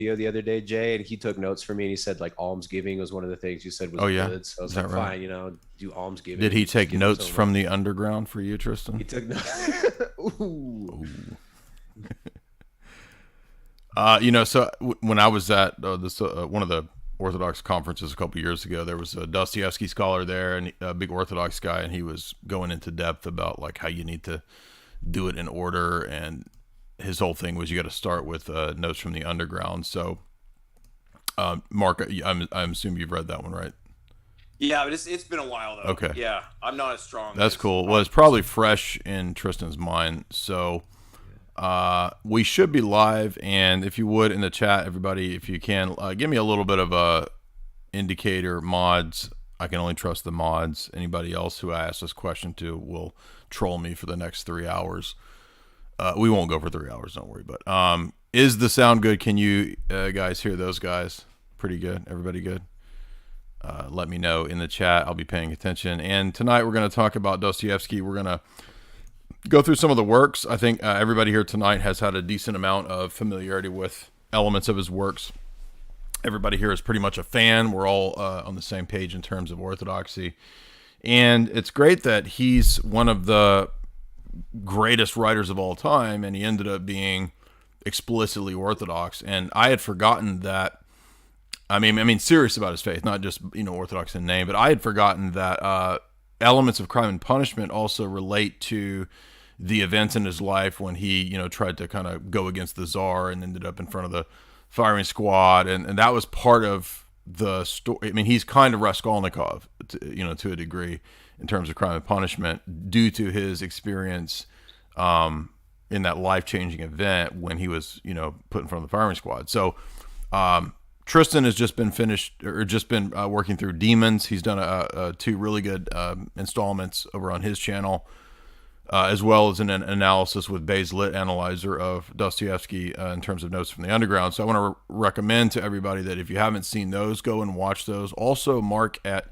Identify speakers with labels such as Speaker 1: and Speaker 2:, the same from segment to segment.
Speaker 1: video the other day, Jay, and he took notes for me, and he said like almsgiving was one of the things you said was
Speaker 2: Oh yeah,
Speaker 1: good. So I
Speaker 2: is
Speaker 1: was
Speaker 2: that
Speaker 1: like,
Speaker 2: right?
Speaker 1: fine, do
Speaker 2: Did
Speaker 1: almsgiving
Speaker 2: he
Speaker 1: and just
Speaker 2: take
Speaker 1: give to
Speaker 2: notes from
Speaker 1: someone.
Speaker 2: the underground for you, Tristan?
Speaker 1: He took notes. Ooh.
Speaker 2: Ooh. So when I was at this one of the Orthodox conferences a couple years ago, there was a Dostoyevsky scholar there and a big Orthodox guy, and he was going into depth about like how you need to do it in order, and his whole thing was you got to start with notes from the underground. So, Mark, I'm assuming you've read that one, right?
Speaker 3: Yeah, but it's been a while though.
Speaker 2: Okay,
Speaker 3: Yeah, I'm not as strong
Speaker 2: that's
Speaker 3: as
Speaker 2: cool. Well,
Speaker 3: probably
Speaker 2: it's probably
Speaker 3: Tristan.
Speaker 2: fresh in Tristan's mind. So, we should be live, and if you would in the chat, everybody, if you can, give me a little bit of a indicator. Mods, I can only trust the mods. Anybody else who I ask this question to will troll me for the next 3 hours. We won't go for 3 hours, don't worry. But is the sound good? Can you guys hear those guys? Pretty good. Everybody good? Let me know in the chat. I'll be paying attention. And tonight we're going to talk about Dostoevsky. We're going to go through some of the works. I think everybody here tonight has had a decent amount of familiarity with elements of his works. Everybody here is pretty much a fan. We're all on the same page in terms of orthodoxy. And it's great that he's one of the greatest writers of all time, and he ended up being explicitly orthodox. And I had forgotten that. I mean, serious about his faith, not just orthodox in name. But I had forgotten that elements of Crime and Punishment also relate to the events in his life when he tried to kind of go against the czar and ended up in front of the firing squad, and that was part of the story. I mean, he's kind of Raskolnikov, to a degree, in terms of Crime and Punishment, due to his experience in that life-changing event when he was, put in front of the firing squad. So Tristan has just been working through Demons. He's done two really good installments over on his channel, as well as an analysis with Bayes' Lit Analyzer of Dostoevsky in terms of notes from the underground. So I want to recommend to everybody that if you haven't seen those, go and watch those. Also, Mark at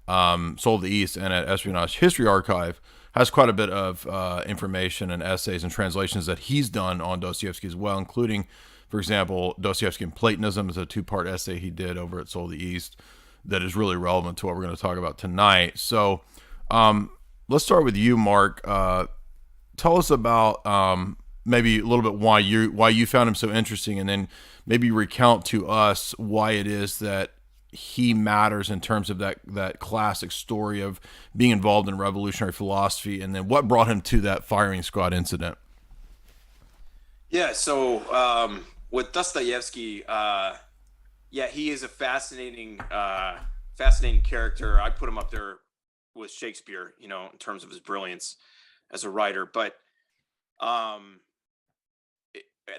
Speaker 2: Soul of the East and at Espionage History Archive has quite a bit of information and essays and translations that he's done on Dostoevsky as well, including, for example, Dostoevsky and Platonism is a 2-part essay he did over at Soul of the East that is really relevant to what we're going to talk about tonight. So, let's start with you, Mark. Tell us about maybe a little bit why you found him so interesting, and then maybe recount to us why it is that he matters in terms of that classic story of being involved in revolutionary philosophy, and then what brought him to that firing squad incident.
Speaker 3: Yeah, so with Dostoevsky, he is a fascinating character. I put him up there with Shakespeare, in terms of his brilliance as a writer. But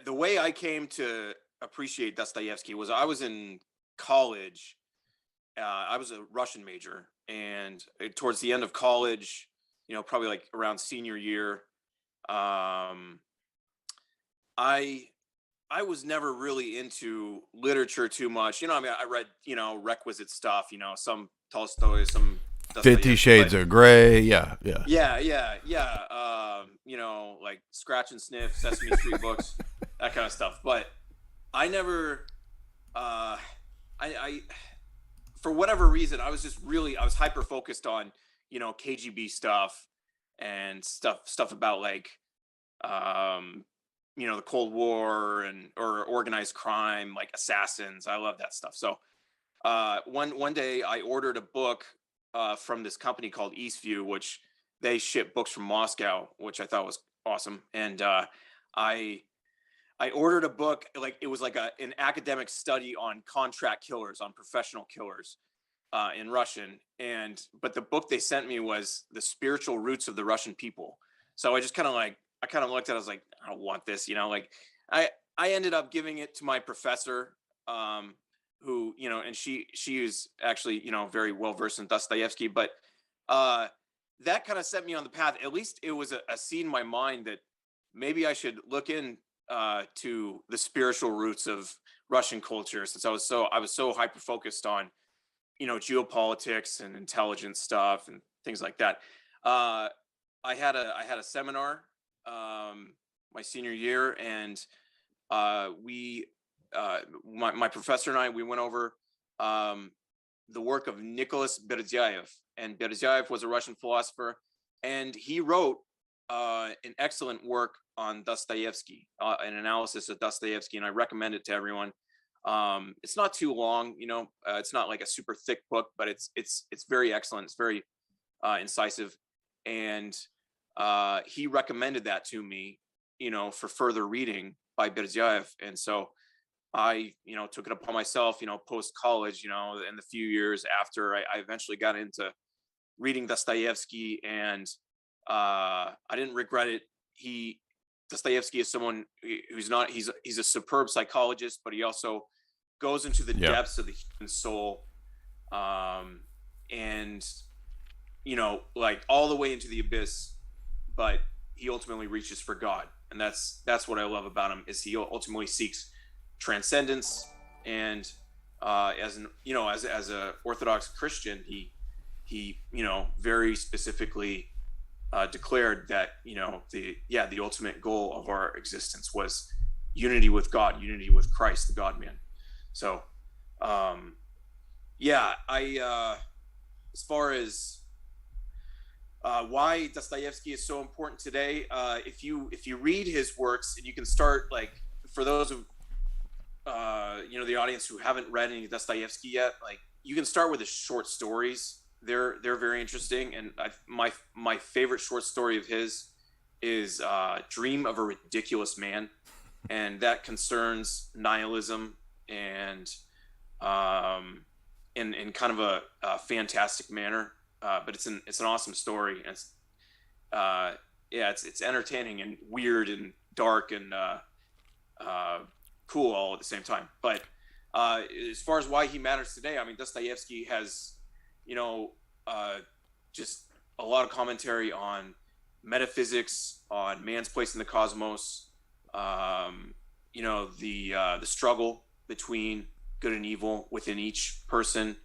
Speaker 3: the way I came to appreciate Dostoevsky was I was in college. I was a Russian major, and towards the end of college, probably like around senior year, I was never really into literature too much. I read, requisite stuff, some Tolstoy, some
Speaker 2: 50
Speaker 3: Dostoevsky,
Speaker 2: Shades of Grey. Yeah.
Speaker 3: Like Scratch and Sniff, Sesame Street books, that kind of stuff. But I never, I for whatever reason, I was hyper focused on, KGB stuff and stuff about like, the Cold War or organized crime, like assassins. I love that stuff. So one day I ordered a book from this company called Eastview, which they ship books from Moscow, which I thought was awesome. And I ordered a book, like it was like an academic study on contract killers, on professional killers in Russian. But the book they sent me was The Spiritual Roots of the Russian People. So I just kind of looked at it, I was like, I don't want this, I ended up giving it to my professor, who, and she is actually, very well versed in Dostoevsky, but that kind of set me on the path. At least it was a seed in my mind that maybe I should look in to the spiritual roots of Russian culture, since I was so hyper focused on, geopolitics and intelligence stuff and things like that. I had a seminar my senior year, and we my professor and I, we went over the work of Nicholas Berdyaev, and Berdyaev was a Russian philosopher, and he wrote an excellent work on Dostoyevsky, an analysis of Dostoyevsky, and I recommend it to everyone. It's not too long, it's not like a super thick book, but it's very excellent. It's very incisive, and he recommended that to me, for further reading by Berdyaev, and so I, took it upon myself, post college, in the few years after I eventually got into reading Dostoyevsky, and I didn't regret it. Dostoyevsky is someone he's a superb psychologist, but he also goes into the depths of the human soul, and like all the way into the abyss, but he ultimately reaches for God, and that's what I love about him, is he ultimately seeks transcendence, and as a Orthodox Christian, he very specifically declared that the ultimate goal of our existence was unity with God, unity with Christ, the God-man. So as far as why Dostoyevsky is so important today, if you read his works, and you can start, like, for those of the audience who haven't read any Dostoyevsky yet, like, you can start with his short stories. They're very interesting, and my favorite short story of his is "Dream of a Ridiculous Man," and that concerns nihilism and in kind of a fantastic manner. But it's an awesome story, and it's entertaining and weird and dark and cool all at the same time. But as far as why he matters today, I mean, Dostoyevsky has just a lot of commentary on metaphysics, on man's place in the cosmos, the struggle between good and evil within each person,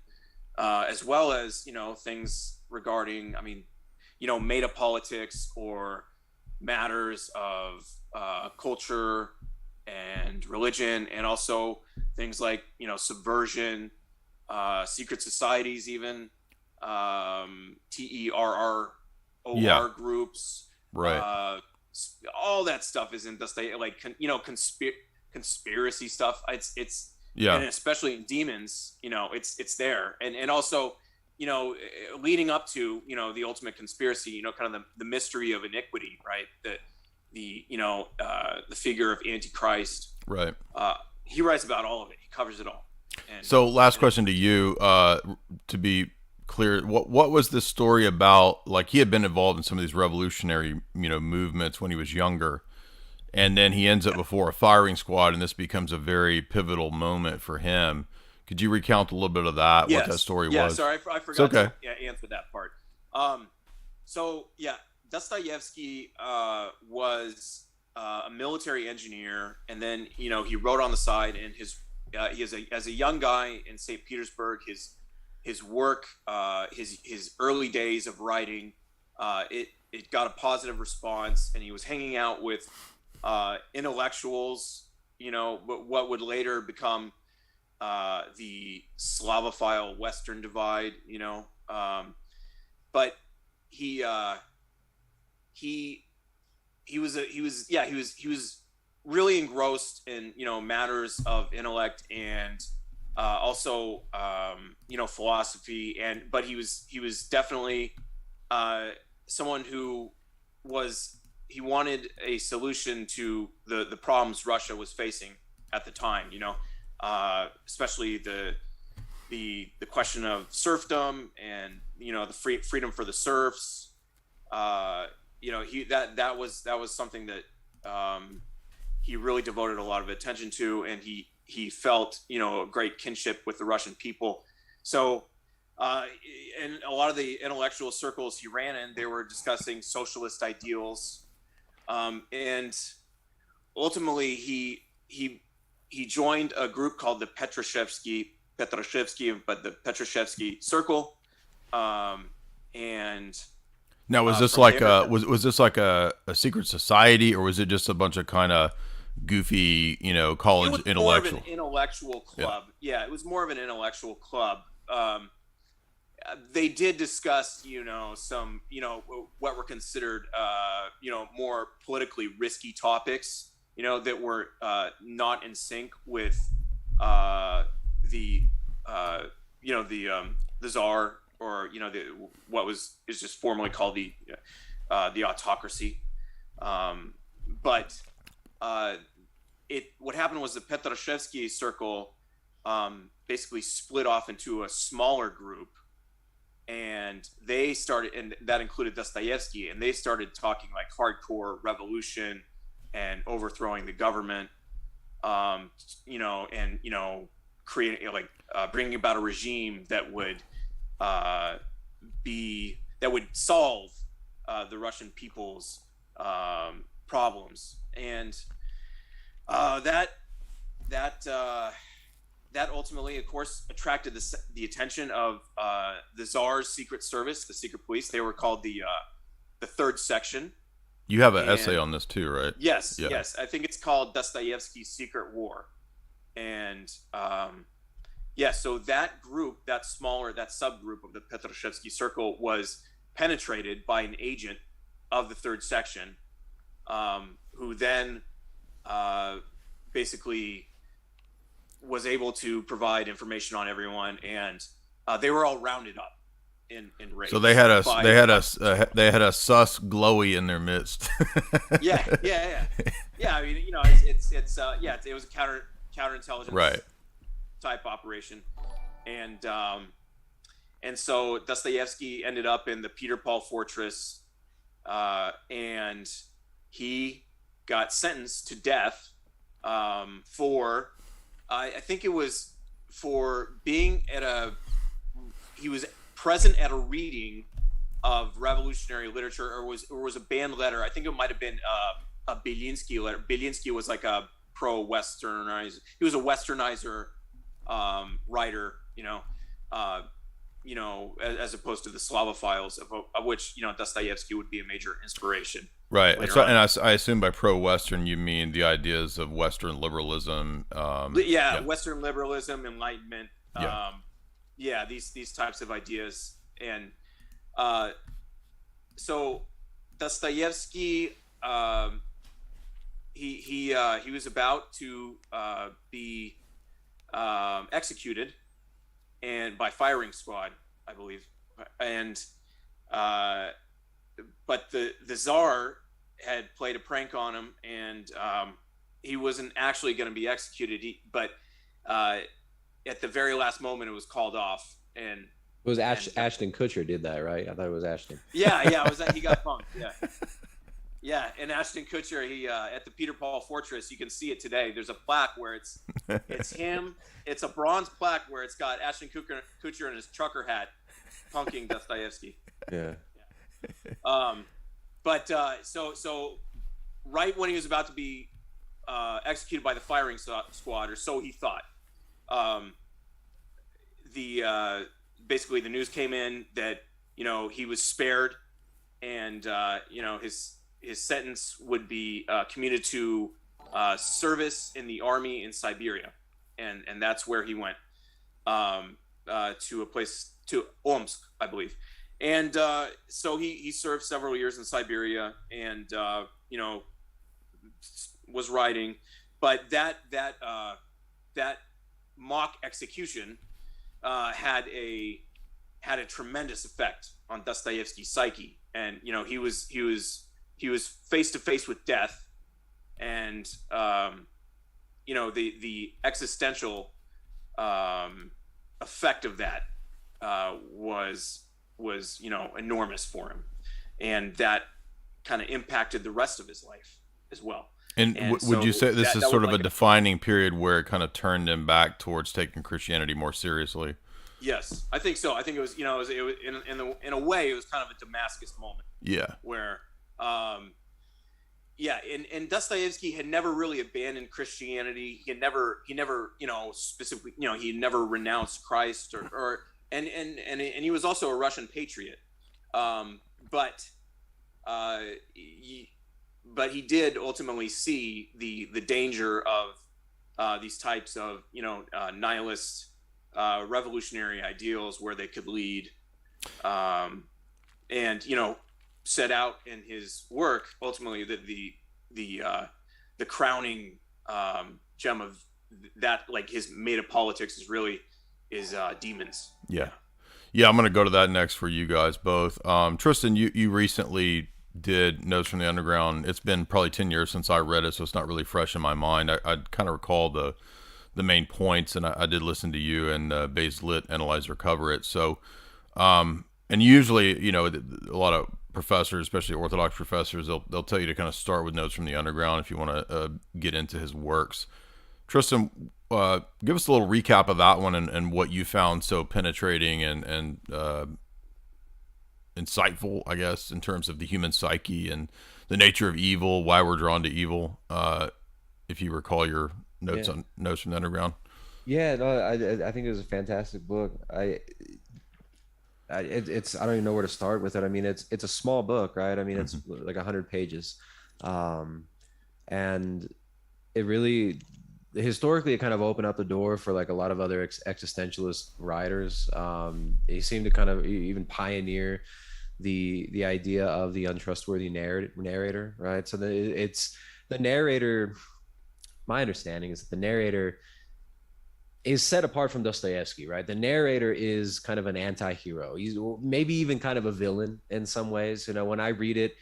Speaker 3: as well as things regarding, metapolitics, or matters of culture and religion, and also things like subversion, secret societies, even TERROR groups,
Speaker 2: right?
Speaker 3: All that stuff is in Dostoyevsky, like conspiracy stuff. It's and especially in Demons, it's there, and also leading up to the ultimate conspiracy, kind of the mystery of iniquity, right? The figure of Antichrist,
Speaker 2: right?
Speaker 3: He writes about all of it. He covers it all.
Speaker 2: So last question to you, to be clear, what was this story about? Like, he had been involved in some of these revolutionary movements when he was younger, and then he ends up before a firing squad, and this becomes a very pivotal moment for him. Could you recount a little bit of that? What that story was?
Speaker 3: Sorry, I forgot to answer that part. Dostoyevsky was a military engineer, and then he wrote on the side, and as a young guy in St. Petersburg, his work, his early days of writing, it got a positive response, and he was hanging out with intellectuals, what would later become the Slavophile Western divide, but he was really engrossed in matters of intellect, and also philosophy, but he was definitely someone who wanted a solution to the problems Russia was facing at the time, especially the question of serfdom, and the freedom for the serfs. That was something that he really devoted a lot of attention to, and he felt a great kinship with the Russian people. So in a lot of the intellectual circles he ran in, they were discussing socialist ideals, and ultimately he joined a group called the Petrashevsky Circle, and
Speaker 2: now was this like was this like a secret society, or was it just a bunch of kind of goofy,
Speaker 3: It
Speaker 2: college
Speaker 3: was
Speaker 2: intellectual.
Speaker 3: more of an intellectual club. Yeah, it was more of an intellectual club. They did discuss, some, what were considered, more politically risky topics, that were not in sync with the czar, or what is just formally called the autocracy. But what happened was the Petrashevsky circle basically split off into a smaller group, and they started, and that included Dostoyevsky, and they started talking like hardcore revolution and overthrowing the government, creating bringing about a regime that would solve the Russian people's problems, and that ultimately, of course, attracted the attention of the Tsar's secret service, the secret police. They were called the Third Section.
Speaker 2: You have an essay on this too, right?
Speaker 3: Yes, yes. I think it's called Dostoyevsky's Secret War, and so that group, that subgroup of the Petrashevsky Circle, was penetrated by an agent of the Third Section, who then basically was able to provide information on everyone, and they were all rounded up in raids.
Speaker 2: So they had a sus glowy in their midst.
Speaker 3: Yeah. I mean, it was a counterintelligence type operation, and so Dostoyevsky ended up in the Peter Paul Fortress, and he got sentenced to death for, I think it was for being he was present at a reading of revolutionary literature, or was a banned letter. I think it might have been a Belinsky letter. Belinsky was like a pro-Westernizer. He was a Westernizer writer, as opposed to the Slavophiles, of which Dostoyevsky would be a major inspiration.
Speaker 2: Right. So, and I assume by pro-Western you mean the ideas of Western liberalism.
Speaker 3: Western liberalism, Enlightenment. These types of ideas, and so Dostoyevsky, he was about to be executed, and by firing squad, I believe, and but the Tsar had played a prank on him, and he wasn't actually going to be executed. But at the very last moment, it was called off, and
Speaker 1: it was Ashton Kutcher did that, right? I thought it was Ashton.
Speaker 3: Yeah, he got punked. Yeah, and Ashton Kutcher, he at the Peter Paul Fortress, you can see it today. There's a plaque where it's him. It's a bronze plaque where it's got Ashton Kutcher in his trucker hat, punking Dostoyevsky.
Speaker 1: Yeah.
Speaker 3: So right when he was about to be executed by the firing squad, or so he thought, basically the news came in that he was spared, and his sentence would be commuted to service in the army in Siberia, and that's where he went, to a place, to Omsk, I believe. And so he served several years in Siberia, and was writing, but that mock execution had a tremendous effect on Dostoyevsky's psyche, and he was face to face with death, and the existential effect of that was enormous for him, and that kind of impacted the rest of his life as well.
Speaker 2: And would you say this is sort of a defining period where it kind of turned him back towards taking Christianity more seriously?
Speaker 3: Yes, I think so. I think it was, it was in a way, it was kind of a Damascus moment. Yeah. Where, and Dostoyevsky had never really abandoned Christianity. He never, specifically, he never renounced Christ, and he was also a Russian patriot. But but he did ultimately see the danger of these types of nihilist revolutionary ideals where they could lead, and set out in his work ultimately that the crowning gem of that, like his metapolitics, is demons.
Speaker 2: Yeah. Yeah, I'm going to go to that next for you guys both. Tristan, you recently did Notes from the Underground. It's been probably 10 years since I read it, so it's not really fresh in my mind. I kind of recall the main points, and I did listen to you and Bayes Lit Analyzer cover it. So, and usually, a lot of professors, especially Orthodox professors, they'll tell you to kind of start with Notes from the Underground if you want to get into his works. Tristan, give us a little recap of that one and what you found so penetrating and insightful, I guess, in terms of the human psyche and the nature of evil, why we're drawn to evil. If you recall your notes on Notes from the Underground.
Speaker 1: Yeah, no, I think it was a fantastic book. It's I don't even know where to start with it. I mean, it's a small book, right? I mean, it's like 100 pages, and it really historically it kind of opened up the door for like a lot of other existentialist writers. He seemed to kind of even pioneer the idea of the untrustworthy narrator, right? So it's the narrator. My understanding is that the narrator is set apart from Dostoyevsky, right? The narrator is kind of an anti-hero. He's maybe even kind of a villain in some ways. When I read it,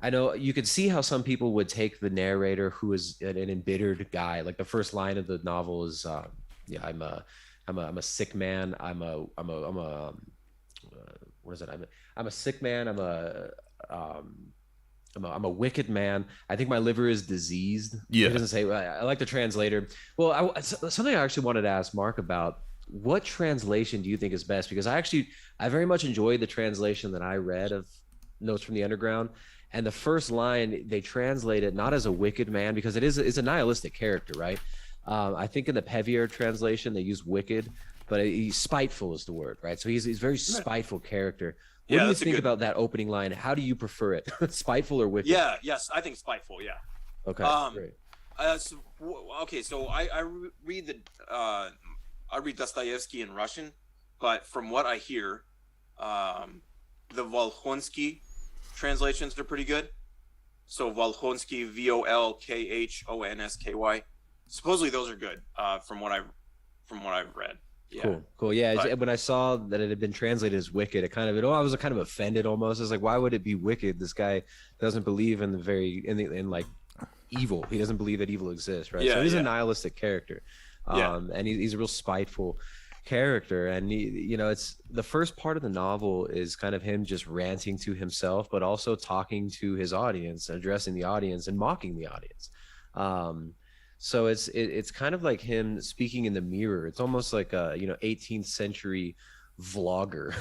Speaker 1: I know you could see how some people would take the narrator, who is an embittered guy. Like the first line of the novel is, I'm a sick man. I'm a sick man. I'm a wicked man. I think my liver is diseased.
Speaker 2: Yeah.
Speaker 1: He doesn't say. I like the translator. Well, something I actually wanted to ask Mark about. What translation do you think is best? Because I very much enjoyed the translation that I read of Notes from the Underground. And the first line, they translate it not as a wicked man, because it's a nihilistic character, right? I think in the Pevier translation, they use wicked, but he's spiteful is the word, right? So he's a very spiteful character. What do you think about that opening line? How do you prefer it? Spiteful or wicked?
Speaker 3: Yes, I think spiteful, yeah.
Speaker 1: Okay, great.
Speaker 3: So I read Dostoevsky in Russian, but from what I hear, the Volkhonsky translations are pretty good. So Volkhonsky, Volkhonsky. Supposedly those are good, from what I've read. Yeah.
Speaker 1: Cool. Yeah, when I saw that it had been translated as wicked, I was kind of offended almost. I was like, why would it be wicked? This guy doesn't believe in like evil. He doesn't believe that evil exists, right? So he's a nihilistic character, and he's a real spiteful character. And it's the first part of the novel is kind of him just ranting to himself, but also talking to his audience, addressing the audience, and mocking the audience. So it's kind of like him speaking in the mirror. It's almost like a 18th century vlogger,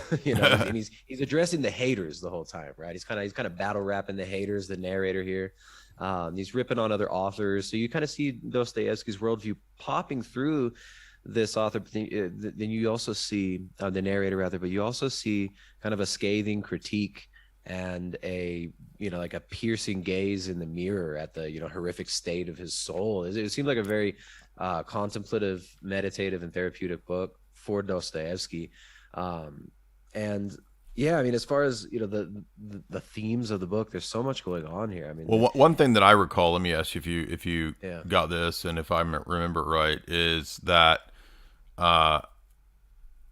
Speaker 1: and he's addressing the haters the whole time, right? He's kind of battle rapping the haters, the narrator here. He's ripping on other authors. So you kind of see Dostoevsky's worldview popping through this author. Then you also see the narrator rather, but you also see kind of a scathing critique and a like a piercing gaze in the mirror at the horrific state of his soul. It seemed like a very contemplative, meditative, and therapeutic book for Dostoevsky. And yeah, I mean, as far as the themes of the book, there's so much going on here. I mean,
Speaker 2: well, one thing that I recall, let me ask you if you got this, and if I remember right, is that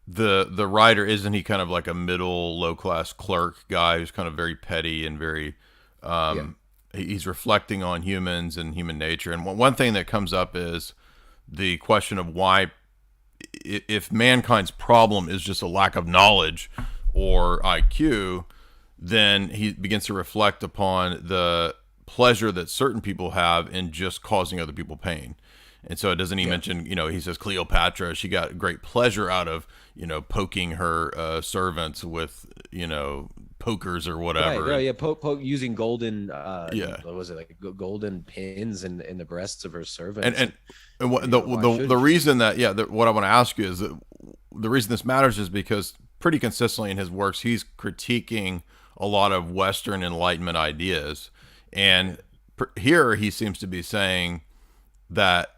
Speaker 2: the writer, isn't he kind of like a middle low class clerk guy who's kind of very petty and very he's reflecting on humans and human nature. And one thing that comes up is the question of why, if mankind's problem is just a lack of knowledge or IQ, then he begins to reflect upon the pleasure that certain people have in just causing other people pain. And so doesn't he mention, he says Cleopatra, she got great pleasure out of, poking her servants with, pokers or whatever.
Speaker 1: Right, yeah, using golden, what was it, like golden pins in the breasts of her servants.
Speaker 2: And what, the reason that, what I want to ask you is that the reason this matters is because pretty consistently in his works, he's critiquing a lot of Western Enlightenment ideas. And here he seems to be saying that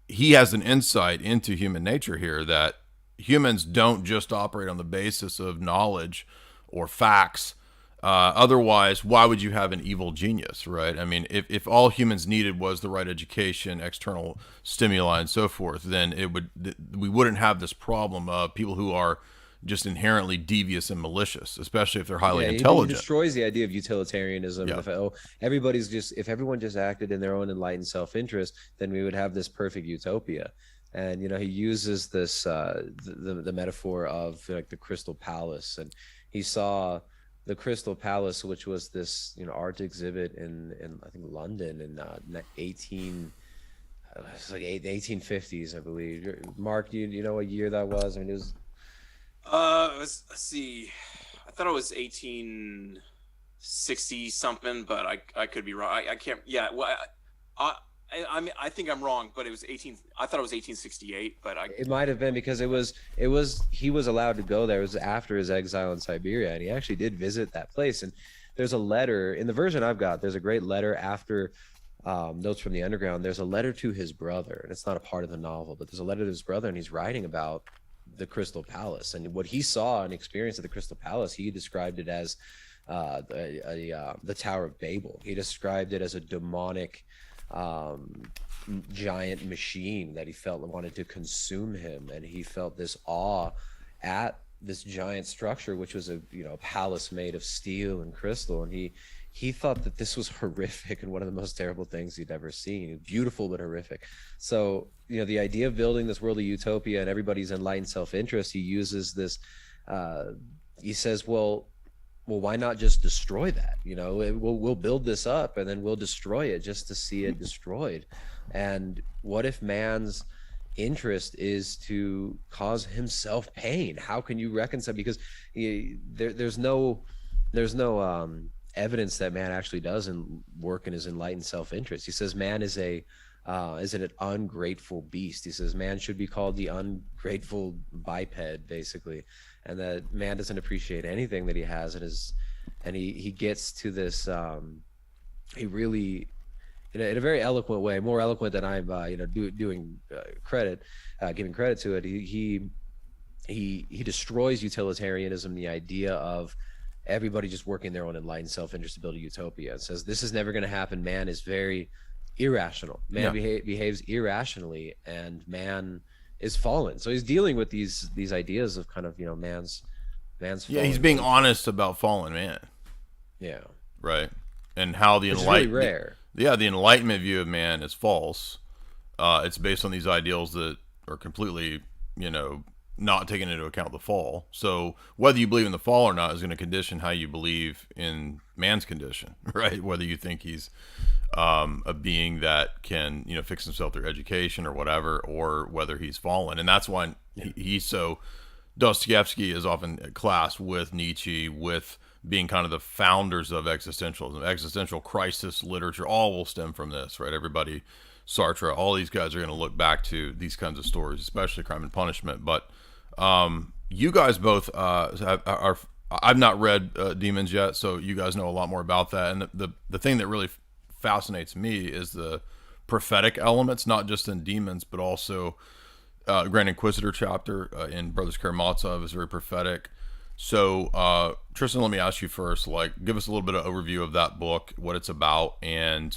Speaker 2: he has an insight into human nature here, that humans don't just operate on the basis of knowledge or facts. Otherwise, why would you have an evil genius, right? I mean, if all humans needed was the right education, external stimuli, and so forth, then we wouldn't have this problem of people who are just inherently devious and malicious, especially if they're highly intelligent.
Speaker 1: He destroys the idea of utilitarianism.
Speaker 2: Yeah.
Speaker 1: If everyone just acted in their own enlightened self-interest, then we would have this perfect utopia. And he uses this the metaphor of like the Crystal Palace, and he saw the Crystal Palace, which was this art exhibit in I think London in 1850s, I believe. Mark, do you know what year that was? I mean, it was.
Speaker 3: Let's see. I thought it was 1860 something, but I could be wrong. I can't. Yeah. Well, I think I'm wrong, but it was 18. I thought it was 1868, but it
Speaker 1: might have been because he was allowed to go there. It was after his exile in Siberia, and he actually did visit that place. And there's a letter in the version I've got. There's a great letter after Notes from the Underground. There's a letter to his brother, and it's not a part of the novel, but there's a letter to his brother, and he's writing about the Crystal Palace and what he saw and experienced at the Crystal Palace. He described it as the Tower of Babel. He described it as a demonic giant machine that he felt wanted to consume him, and he felt this awe at this giant structure, which was a palace made of steel and crystal, and he thought that this was horrific and one of the most terrible things he'd ever seen. Beautiful but horrific. So the idea of building this world of utopia and everybody's enlightened self-interest, he uses this he says, well, why not just destroy that? We'll build this up and then we'll destroy it just to see it destroyed. And what if man's interest is to cause himself pain? How can you reconcile? Because there's no evidence that man actually does work in his enlightened self-interest. He says man is an ungrateful beast. He says man should be called the ungrateful biped, basically, and that man doesn't appreciate anything that he has and he gets to this he really in a very eloquent way, more eloquent than I'm giving credit to it. He destroys utilitarianism, the idea of everybody just working their own enlightened self-interest to build a utopia. It says this is never going to happen. Man is very irrational. Man behaves irrationally, and man is fallen. So he's dealing with these ideas of kind of man's
Speaker 2: yeah, he's being honest about fallen man.
Speaker 1: Yeah,
Speaker 2: right. And how the enlightenment
Speaker 1: really rare.
Speaker 2: The enlightenment view of man is false. It's based on these ideals that are completely not taking into account the fall. So whether you believe in the fall or not is going to condition how you believe in man's condition, right? Whether you think he's a being that can fix himself through education or whatever, or whether he's fallen. And that's why he's so Dostoyevsky is often classed with Nietzsche, with being kind of the founders of existentialism. Existential crisis literature all will stem from this, right? Everybody, Sartre, all these guys are going to look back to these kinds of stories, especially Crime and Punishment. But you guys both are I've not read Demons yet, so you guys know a lot more about that. And the thing that really fascinates me is the prophetic elements, not just in Demons, but also Grand Inquisitor chapter in Brothers Karamazov is very prophetic. So Tristan, let me ask you first, give us a little bit of overview of that book, what it's about, and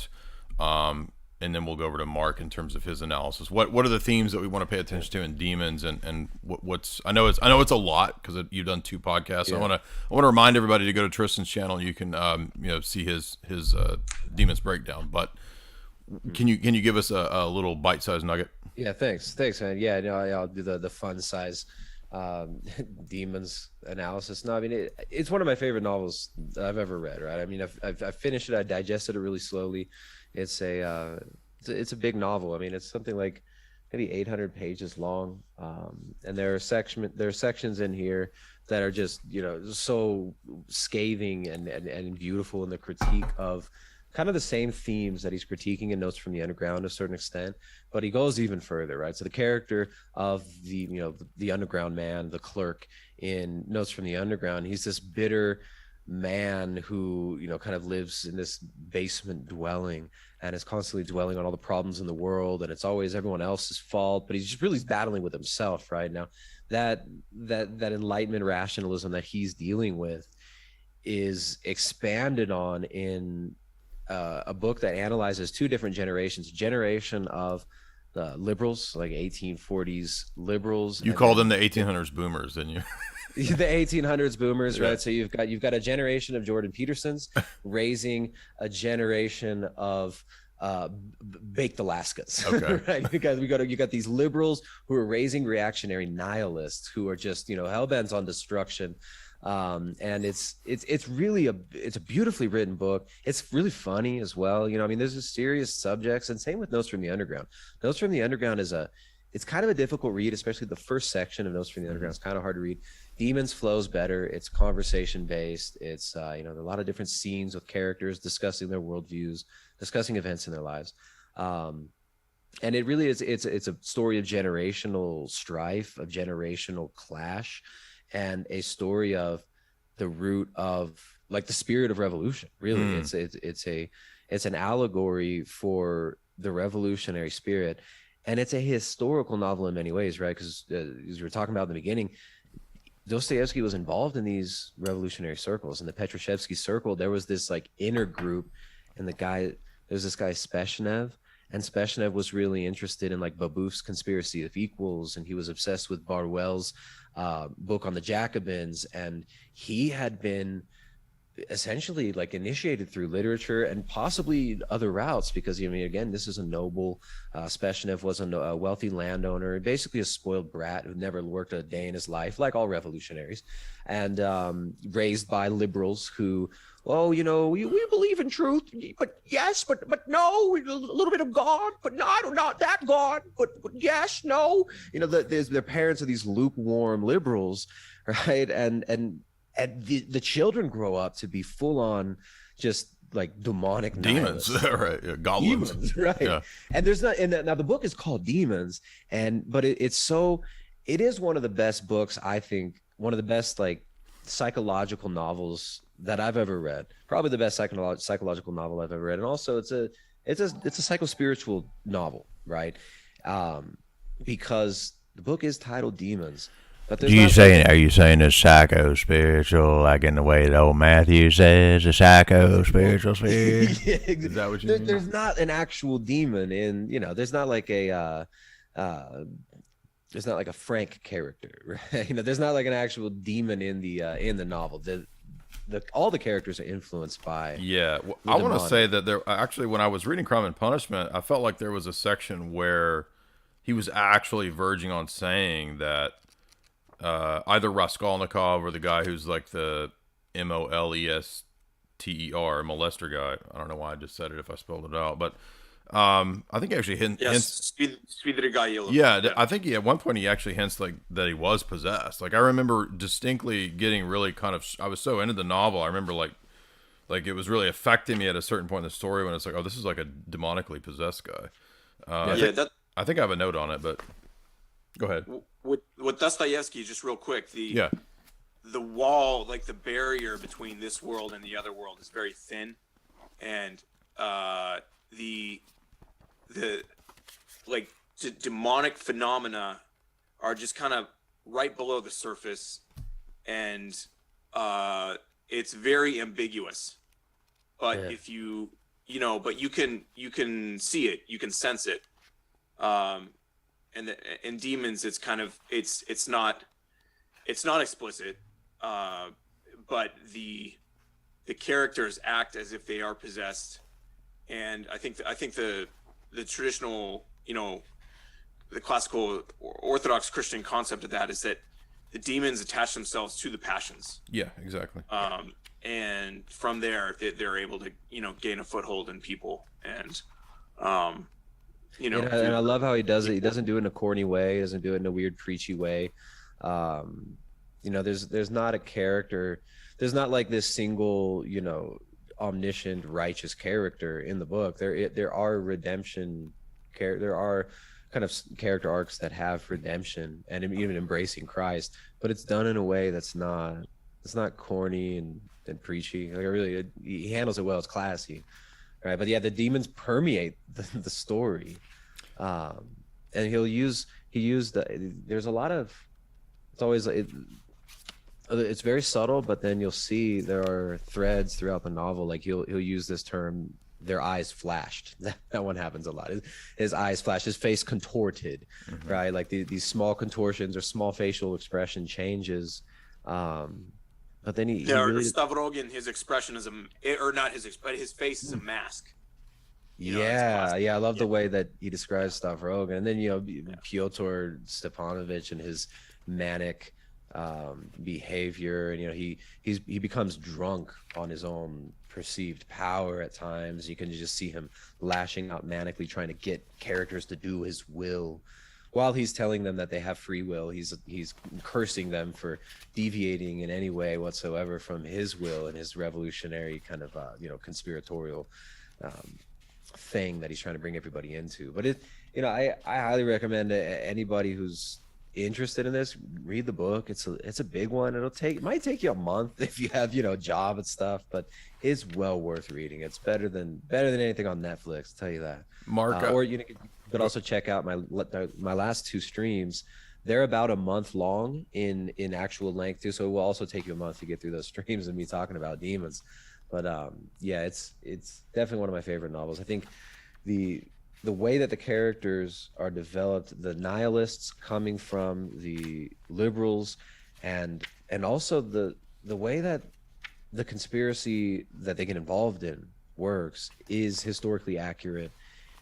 Speaker 2: then we'll go over to Mark in terms of his analysis. What are the themes that we want to pay attention to in Demons, and what's I know it's a lot because you've done 2 podcasts. So I want to remind everybody to go to Tristan's channel. You can see his Demons breakdown. But can you give us a little bite-sized nugget?
Speaker 1: Yeah, thanks, man. Yeah, I'll do the fun size Demons analysis. No, I mean it's one of my favorite novels I've ever read. Right? I mean I've finished it. I digested it really slowly. It's a big novel. I mean it's something like maybe 800 pages long, and there are sections in here that are just so scathing and beautiful in the critique of kind of the same themes that he's critiquing in Notes from the Underground to a certain extent, but he goes even further, right? So the character of the underground man, the clerk in Notes from the Underground, he's this bitter, man who, you know, kind of lives in this basement dwelling and is constantly dwelling on all the problems in the world, and it's always everyone else's fault, but he's just really battling with himself right now. That enlightenment rationalism that he's dealing with is expanded on in a book that analyzes two different generations: a generation of liberals, like 1840s liberals.
Speaker 2: You called them the 1800s boomers, didn't you?
Speaker 1: The 1800s boomers,
Speaker 2: Yeah.
Speaker 1: right? So you've got a generation of Jordan Petersons raising a generation of baked Alaskas.
Speaker 2: Okay.
Speaker 1: Right? You got these liberals who are raising reactionary nihilists who are just, you know, hell-bent on destruction. And it's really a beautifully written book. It's really funny as well. You know, I mean, there's a serious subjects, and same with Notes from the Underground. Notes from the Underground it's kind of a difficult read, especially the first section of Notes from the Underground. It's kind of hard to read. Demons flows better. It's conversation based. It's you know, there are a lot of different scenes with characters discussing their worldviews, discussing events in their lives. And it really is, it's a story of generational strife, of generational clash, and a story of the root of, like, the spirit of revolution. Really, it's an allegory for the revolutionary spirit. And it's a historical novel in many ways, right? Because as we were talking about in the beginning, Dostoyevsky was involved in these revolutionary circles. In the Petrushevsky circle, there was this like inner group, and there's this guy Speshnev, and Speshnev was really interested in like Babeuf's Conspiracy of Equals, and he was obsessed with Barwell's book on the Jacobins, and he had been essentially like initiated through literature and possibly other routes, because, I mean, again, this is a noble. Speshnev was a wealthy landowner, basically a spoiled brat who never worked a day in his life, like all revolutionaries, and raised by liberals who, oh, you know, we believe in truth, but yes, but no, a little bit of God, but not that God, but yes, no, you know, their parents are these lukewarm liberals, right? And the children grow up to be full on just like demonic
Speaker 2: Demons, right? Yeah, goblins,
Speaker 1: demons, right?
Speaker 2: Yeah.
Speaker 1: And there's not, and now the book is called Demons, but it is one of the best books, I think, one of the best like psychological novels that I've ever read. Probably the best psychological novel I've ever read, and also it's a psychospiritual novel, right? Because the book is titled Demons. But
Speaker 4: are you saying it's psycho-spiritual, like in the way that old Matthew says, a psycho-spiritual spirit?
Speaker 1: Yeah,
Speaker 2: Is that what you mean?
Speaker 1: There's not an actual demon in, you know, there's not like a Frank character, right? You know, there's not like an actual demon in the novel. All the characters are influenced by.
Speaker 2: Yeah, well, I want to say that there actually, when I was reading Crime and Punishment, I felt like there was a section where he was actually verging on saying that either Raskolnikov or the guy who's like the Molester molester guy. I don't know why I just said it if I spelled it out, but I think he actually hints. Yeah, I think at one point he actually hints like that he was possessed. Like I remember distinctly getting really I was so into the novel. I remember like it was really affecting me at a certain point in the story when it's like, oh, this is like a demonically possessed guy. I think I have a note on it, but go ahead.
Speaker 3: With Dostoyevsky, just real quick, the wall, like the barrier between this world and the other world, is very thin, and the like demonic phenomena are just kind of right below the surface, and it's very ambiguous. But if you can see it, you can sense it. And in Demons, it's kind of it's not explicit, but the characters act as if they are possessed, and I think the traditional, you know, the classical Orthodox Christian concept of that is that the demons attach themselves to the passions.
Speaker 2: Yeah, exactly.
Speaker 3: And from there they're able to, you know, gain a foothold in people, and you know,
Speaker 1: and I love how he does it. He doesn't do it in a corny way. He doesn't do it in a weird preachy way. You know, there's not a character. There's not like this single, you know, omniscient righteous character in the book. There are redemption. There are kind of character arcs that have redemption and even embracing Christ, but it's done in a way that's not corny and preachy. Like he handles it well. It's classy, right? But yeah, the demons permeate the story, and there's a lot of, it's always it's very subtle, but then you'll see there are threads throughout the novel. Like he'll use this term, their eyes flashed. That one happens a lot. His eyes flashed, his face contorted, right? Like these small contortions or small facial expression changes. But then he really...
Speaker 3: Stavrogan, his expression is but his face is a mask.
Speaker 1: Yeah, I love the way that he describes Stavrogan. And then Pyotr Stepanovich and his manic behavior, and he becomes drunk on his own perceived power at times. You can just see him lashing out manically, trying to get characters to do his will, while he's telling them that they have free will. He's cursing them for deviating in any way whatsoever from his will and his revolutionary kind of conspiratorial thing that he's trying to bring everybody into. But I highly recommend anybody who's interested in this, read the book. It's a big one. It might take you a month if you have a job and stuff, but it's well worth reading. It's better than anything on Netflix, I'll tell you that.
Speaker 2: Mark,
Speaker 1: or you could also check out my last 2 streams. They're about a month long in actual length too, so it will also take you a month to get through those streams and me talking about demons. But it's definitely one of my favorite novels. I think the way that the characters are developed, the nihilists coming from the liberals, and also the way that the conspiracy that they get involved in works is historically accurate,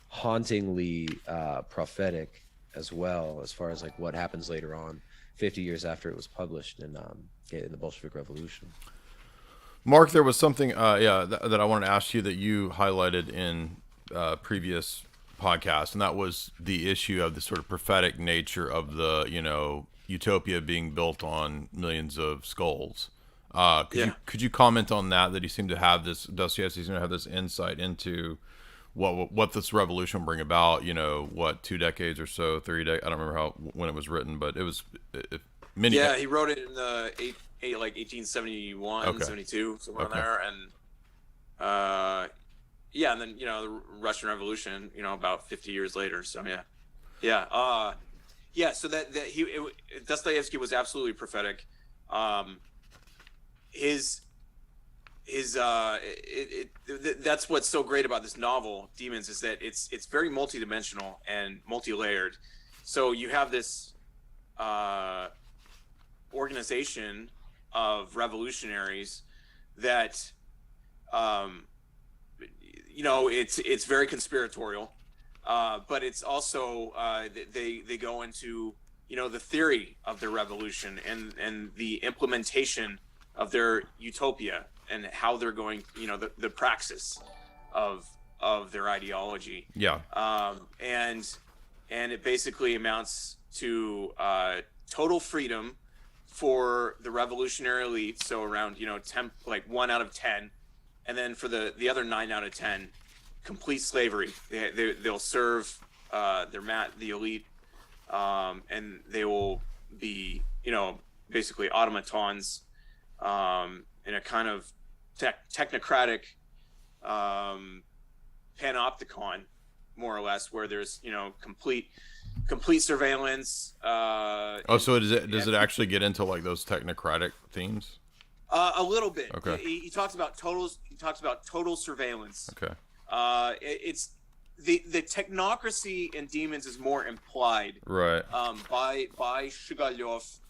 Speaker 1: hauntingly prophetic as well, as far as like what happens later on, 50 years after it was published in the Bolshevik Revolution.
Speaker 2: Mark, there was something that I wanted to ask you that you highlighted in previous podcast, and that was the issue of the sort of prophetic nature of the utopia being built on millions of skulls. Could you comment on that he seemed to have this, Dostoyevsky seemed to have this insight into what this revolution will bring about, 2 decades or so, 3 decades, I don't remember when it was written, but it was many.
Speaker 3: Yeah, he wrote it in the 1871, 72, somewhere in there, and and then the Russian Revolution, about 50 years later. So so that Dostoyevsky was absolutely prophetic. That's what's so great about this novel, Demons, is that it's very multidimensional and multi-layered. So you have this organization of revolutionaries that it's very conspiratorial, but it's also they go into the theory of their revolution and the implementation of their utopia and how they're going, the praxis of their ideology. And it basically amounts to total freedom for the revolutionary elite, so around 10, like 1 out of 10, and then for the other 9 out of 10, complete slavery. They'll serve the elite, and they will be basically automatons in a kind of technocratic panopticon, more or less, where there's complete surveillance.
Speaker 2: So does it actually get into like those technocratic themes?
Speaker 3: A little bit.
Speaker 2: Okay.
Speaker 3: He talks about total surveillance.
Speaker 2: Okay.
Speaker 3: It's the technocracy in Demons is more implied.
Speaker 2: Right.
Speaker 3: By Shigalov,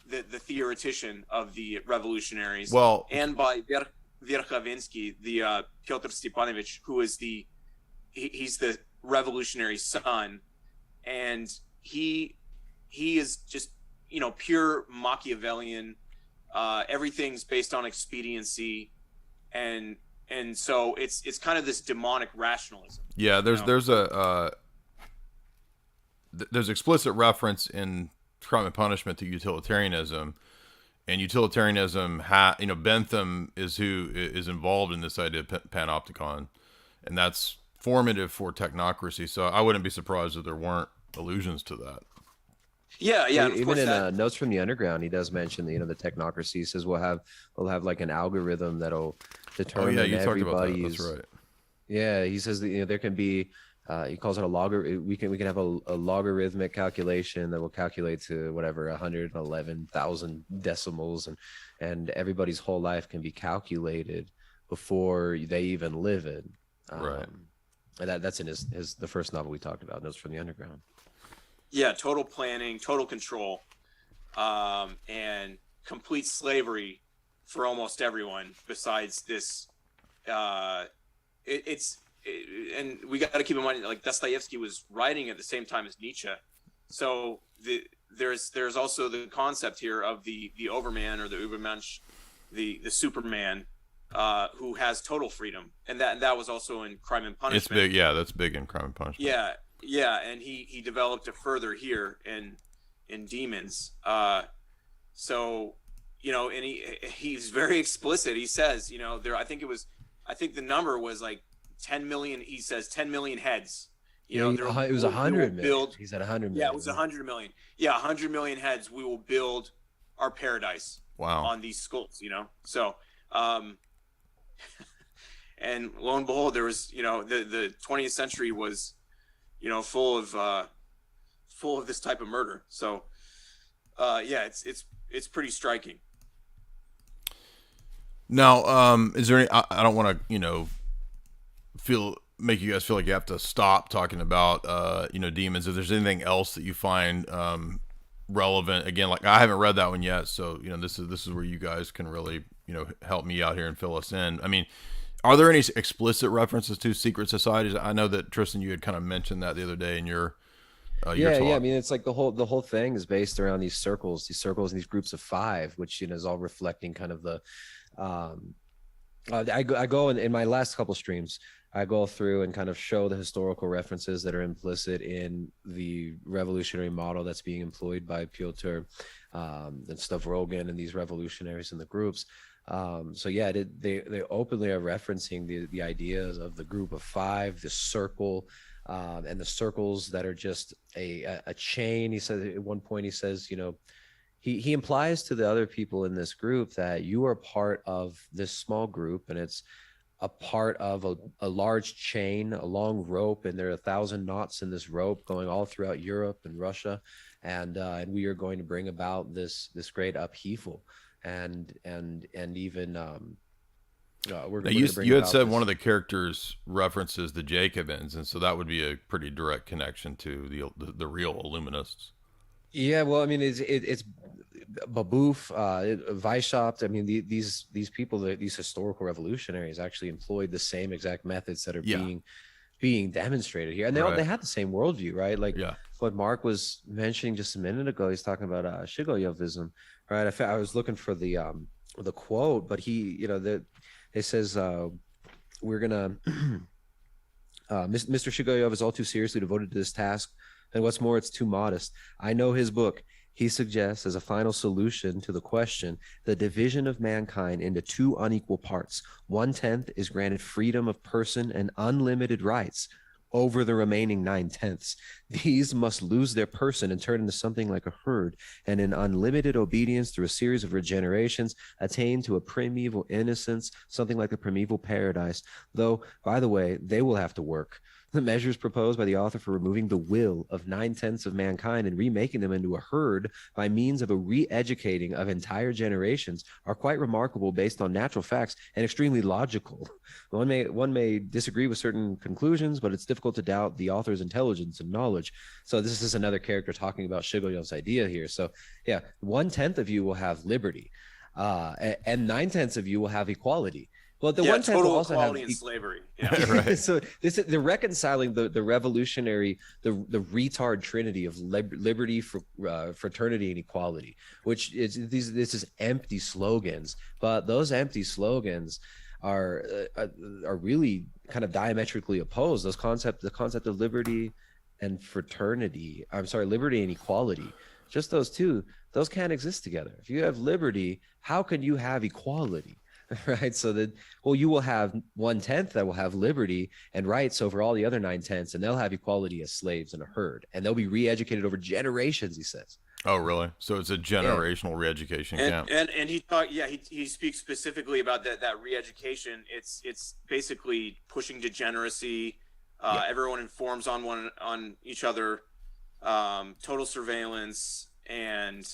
Speaker 3: the theoretician of the revolutionaries.
Speaker 2: Well.
Speaker 3: And by Verkhovinsky, the Pyotr Stepanovich, who is he's the revolutionary son, and he is just pure Machiavellian. Everything's based on expediency, and so it's kind of this demonic rationalism.
Speaker 2: Yeah, there's explicit reference in Crime and Punishment to utilitarianism, and utilitarianism Bentham is who is involved in this idea of panopticon, and that's formative for technocracy. So I wouldn't be surprised if there weren't allusions to that.
Speaker 3: Yeah, yeah. And of
Speaker 1: Even
Speaker 3: course
Speaker 1: in
Speaker 3: that.
Speaker 1: Notes from the Underground, he does mention the technocracy. He says we'll have like an algorithm that'll
Speaker 2: Oh
Speaker 1: determine
Speaker 2: yeah, you talked about that.
Speaker 1: everybody's.
Speaker 2: That's right.
Speaker 1: Yeah, he says that there can be. He calls it a logger. We can have a logarithmic calculation that will calculate to whatever 111,000 decimals, and everybody's whole life can be calculated before they even live it.
Speaker 2: Right.
Speaker 1: And that's in his the first novel we talked about, Notes from the Underground.
Speaker 3: Yeah, total planning, total control, and complete slavery for almost everyone besides this. And we got to keep in mind, like Dostoyevsky was writing at the same time as Nietzsche, so there's also the concept here of the Overman or the Übermensch, the Superman, who has total freedom, and that was also in Crime and Punishment.
Speaker 2: It's big, yeah. That's big in Crime and Punishment.
Speaker 3: Yeah, and he developed it further here in Demons. So and he's very explicit. He says, I think the number was like 10 million. He says 10 million heads.
Speaker 1: It was 100 million. He said 100 million.
Speaker 3: Yeah, it was 100 million. Yeah, 100 million heads. We will build our paradise.
Speaker 2: Wow.
Speaker 3: On these skulls, So, and lo and behold, there was, the 20th century was, full of this type of murder. So, yeah, it's pretty striking.
Speaker 2: Now, is there any? I don't want to, make you guys feel like you have to stop talking about, demons. If there's anything else that you find relevant, again, like I haven't read that one yet, so this is where you guys can really help me out here and fill us in. I mean, are there any explicit references to secret societies? I know that Tristan, you had kind of mentioned that the other day in your talk.
Speaker 1: Yeah. I mean, it's like the whole thing is based around these circles and these groups of five, which is all reflecting kind of the. I go in my last couple streams. I go through and kind of show the historical references that are implicit in the revolutionary model that's being employed by Piotr and Stavrogan and these revolutionaries in the groups. So yeah, they openly are referencing the ideas of the group of five, the circle, and the circles that are just a chain. He said at one point, he says, he implies to the other people in this group that you are part of this small group, and it's a part of a large chain, a long rope, and there are 1,000 knots in this rope going all throughout Europe and Russia, and we are going to bring about this great upheaval, and even
Speaker 2: you had said one of the characters references the Jacobins, and so that would be a pretty direct connection to the real Illuminists.
Speaker 1: Yeah, well, I mean, it's Babeuf, Weishaupt. I mean, these people, these historical revolutionaries, actually employed the same exact methods that are being demonstrated here, and they had the same worldview, right? Like what Mark was mentioning just a minute ago. He's talking about Shigoyevism, right? I was looking for the quote, but it says we're gonna Mr. Shigoyev is all too seriously devoted to this task. And what's more, it's too modest. I know his book. He suggests, as a final solution to the question, the division of mankind into two unequal parts. 1/10 is granted freedom of person and unlimited rights over the remaining 9/10. These must lose their person and turn into something like a herd, and in unlimited obedience through a series of regenerations, attain to a primeval innocence, something like a primeval paradise. Though, by the way, they will have to work. The measures proposed by the author for removing the will of 9/10 of mankind and remaking them into a herd by means of a re-educating of entire generations are quite remarkable based on natural facts and extremely logical. One may disagree with certain conclusions, but it's difficult to doubt the author's intelligence and knowledge. So this is another character talking about Shigoyev's idea here. So yeah, 1/10 of you will have liberty, and 9/10 of you will have equality. Well, the 1/10 will also have
Speaker 3: and slavery. Yeah,
Speaker 2: right.
Speaker 1: So they're reconciling the revolutionary, the retard trinity of liberty, fraternity, and equality, which is this is empty slogans. But those empty slogans are really kind of diametrically opposed. The concept of liberty and fraternity. I'm sorry, liberty and equality. Just those two. Those can't exist together. If you have liberty, how can you have equality? Right, so that you will have 1/10 that will have liberty and rights over all the other 9/10, and they'll have equality as slaves in a herd, and they'll be re-educated over generations. He says,
Speaker 2: Oh, really? So it's a generational re-education camp.
Speaker 3: And he speaks specifically about that re-education. It's basically pushing degeneracy. Everyone informs on each other. Total surveillance and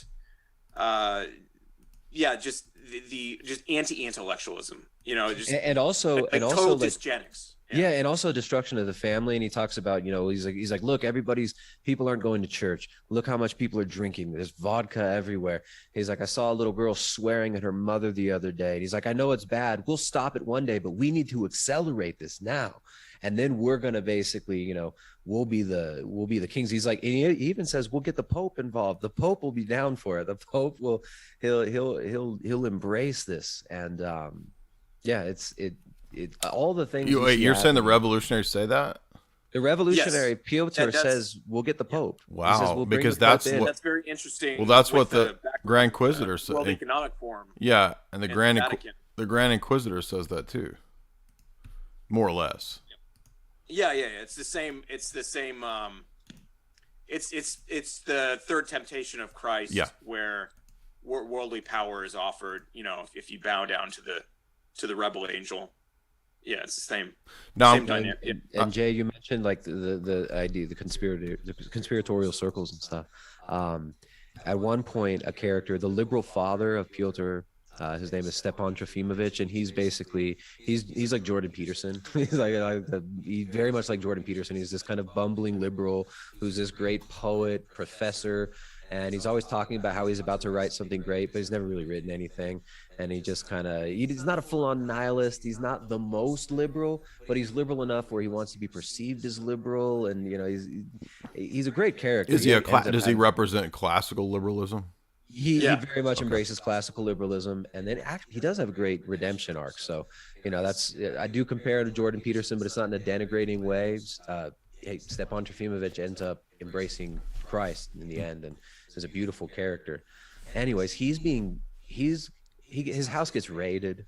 Speaker 3: just anti-intellectualism.
Speaker 1: And also
Speaker 3: total
Speaker 1: like
Speaker 3: dysgenics.
Speaker 1: And also destruction of the family. And he talks about, he's like, look, people aren't going to church. Look how much people are drinking. There's vodka everywhere. He's like, I saw a little girl swearing at her mother the other day. And he's like, I know it's bad. We'll stop it one day, but we need to accelerate this now. And then we're going to basically, we'll be the kings. He's like, and he even says, we'll get the Pope involved. The Pope will be down for it. The Pope he'll embrace this. And all the things.
Speaker 2: You're saying the revolutionaries say that?
Speaker 1: The revolutionary Piotr says we'll get the Pope.
Speaker 2: Wow,
Speaker 1: says,
Speaker 2: because that's
Speaker 3: very interesting.
Speaker 2: Well, that's what the Grand Inquisitor says.
Speaker 3: World Economic Forum.
Speaker 2: Yeah, and the Grand Inquisitor says that too, more or less.
Speaker 3: Yeah. It's the same. It's the same. It's the third temptation of Christ.
Speaker 2: Yeah.
Speaker 3: Where worldly power is offered. If you bow down to the rebel angel. Yeah, it's the same.
Speaker 2: Now,
Speaker 3: same dynamic.
Speaker 1: And Jay, you mentioned like the idea, the conspiratorial circles and stuff. At one point, a character, the liberal father of Piotr, his name is Stepan Trofimovich, and he's basically he's like Jordan Peterson. He's he's very much like Jordan Peterson. He's this kind of bumbling liberal who's this great poet, professor, and he's always talking about how he's about to write something great, but he's never really written anything. And he just he's not a full-on nihilist. He's not the most liberal, but he's liberal enough where he wants to be perceived as liberal. And he's a great character.
Speaker 2: Does he represent classical liberalism?
Speaker 1: He very much embraces classical liberalism, and then actually he does have a great redemption arc. So I do compare him to Jordan Peterson, but it's not in a denigrating way. Stepan Trofimovich ends up embracing Christ in the end, and is a beautiful character. Anyways, his house gets raided.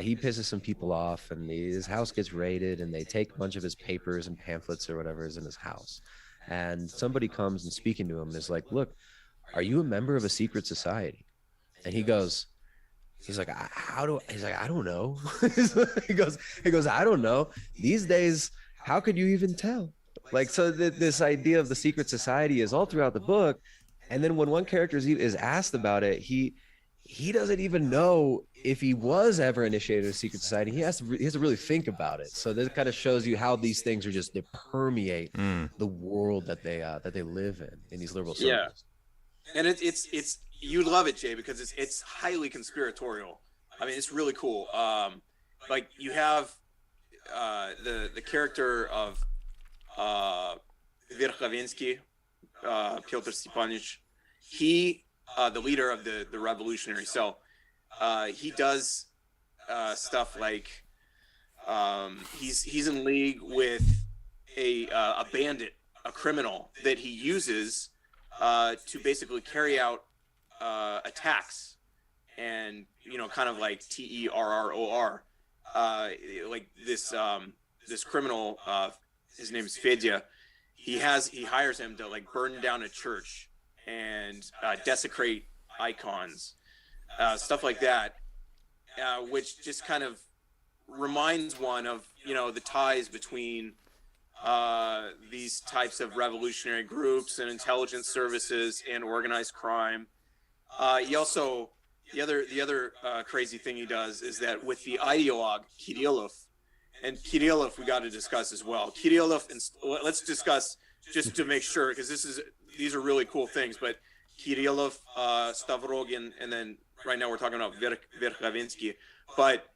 Speaker 1: He pisses some people off, and his house gets raided, and they take a bunch of his papers and pamphlets or whatever is in his house. And somebody comes and speaking to him and is like, look, are you a member of a secret society? And he's like, I don't know. he goes, I don't know. These days, how could you even tell? Like, so this idea of the secret society is all throughout the book. And then when one character is asked about it, he doesn't even know if he was ever initiated a secret society. He has to really think about it. So this kind of shows you how these things they permeate the world that they live in these liberal circles.
Speaker 3: Yeah. And it's you love it, Jay, because it's highly conspiratorial. I mean, it's really cool. Like you have the character of Verkhovensky, Pyotr Stepanovich. He the leader of the revolutionary. So he does stuff like he's in league with a bandit, a criminal that he uses to basically carry out attacks, and kind of like terror, like this criminal, his name is Fedya. He hires him to like burn down a church and desecrate icons, stuff like that, which just kind of reminds one of the ties between these types of revolutionary groups and intelligence services and organized crime. He also the other crazy thing he does is that with the ideologue Kirilov, and Kirilov we got to discuss as well. Kirilov, and let's discuss just to make sure, because these are really cool things. But Kirilov, Stavrogin, and then right now we're talking about Verkhovensky. But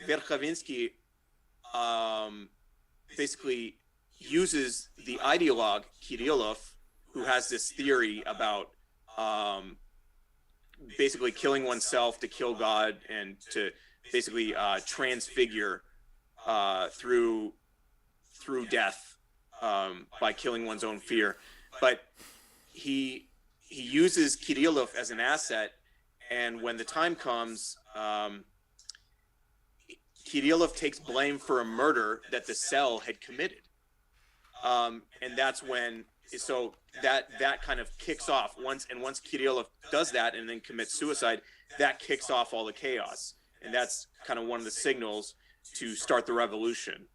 Speaker 3: Verkhovensky basically uses the ideologue Kirilov, who has this theory about basically killing oneself to kill God and to basically transfigure through death by killing one's own fear. But he uses Kirilov as an asset, and when the time comes, Kirilov takes blame for a murder that the cell had committed, and that's when so that kind of kicks off once Kirilov does that and then commits suicide, that kicks off all the chaos, and that's kind of one of the signals to start the revolution.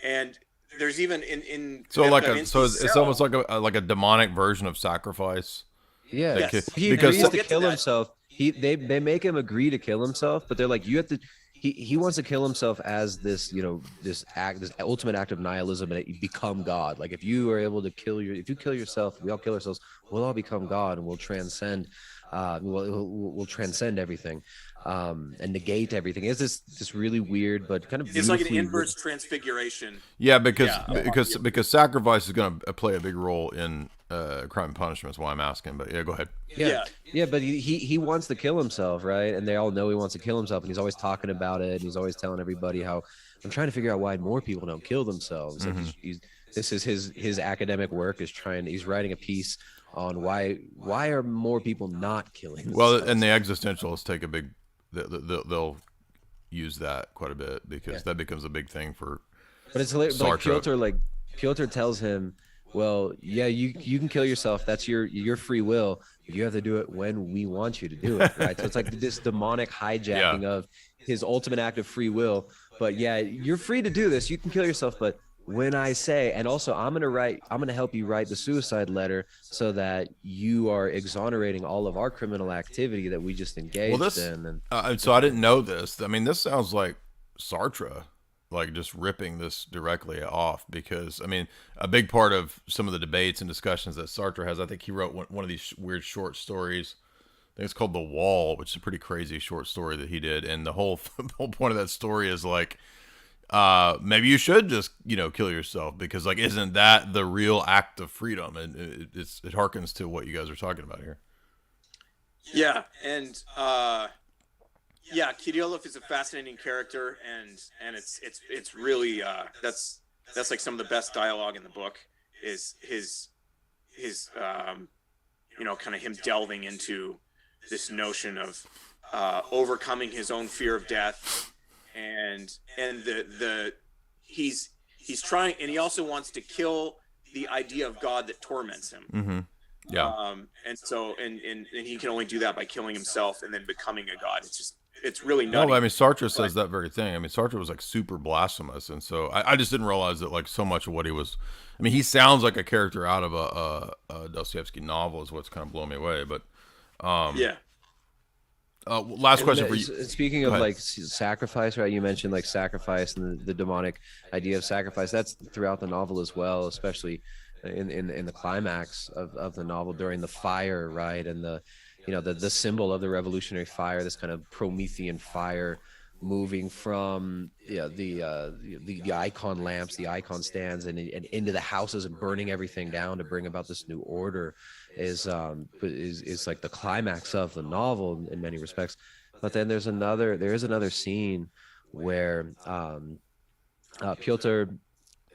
Speaker 3: And there's even in
Speaker 2: so like it's almost like a demonic version of sacrifice.
Speaker 1: Yeah,
Speaker 3: Yes.
Speaker 1: he
Speaker 2: because
Speaker 1: agrees to kill himself. They make him agree to kill himself, but they're like, you have to. He wants to kill himself as this, this ultimate act of nihilism, and you become God. Like if you are able to if you kill yourself, we all kill ourselves. We'll all become God, and we'll transcend. We'll transcend everything, and negate everything. It's this really weird, but kind of
Speaker 3: it's like an inverse transfiguration.
Speaker 2: Yeah, because sacrifice is going to play a big role in crime and punishment. Is why I'm asking. But yeah, go ahead.
Speaker 1: Yeah, but he wants to kill himself, right? And they all know he wants to kill himself, and he's always talking about it. And he's always telling everybody how I'm trying to figure out why more people don't kill themselves.
Speaker 2: Mm-hmm.
Speaker 1: Like this is his academic work he's writing a piece on why are more people not killing themselves.
Speaker 2: Well, and the existentialists take a big they'll use that quite a bit because that becomes a big thing for.
Speaker 1: But it's hilarious. Piotr tells him, well, yeah, you can kill yourself. That's your free will. But you have to do it when we want you to do it, right? So it's like this demonic hijacking of his ultimate act of free will. But yeah, you're free to do this. You can kill yourself, but when I say, and also I'm gonna help you write the suicide letter so that you are exonerating all of our criminal activity that we just engaged in. And
Speaker 2: so I didn't know this. I mean, this sounds like Sartre, like just ripping this directly off, because I mean, a big part of some of the debates and discussions that Sartre has, I think he wrote one of these weird short stories. I think it's called The Wall, which is a pretty crazy short story that he did. And the whole point of that story is like, maybe you should just, kill yourself, because like, isn't that the real act of freedom? And it harkens to what you guys are talking about here.
Speaker 3: Yeah. And, Kirilov is a fascinating character, and it's really, that's like some of the best dialogue in the book is his kind of him delving into this notion of, overcoming his own fear of death. And he's trying, and he also wants to kill the idea of God that torments him.
Speaker 2: Mm-hmm. Yeah.
Speaker 3: And so, and he can only do that by killing himself and then becoming a god. It's really nutty.
Speaker 2: No, I mean, Sartre says that very thing. I mean, Sartre was like super blasphemous. And so I just didn't realize that like so much of what he was, I mean, he sounds like a character out of a Dostoyevsky novel is what's kind of blown me away. But, last question for you.
Speaker 1: Speaking of like sacrifice, right? You mentioned like sacrifice and the demonic idea of sacrifice. That's throughout the novel as well, especially in the climax of the novel during the fire, right? And the symbol of the revolutionary fire, this kind of Promethean fire moving from the icon lamps, the icon stands, and into the houses and burning everything down to bring about this new order is like the climax of the novel in many respects. But then there is another scene where Piotr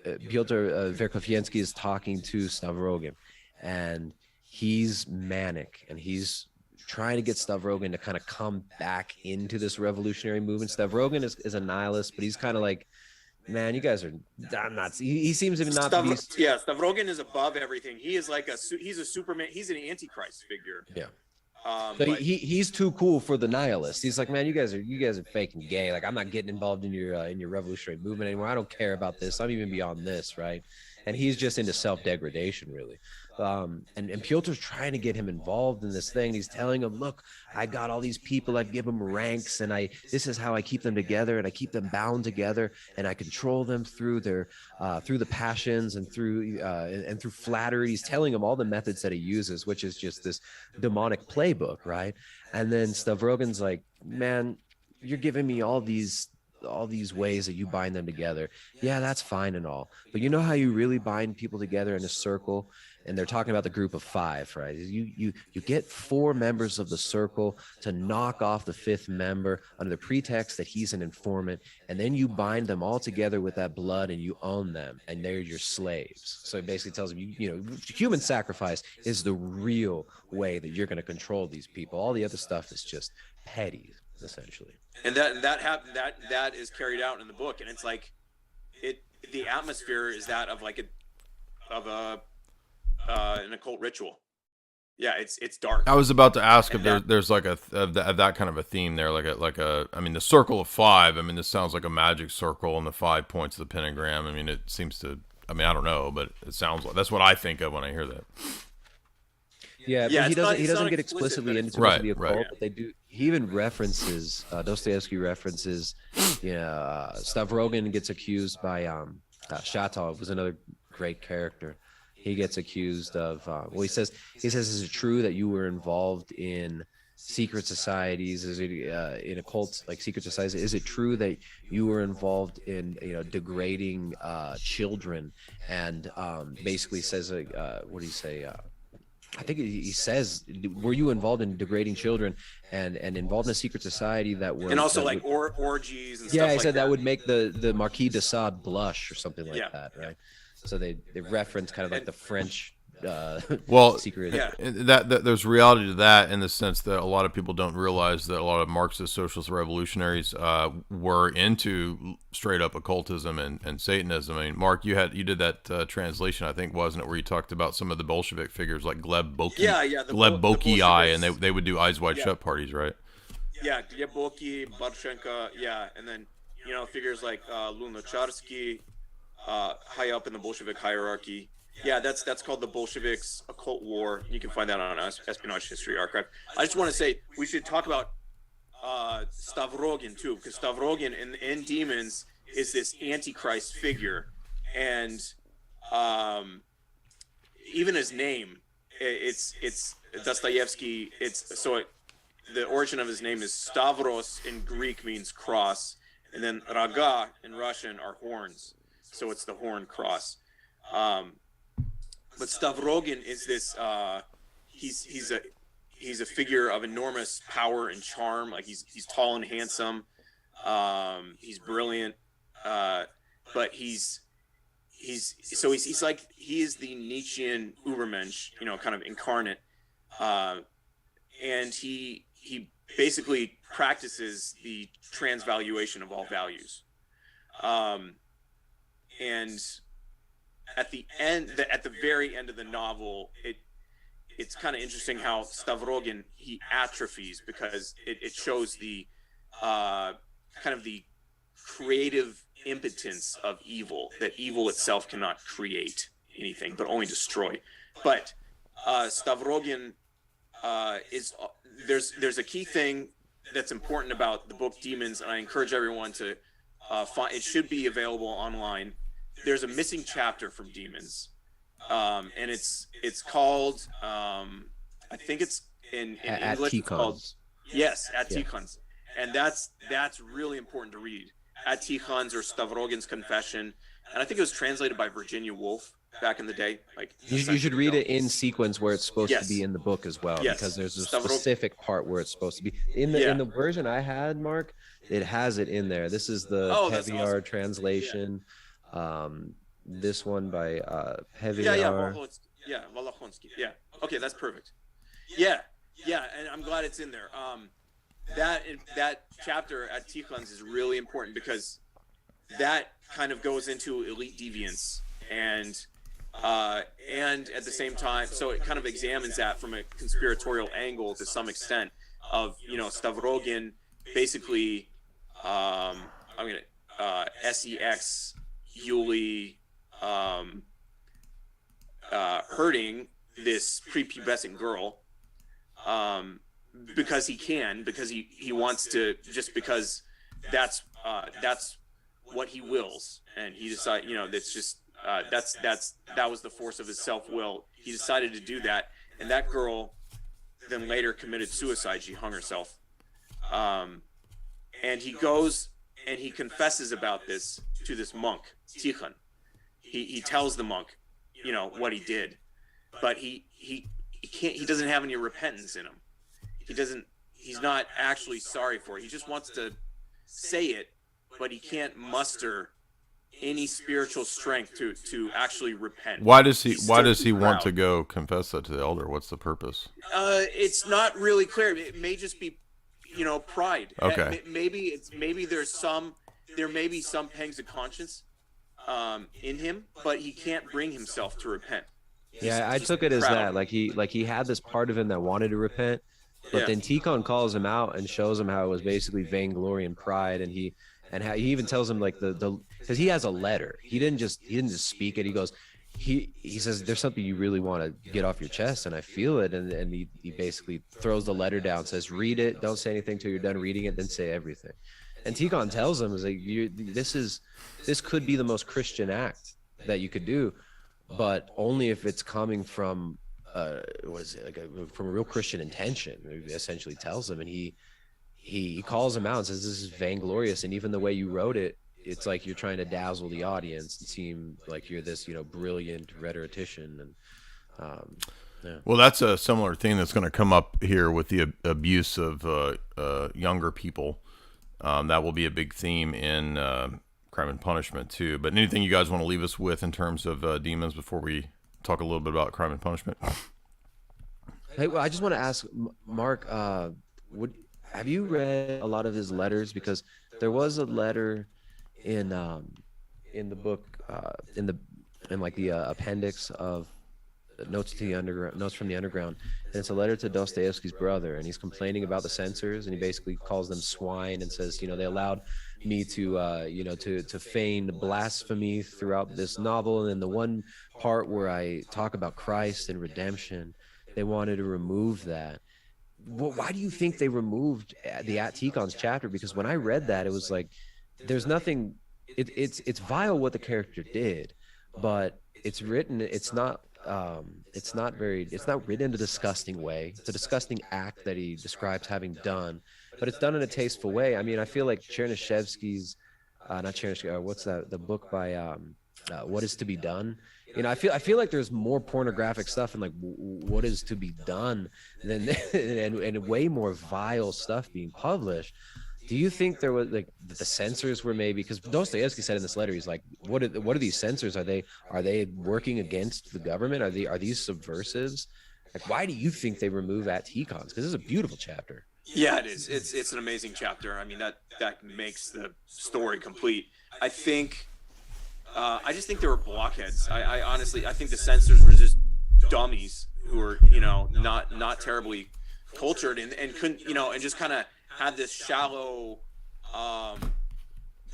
Speaker 1: Verkhovensky is talking to Stavrogin, and he's manic, and he's trying to get Stavrogin to kind of come back into this revolutionary movement. Stavrogin is a nihilist, but he's kind of like, man, you guys are nuts. He seems to not be.
Speaker 3: Yeah, Stavrogin is above everything. He is like he's a Superman. He's an Antichrist figure.
Speaker 1: Yeah. But he's too cool for the nihilist. He's like, man, you guys are faking gay. Like, I'm not getting involved in your revolutionary movement anymore. I don't care about this. I'm even beyond this, right? And he's just into self-degradation, really. And Piotr's trying to get him involved in this thing. He's telling him, look, I got all these people. I give them ranks, and this is how I keep them together, and I keep them bound together, and I control them through their through the passions and through flattery. He's telling him all the methods that he uses, which is just this demonic playbook, right? And then Stavrogin's like, man, you're giving me all these ways that you bind them together. Yeah, that's fine and all, but you know how you really bind people together in a circle? And they're talking about the group of 5, right? You get 4 members of the circle to knock off the 5th member under the pretext that he's an informant, and then you bind them all together with that blood, and you own them, and they're your slaves. So it basically tells them, human sacrifice is the real way that you're going to control these people. All the other stuff is just petty, essentially.
Speaker 3: And that is carried out in the book, and it's like the atmosphere is that of like a an occult ritual. Yeah, it's dark.
Speaker 2: I was about to ask if there's like that kind of a theme there, like a. I mean, the circle of 5. I mean, this sounds like a magic circle, and the 5 points of the pentagram. I mean, it seems to. I mean, I don't know, but it sounds like that's what I think of when I hear that.
Speaker 1: Yeah, but he doesn't get explicitly into the occult,
Speaker 2: right.
Speaker 1: but they do. He even references Dostoevsky references. Stavrogin gets accused by Shatov was another great character. He gets accused of he says, is it true that you were involved in secret societies? Is it in occults, like secret societies? Is it true that you were involved in degrading children? And basically says what do you say? I think he says, were you involved in degrading children and involved in a secret society that were...
Speaker 3: And also like orgies and stuff like that.
Speaker 1: Yeah, he said that would make the Marquis de Sade blush or something like that, right? So they reference kind of like the French secret.
Speaker 2: Yeah, that there's reality to that in the sense that a lot of people don't realize that a lot of Marxist socialist revolutionaries were into straight up occultism and Satanism. I mean, Mark, you did that translation, I think, wasn't it, where you talked about some of the Bolshevik figures like Gleb Boki, Gleb Boki and they would do eyes wide shut parties, right?
Speaker 3: Yeah, Gleb Boki, Barshenka, and then figures like Lunacharsky, high up in the Bolshevik hierarchy. Yeah, that's called the Bolsheviks' Occult War. You can find that on Espionage History Archive. I just want to say we should talk about Stavrogin too, because Stavrogin in Demons is this Antichrist figure, and even his name, it's Dostoyevsky. The origin of his name is Stavros in Greek means cross, and then Raga in Russian are horns, so it's the horn cross. But Stavrogin is this he's a figure of enormous power and charm. Like he's tall and handsome, he's brilliant, but he's like he is the Nietzschean Übermensch, kind of incarnate, and he basically practices the transvaluation of all values, and at the very end of the novel, it's kind of interesting how Stavrogin, he atrophies because it shows the kind of the creative impotence of evil, that evil itself cannot create anything but only destroy. But Stavrogin there's a key thing that's important about the book Demons, and I encourage everyone to find it. Should be available online. There's a missing chapter from Demons, and it's called I think it's in English it's called At Tikhon's, and that's really important to read. At Tikhon's or Stavrogin's Confession, and I think it was translated by Virginia Woolf back in the day. Like
Speaker 1: you should read it in sequence where it's supposed to be in the book as well, because there's a specific part where it's supposed to be in the version I had, Mark. It has it in there. This is the Peviar translation. This one by Peviar.
Speaker 3: Volokonsky. Yeah. Okay, that's perfect. Yeah, and I'm glad it's in there. That chapter at Tikhon's is really important because that kind of goes into elite deviance and at the same time, so it kind of examines that from a conspiratorial angle to some extent of Stavrogin basically sex Yuli hurting this prepubescent girl because he wants to, just because that's what he wills, and he decided that's just that was the force of his self-will. He decided to do that, and that girl then later committed suicide. She hung herself, and he goes and he confesses about this to this monk Tikhon. He tells the monk what he did, but he doesn't have any repentance in him. He's not actually sorry for it. He just wants to say it, but he can't muster any spiritual strength to actually repent.
Speaker 2: Why does he want to go confess that to the elder? What's the purpose?
Speaker 3: It's not really clear. It may just be pride.
Speaker 2: Okay.
Speaker 3: There may be some pangs of conscience in him, but he can't bring himself to repent.
Speaker 1: Yeah, I took it as that. Like he had this part of him that wanted to repent, but then Tikhon calls him out and shows him how it was basically vainglory and pride, and how he even tells him like the because he has a letter. He didn't just speak it. He goes, he says there's something you really want to get off your chest, and I feel it, and he basically throws the letter down, says read it, don't say anything till you're done reading it, then say everything. And Tikhon tells him, is like, this could be the most Christian act that you could do, but only if it's coming from from a real Christian intention. He essentially tells him, and he calls him out and says this is vainglorious, and even the way you wrote it, it's like you're trying to dazzle the audience and seem like you're this brilliant rhetorician. And yeah.
Speaker 2: Well, that's a similar thing that's going to come up here with the abuse of younger people. That will be a big theme in Crime and Punishment too. But anything you guys want to leave us with in terms of demons before we talk a little bit about Crime and Punishment?
Speaker 1: Hey, well, I just want to ask Mark, have you read a lot of his letters? Because there was a letter in the book in like the appendix of Notes from the Underground, and it's a letter to Dostoyevsky's brother, and he's complaining about the censors, and he basically calls them swine and says, they allowed me to feign blasphemy throughout this novel, and in the one part where I talk about Christ and redemption, they wanted to remove that. Well, why do you think they removed the At Tikhon's chapter? Because when I read that, it was like, there's nothing. It's vile what the character did, but it's written. It's not written in a disgusting way. It's a disgusting act that he describes having done, but it's done in a tasteful way. I mean, I feel like Chernyshevsky's, not Chernyshevsky, what's that? The book by What Is to Be Done. I feel like there's more pornographic stuff in like What Is to Be Done than and way more vile stuff being published. Do you think there was like the censors were maybe, because Dostoyevsky said in this letter, he's like, what are these censors? Are they working against the government? Are these subversives? Like, why do you think they remove At Tikhon's? Because it's a beautiful chapter.
Speaker 3: Yeah, it is. It's an amazing chapter. I mean, that makes the story complete. I think, I just think there were blockheads. I honestly think the censors were just dummies who were, not terribly cultured and couldn't, and just kind of had this shallow, kind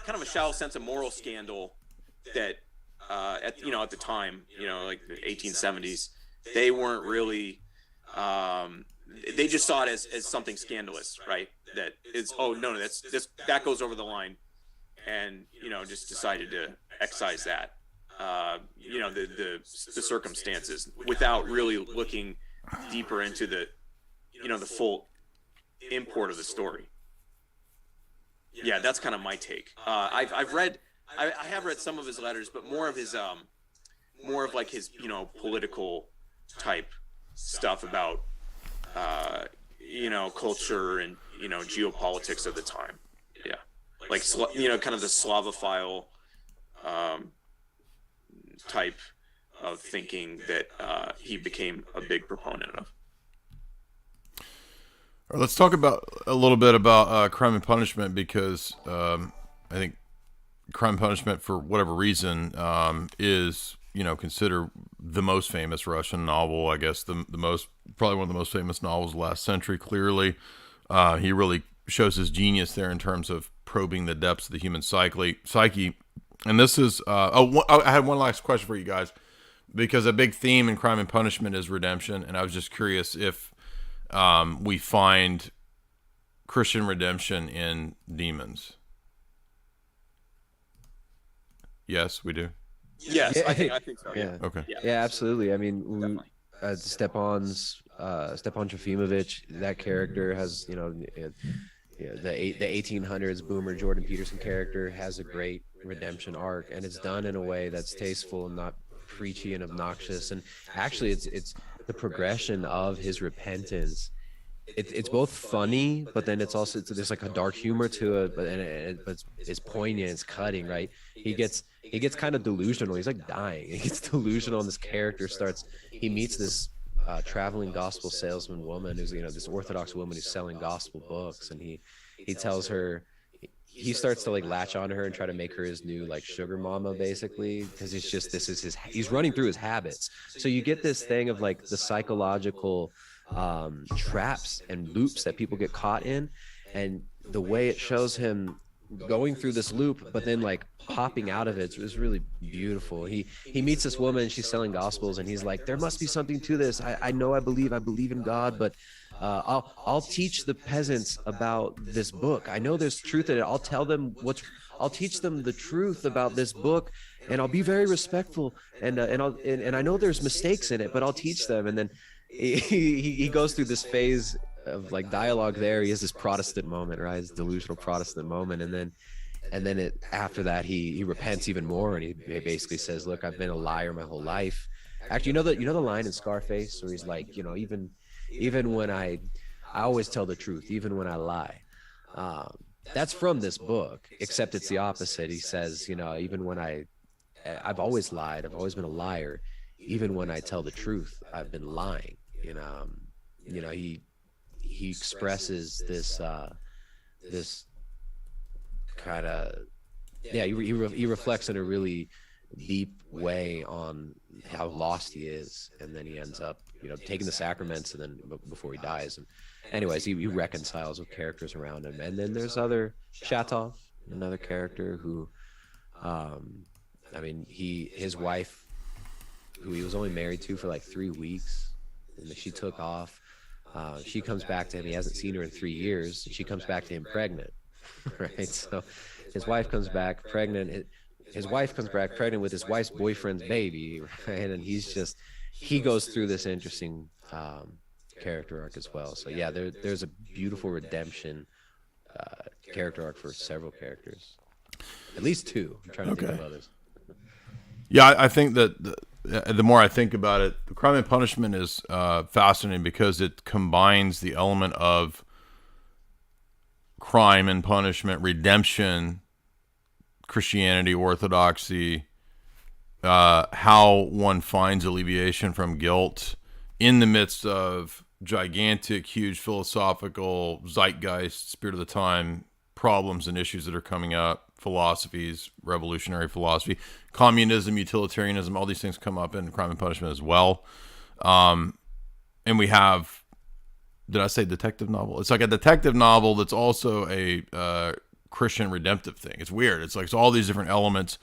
Speaker 3: of a shallow sense of moral scandal that, at the time, like the 1870s, they weren't really, they just saw it as something scandalous, right? That it's, oh no, that goes over the line, and just decided to excise that, the circumstances without really looking deeper into the full import of the story. Yeah, that's kind of my take. I have read some of his letters, but more of his like his political type stuff about culture and geopolitics of the time. Yeah, like kind of the Slavophile type of thinking that he became a big proponent of.
Speaker 2: All right, let's talk a little bit about Crime and Punishment, because I think Crime and Punishment, for whatever reason, is considered the most famous Russian novel. I guess probably one of the most famous novels of the last century. Clearly, he really shows his genius there in terms of probing the depths of the human psyche. And this is I had one last question for you guys, because a big theme in Crime and Punishment is redemption, and I was just curious if we find Christian redemption in demons. Yes, we do.
Speaker 3: Yes,
Speaker 1: Yeah.
Speaker 3: I think so. Yeah.
Speaker 2: Okay.
Speaker 1: Yeah, absolutely. I mean, Stepan Trofimovich, that character has, the 1800s boomer Jordan Peterson character has a great redemption arc, and it's done in a way that's tasteful and not preachy and obnoxious. And actually, it's the progression of his repentance. It's both funny, but then there's like a dark humor to it, but it's poignant, it's cutting, right? He gets kind of delusional. He's like dying. He gets delusional, and this character he meets this traveling gospel salesman woman who's this Orthodox woman who's selling gospel books, and he tells her he starts to like latch onto her and try to make her his new like sugar mama, basically, because it's just he's running through his habits. So you get this thing of like the psychological traps and loops that people get caught in, and the way it shows him going through this loop but then like popping out of it was really beautiful. He meets this woman, she's selling gospels, and he's like, there must be something to this. I know I believe in God, but I'll teach the peasants about this book. I know there's truth in it. I'll teach them the truth about this book, and I'll be very respectful, and I know there's mistakes in it, but I'll teach them. And then he goes through this phase of like dialogue there. He has this Protestant moment, right? His delusional Protestant moment, and then after that he repents even more, and he basically says, look, I've been a liar my whole life. Actually, you know the line in Scarface where he's like, even when I always tell the truth, even when I lie. That's from this book, except it's the opposite. He says, even when I've always lied, I've always been a liar. Even when I tell the truth, I've been lying. He expresses this kind of, he reflects in a really deep way on how lost he is, and then he ends up taking the sacraments, and then before he dies, and anyways he reconciles with characters around him. And then there's Shatov, another character who his wife, who he was only married to for like 3 weeks, and she took off. She comes back to him. He hasn't seen her in 3 years, and she comes back to him pregnant. Right, so his wife comes back pregnant. His wife comes back pregnant with his wife's boyfriend's baby, right? And he goes through this interesting character arc as well. So yeah, there's a beautiful redemption character arc for several characters, at least two. I'm trying to think of others.
Speaker 2: Yeah, I think that the more I think about it, the Crime and Punishment is fascinating because it combines the element of crime and punishment, redemption, Christianity, orthodoxy, how one finds alleviation from guilt in the midst of gigantic, huge philosophical zeitgeist, spirit of the time problems and issues that are coming up, philosophies, revolutionary philosophy, communism, utilitarianism, all these things come up in Crime and Punishment as well. And we have, did I say detective novel? It's like a detective novel that's also a Christian redemptive thing. It's weird. It's all these different elements.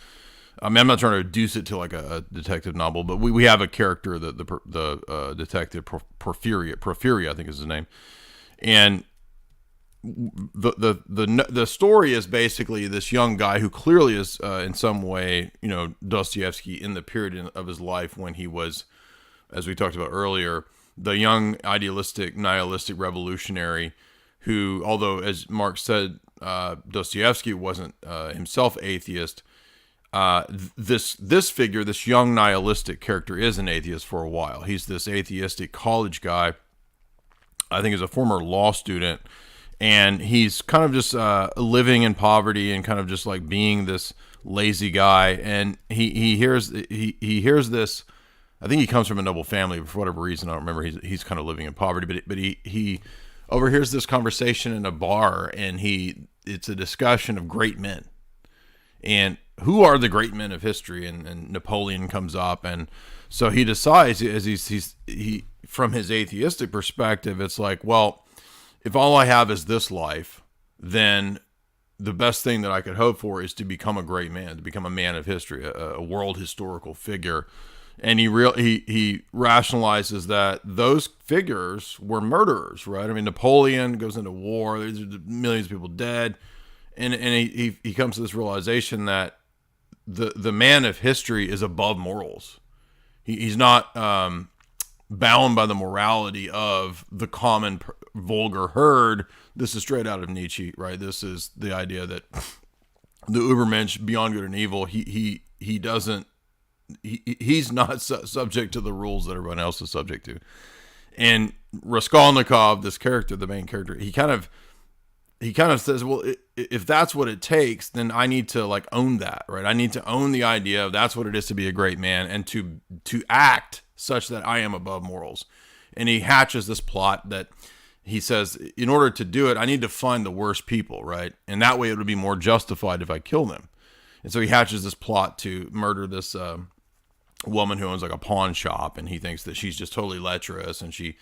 Speaker 2: I mean, I'm not trying to reduce it to like a detective novel, but we have a character, the detective Porphyria, I think is his name, and the story is basically this young guy who clearly is in some way, Dostoyevsky in the period of his life when he was, as we talked about earlier, the young idealistic nihilistic revolutionary who, although as Mark said, Dostoyevsky wasn't himself atheist. This figure, this young nihilistic character, is an atheist for a while. He's this atheistic college guy. I think he's a former law student, and he's kind of just living in poverty and kind of just like being this lazy guy. And he hears this. I think he comes from a noble family for whatever reason. I don't remember. He's kind of living in poverty, but he overhears this conversation in a bar, and it's a discussion of great men. And who are the great men of history? And Napoleon comes up, and so he decides, as he from his atheistic perspective, it's like, well, if all I have is this life, then the best thing that I could hope for is to become a great man, to become a man of history, a world historical figure. And he rationalizes that those figures were murderers, right? I mean, Napoleon goes into war, there's millions of people dead. And he comes to this realization that the man of history is above morals. He's not bound by the morality of the common vulgar herd. This is straight out of Nietzsche, right? This is the idea that the Übermensch, beyond good and evil, he's not subject to the rules that everyone else is subject to. And Raskolnikov, this character, the main character, he kind of says, well, if that's what it takes, then I need to like own that, right? I need to own the idea of that's what it is to be a great man, and to act such that I am above morals. And he hatches this plot that he says, in order to do it, I need to find the worst people, right? And that way it would be more justified if I kill them. And so he hatches this plot to murder this woman who owns like a pawn shop, and he thinks that she's just totally lecherous, and she,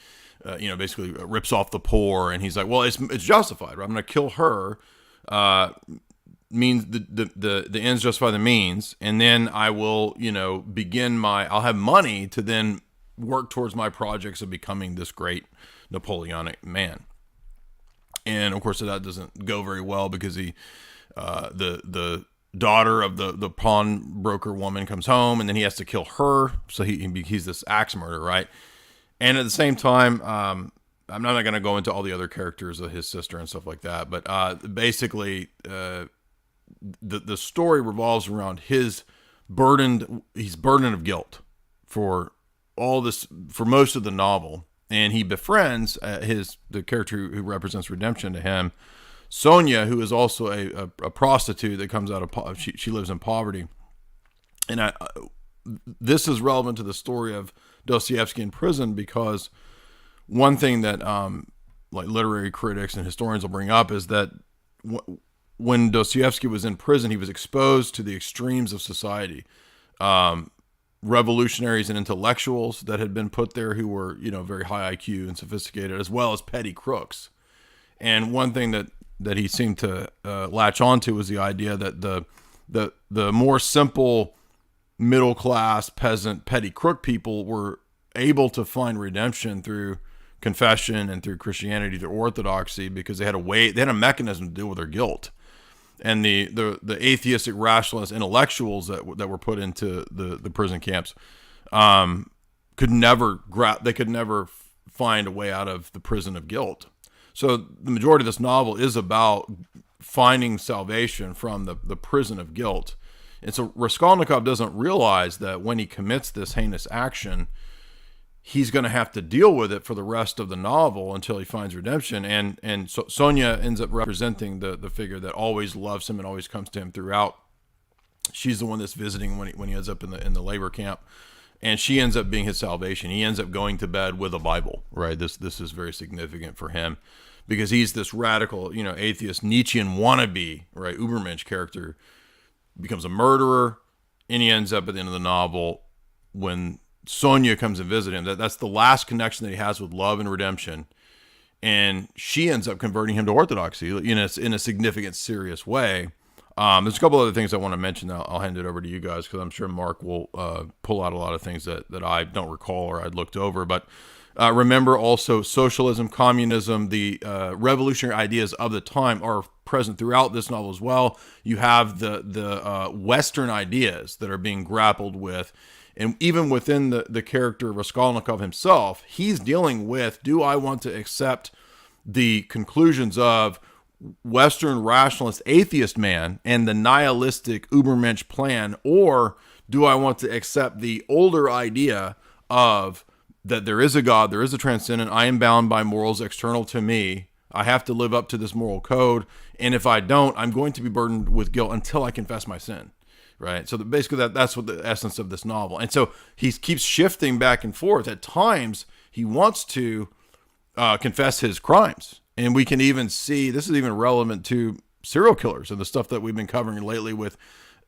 Speaker 2: basically rips off the poor. And he's like, well, it's justified, right? I'm going to kill her. Means the ends justify the means, and then I will, I'll have money to then work towards my projects of becoming this great Napoleonic man. And of course that doesn't go very well, because the daughter of the pawnbroker woman comes home, and then he has to kill her. So he's this axe murderer, right? And at the same time, I'm not going to go into all the other characters of his sister and stuff like that, but basically, the story revolves around he's burdened of guilt for all this, for most of the novel. And he befriends the character who represents redemption to him, Sonia, who is also a prostitute that comes out of she lives in poverty. And this is relevant to the story of Dostoyevsky in prison, because one thing that like literary critics and historians will bring up is that when Dostoyevsky was in prison, he was exposed to the extremes of society. Revolutionaries and intellectuals that had been put there who were, very high IQ and sophisticated, as well as petty crooks. And one thing that he seemed to latch onto was the idea that the more simple middle class peasant petty crook people were able to find redemption through confession and through Christianity, through orthodoxy, because they had a mechanism to deal with their guilt. And the atheistic rationalist intellectuals that were put into the prison camps could never find a way out of the prison of guilt. So the majority of this novel is about finding salvation from the prison of guilt. And so Raskolnikov doesn't realize that when he commits this heinous action, he's going to have to deal with it for the rest of the novel until he finds redemption. And so Sonia ends up representing the figure that always loves him and always comes to him throughout. She's the one that's visiting when he ends up in the labor camp, and she ends up being his salvation. He ends up going to bed with a Bible, right? This is very significant for him, because he's this radical, atheist Nietzschean wannabe, right? Ubermensch character, becomes a murderer, and he ends up at the end of the novel when Sonia comes and visits him. That's the last connection that he has with love and redemption, and she ends up converting him to orthodoxy, in a significant, serious way. There's a couple other things I want to mention. I'll hand it over to you guys, because I'm sure Mark will pull out a lot of things that I don't recall or I'd looked over. But remember also, socialism, communism, the revolutionary ideas of the time are present throughout this novel as well. You have the Western ideas that are being grappled with. And even within the character of Raskolnikov himself, he's dealing with, do I want to accept the conclusions of Western rationalist atheist man and the nihilistic Ubermensch plan, or do I want to accept the older idea of that there is a God, there is a transcendent, I am bound by morals external to me, I have to live up to this moral code, and if I don't, I'm going to be burdened with guilt until I confess my sin. Right. So basically that's what the essence of this novel. And so he keeps shifting back and forth. At times he wants to confess his crimes. And we can even see, this is even relevant to serial killers and the stuff that we've been covering lately with,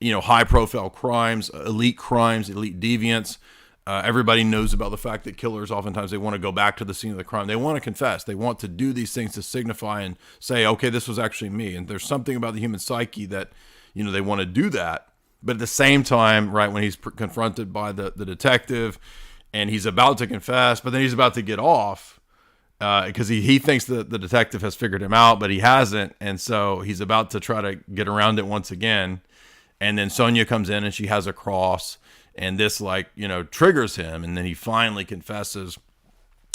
Speaker 2: high profile crimes, elite deviants. Everybody knows about the fact that killers, oftentimes they want to go back to the scene of the crime. They want to confess. They want to do these things to signify and say, okay, this was actually me. And there's something about the human psyche that, they want to do that. But at the same time, right, when he's confronted by the detective and he's about to confess, but then he's about to get off because he thinks that the detective has figured him out, but he hasn't. And so he's about to try to get around it once again. And then Sonia comes in and she has a cross, and this triggers him. And then he finally confesses.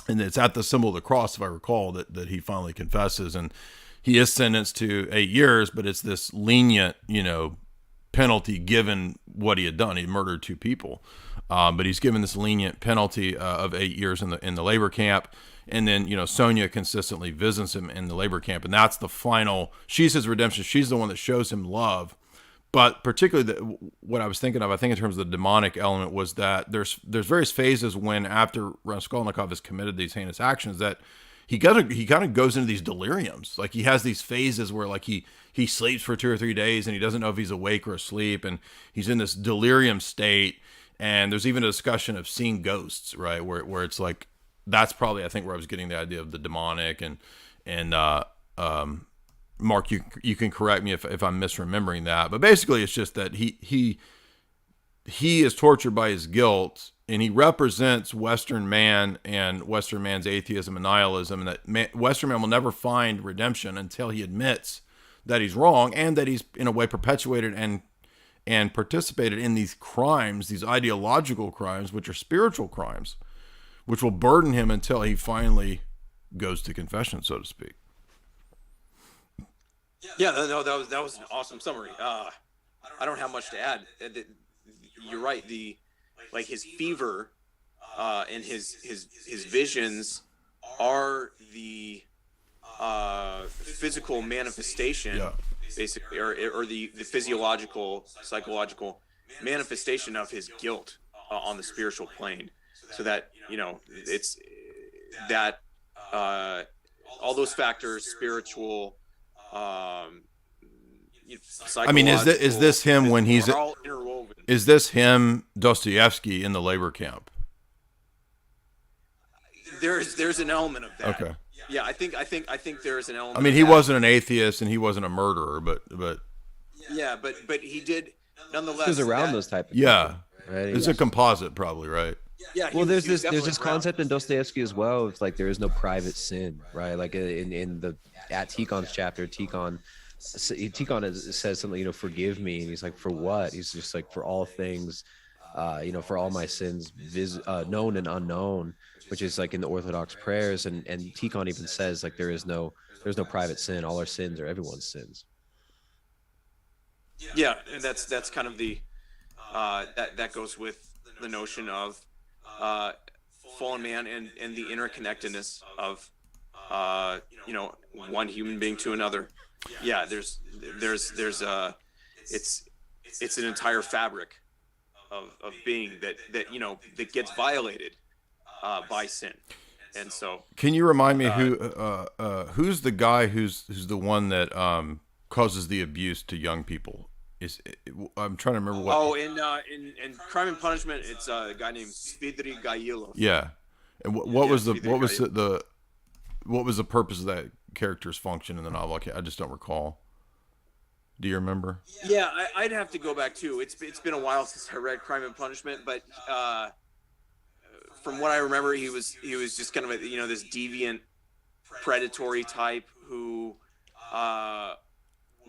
Speaker 2: And it's at the symbol of the cross, if I recall, that he finally confesses. And he is sentenced to 8 years, but it's this lenient, penalty given what he had done. He murdered 2 people, but he's given this lenient penalty of 8 years in the labor camp. And then Sonia consistently visits him in the labor camp, and that's the final. She's his redemption. She's the one that shows him love. But particularly what I was thinking of, I think in terms of the demonic element, was that there's various phases when, after Raskolnikov has committed these heinous actions, that he kind of goes into these deliriums. Like he has these phases where like he sleeps for 2 or 3 days and he doesn't know if he's awake or asleep, and he's in this delirium state. And there's even a discussion of seeing ghosts, right? Where it's like, that's probably, I think, where I was getting the idea of the demonic. And Mark, you can correct me if I'm misremembering that, but basically it's just that he is tortured by his guilt, and he represents Western man and Western man's atheism and nihilism, and that Western man will never find redemption until he admits that he's wrong, and that he's in a way perpetuated and participated in these crimes, these ideological crimes, which are spiritual crimes, which will burden him until he finally goes to confession, so to speak.
Speaker 3: Yeah, no, that was an awesome summary. I don't have much to add. You're right. His fever and his visions are the physical manifestation, basically, or the physiological, psychological manifestation of his guilt on the spiritual plane. So that, it's that all those factors, spiritual,
Speaker 2: I mean, is this him when he's all interwoven? Is this him, Dostoyevsky, in the labor camp?
Speaker 3: There's an element of that.
Speaker 2: Okay.
Speaker 3: Yeah, I think there's an element.
Speaker 2: I mean, he wasn't an atheist and he wasn't a murderer, but
Speaker 3: yeah, but he did nonetheless.
Speaker 1: He was around those type of
Speaker 2: people,
Speaker 1: right?
Speaker 2: It's a composite, probably, right?
Speaker 3: Yeah.
Speaker 1: Well, there's this concept in Dostoevsky as well. It's like there is no private sin, right? Like at Tikhon's chapter, Tikhon says something, forgive me, and he's like, for what? He's just like, for all things, for all my sins, known and unknown, which is like in the Orthodox prayers, and Tikhon even says like there's no private sin. All our sins are everyone's sins.
Speaker 3: Yeah, and that's kind of the that goes with the notion of fallen man and the interconnectedness of one human being to another. Yeah, there's it's an entire fabric of being that gets violated by sin. And so,
Speaker 2: can you remind me who's the guy who's the one that causes the abuse to young people? I'm trying to remember what.
Speaker 3: Oh, in Crime and Punishment, it's a guy named Svidriy Gayilov.
Speaker 2: Yeah, and what was the purpose of that character's function in the novel? I just don't recall. Do you remember?
Speaker 3: Yeah, I'd have to go back too. It's been a while since I read Crime and Punishment, but from what I remember, he was just kind of this deviant, predatory type who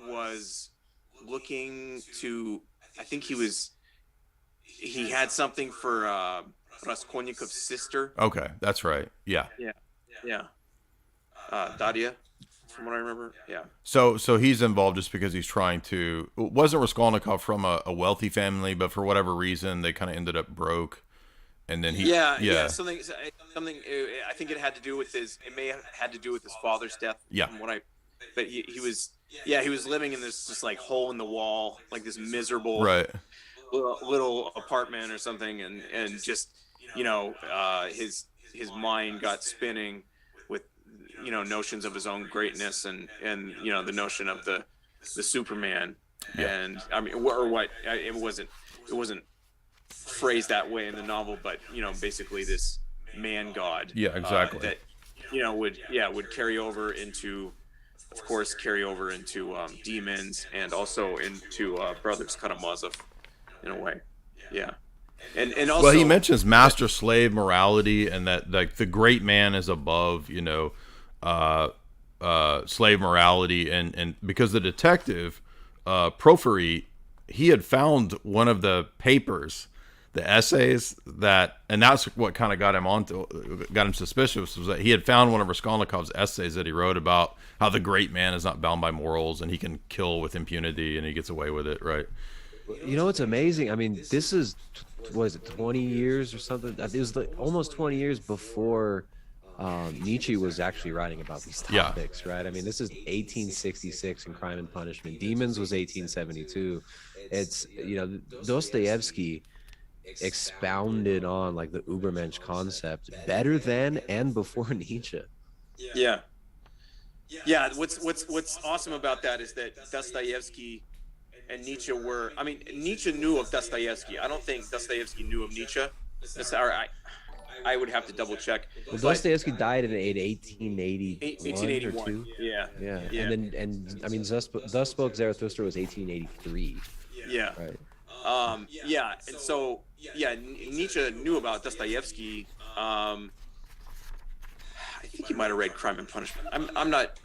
Speaker 3: was looking to. I think he had something for Raskolnikov's sister.
Speaker 2: Okay, that's right. Yeah.
Speaker 3: Daria, from what I remember. Yeah.
Speaker 2: So he's involved just because he's trying to. Wasn't Raskolnikov from a wealthy family, but for whatever reason they kind of ended up broke, and then he.
Speaker 3: Yeah. Something. I think it had to do with his. It may have had to do with his father's death.
Speaker 2: Yeah.
Speaker 3: From what but he was. Yeah, he was living in this just like hole in the wall, like this miserable little apartment or something, and just his mind got spinning with notions of his own greatness and the notion of the Superman. And I mean, or what it wasn't phrased that way in the novel, but basically this man god.
Speaker 2: Yeah, exactly.
Speaker 3: That would carry over into demons and also into Brothers Karamazov in a way. Yeah. And also,
Speaker 2: well, he mentions master slave morality, and that like the great man is above slave morality, and because the detective Porphyry, he had found one of the papers, the essays and that's what kind of got him suspicious, was that he had found one of Raskolnikov's essays that he wrote about how the great man is not bound by morals and he can kill with impunity and he gets away with it, right?
Speaker 1: It's amazing. I mean, this is, what is it, 20 years or something? It was like almost 20 years before Nietzsche was actually writing about these topics, right? I mean, this is 1866 in Crime and Punishment. Demons was 1872. It's, Dostoyevsky expounded on like the Übermensch concept better than and before Nietzsche.
Speaker 3: Yeah. Yeah. What's awesome about that is that Dostoyevsky and Nietzsche were. I mean, Nietzsche knew of Dostoyevsky. I don't think Dostoyevsky knew of Nietzsche. I would have to double check.
Speaker 1: Well, Dostoevsky died in 1881
Speaker 3: 1881.
Speaker 1: or two.
Speaker 3: Yeah.
Speaker 1: And I mean, Thus Spoke Zarathustra was 1883.
Speaker 3: Yeah.
Speaker 1: Right.
Speaker 3: Yeah. And so, Nietzsche knew about Dostoyevsky. I think he might have read Crime and Punishment. I'm not.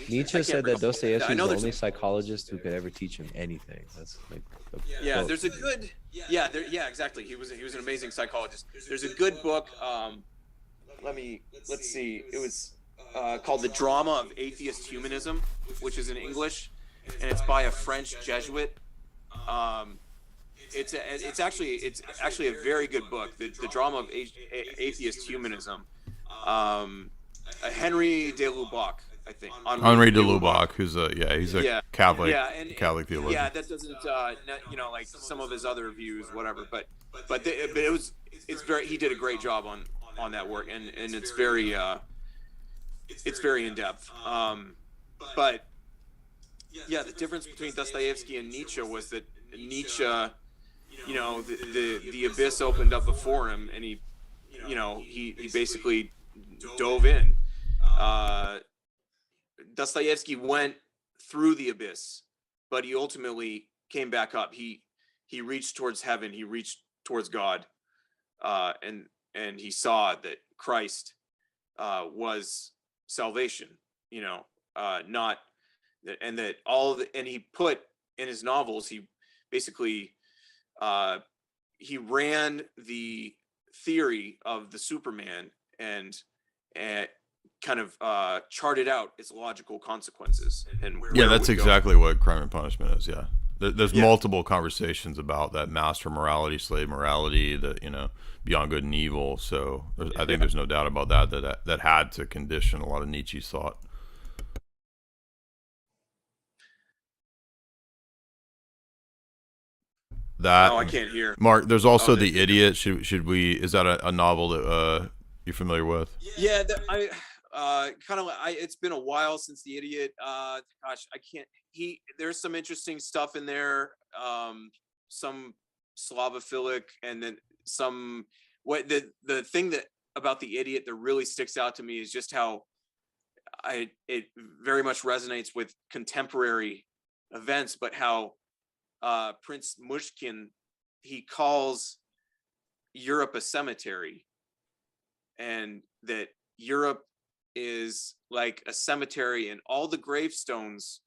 Speaker 1: Nietzsche said that Dostoevsky was the only
Speaker 3: a,
Speaker 1: psychologist who could ever teach him anything. That's like quote.
Speaker 3: There's a good exactly. He was an amazing psychologist. There's a good book. Let's see. It was called The Drama of Atheist Humanism, which is in English, and it's by a French Jesuit. It's actually a very good book. The Drama of Atheist Humanism. Henry de Lubac, I think.
Speaker 2: Henri de Lubac, who's he's a Catholic, Catholic theologian.
Speaker 3: Yeah, that doesn't, like some of his other views, whatever. But he did a great job on that work, and it's very in depth. But the difference between Dostoevsky and Nietzsche was that Nietzsche, the abyss opened up before him, and he basically dove in. Dostoevsky went through the abyss, but he ultimately came back up. He reached towards heaven. He reached towards God, and he saw that Christ was salvation. Not that, and that and he put in his novels. He basically he ran the theory of the Superman and kind of charted out its logical consequences. And
Speaker 2: that's exactly what Crime and Punishment is. Yeah, there's multiple conversations about that master morality, slave morality, that beyond good and evil. So I think there's no doubt about that had to condition a lot of Nietzsche's thought.
Speaker 3: I can't hear.
Speaker 2: Mark, there's also The Idiot. Should we? Is that a novel that you're familiar with?
Speaker 3: Yeah, it's been a while since The Idiot. I can't. There's some interesting stuff in there. Some Slavophilic, and then some. What the thing that about The Idiot that really sticks out to me is just how it very much resonates with contemporary events, but how Prince Mushkin, he calls Europe a cemetery, and that Europe is like a cemetery, and all the gravestones,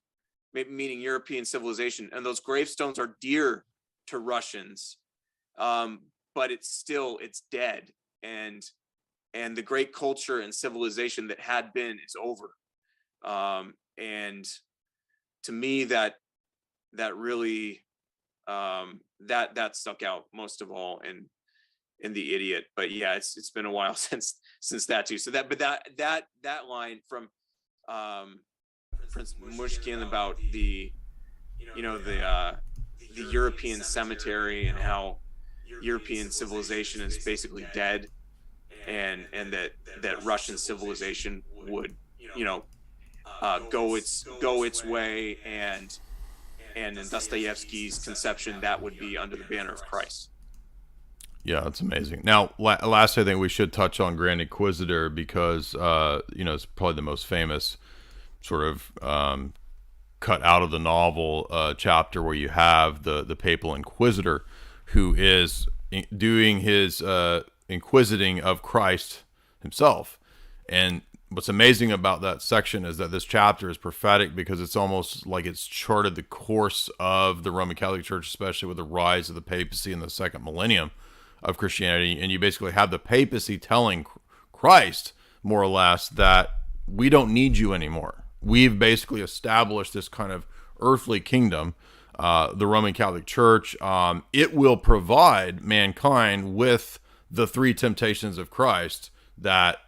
Speaker 3: meaning European civilization, and those gravestones are dear to Russians, but it's dead, and the great culture and civilization that had been is over. And to me, that really that stuck out most of all in The Idiot. But yeah, it's been a while since that too. So that line from Prince Mushkin about the European cemetery, and how European civilization is basically dead, and that Russian civilization would go its way, and in Dostoyevsky's conception, that would be under the banner of Christ.
Speaker 2: Yeah, that's amazing. Now, last, I think we should touch on Grand Inquisitor, because it's probably the most famous sort of cut out of the novel chapter, where you have the papal inquisitor who is doing his inquisiting of Christ himself. And what's amazing about that section is that this chapter is prophetic, because it's almost like it's charted the course of the Roman Catholic Church, especially with the rise of the papacy in the second millennium of Christianity. And you basically have the papacy telling Christ, more or less, that we don't need you anymore. We've basically established this kind of earthly kingdom, the Roman Catholic Church. It will provide mankind with the three temptations of Christ, that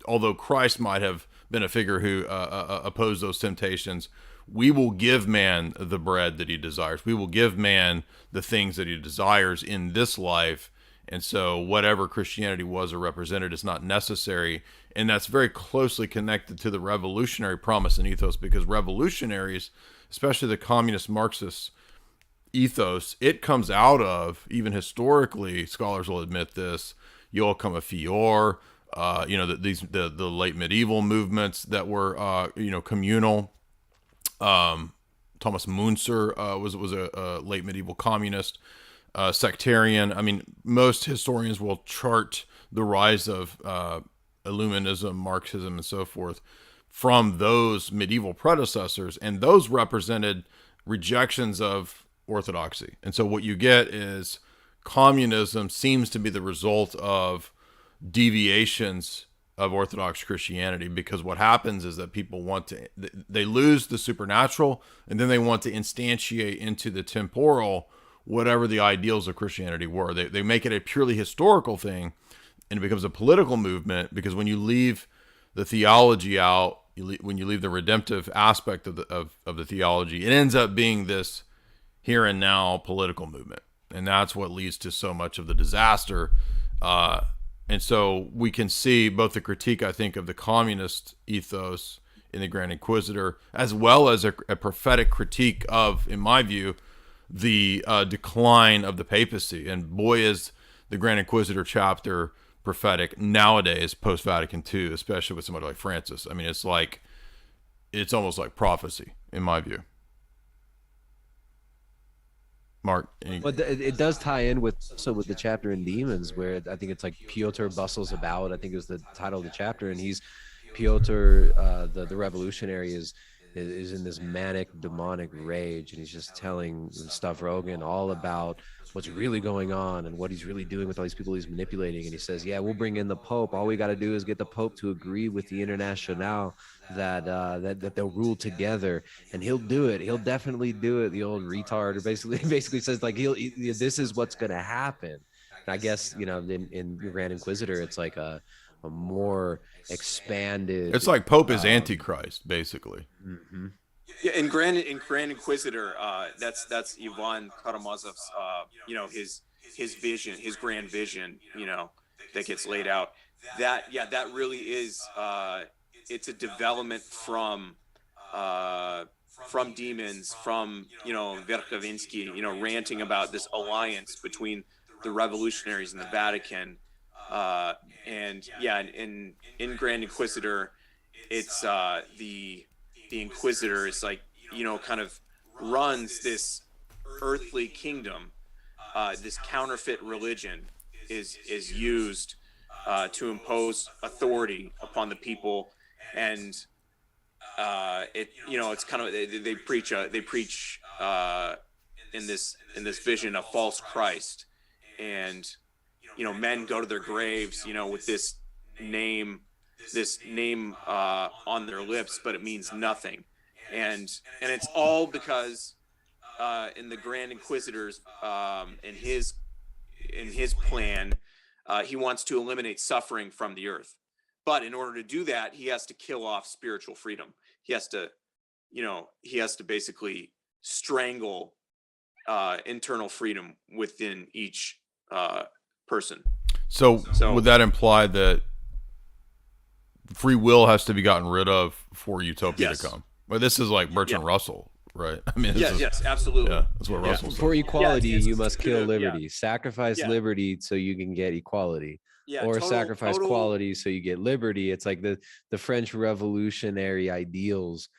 Speaker 2: although Christ might have been a figure who opposed those temptations, we will give man the bread that he desires. We will give man the things that he desires in this life, And so whatever Christianity was or represented is not necessary. And that's very closely connected to the revolutionary promise and ethos, because revolutionaries, especially the communist Marxist ethos, it comes out of, even historically, scholars will admit this, Joachim come Fior, the late medieval movements that were, communal. Thomas Munzer was a late medieval communist, sectarian. I mean, most historians will chart the rise of Illuminism, Marxism, and so forth from those medieval predecessors, and those represented rejections of orthodoxy. And so what you get is communism seems to be the result of deviations of Orthodox Christianity, because what happens is that people they lose the supernatural, and then they want to instantiate into the temporal whatever the ideals of Christianity were. They make it a purely historical thing, and it becomes a political movement, because when you leave the theology out, when you leave the redemptive aspect of the theology, it ends up being this here and now political movement, and that's what leads to so much of the disaster. And so we can see both the critique, I think, of the communist ethos in the Grand Inquisitor, as well as a prophetic critique of, in my view, the decline of the papacy. And boy, is the Grand Inquisitor chapter prophetic nowadays, post-Vatican II, especially with somebody like Francis. I mean, it's almost like prophecy, in my view. Mark,
Speaker 1: but it does tie in with the chapter in Demons, where I think it's like Piotr bustles about. I think it was the title of the chapter, and he's Piotr, the revolutionary, is in this manic demonic rage, and he's just telling Stavrogan all about what's really going on and what he's really doing with all these people he's manipulating. And he says, yeah, we'll bring in the Pope. All we got to do is get the Pope to agree with the Internationale that they'll rule together, and he'll do it. He'll definitely do it. The old retard basically says, like, this is what's going to happen. And I guess, in Grand Inquisitor, it's like a more expanded.
Speaker 2: It's like Pope is Antichrist, basically.
Speaker 1: Mm-hmm.
Speaker 3: Yeah, in Grand Inquisitor, that's Ivan Karamazov's, his vision, his grand vision, that gets laid out. That really is, it's a development from Demons, from Verkhovinsky, ranting about this alliance between the revolutionaries and the Vatican, in Grand Inquisitor, it's the Inquisitor is like, kind of runs this earthly kingdom. This counterfeit religion is used to impose authority upon the people, and it's kind of they preach in this vision a false Christ, and men go to their graves with this name on their lips, but it means nothing, and it's all because in the Grand Inquisitor's in his plan, he wants to eliminate suffering from the earth, but in order to do that, he has to kill off spiritual freedom. He has to basically strangle internal freedom within each person.
Speaker 2: So would that imply that free will has to be gotten rid of for utopia to come? Well, this is like Bertrand Russell, right? I mean,
Speaker 3: yes, absolutely.
Speaker 2: Yeah, that's what Russell said.
Speaker 1: For equality, you must kill liberty. Sacrifice liberty so you can get equality. Sacrifice quality so you get liberty. It's like the French revolutionary ideals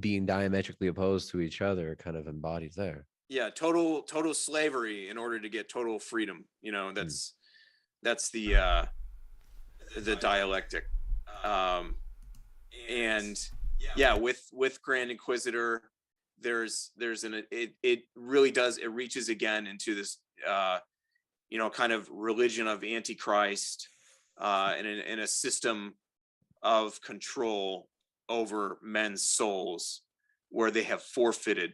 Speaker 1: being diametrically opposed to each other, kind of embodied there.
Speaker 3: Yeah, total slavery in order to get total freedom. That's the dialectic. With Grand Inquisitor, it really does, it reaches again into this kind of religion of Antichrist, in a system of control over men's souls, where they have forfeited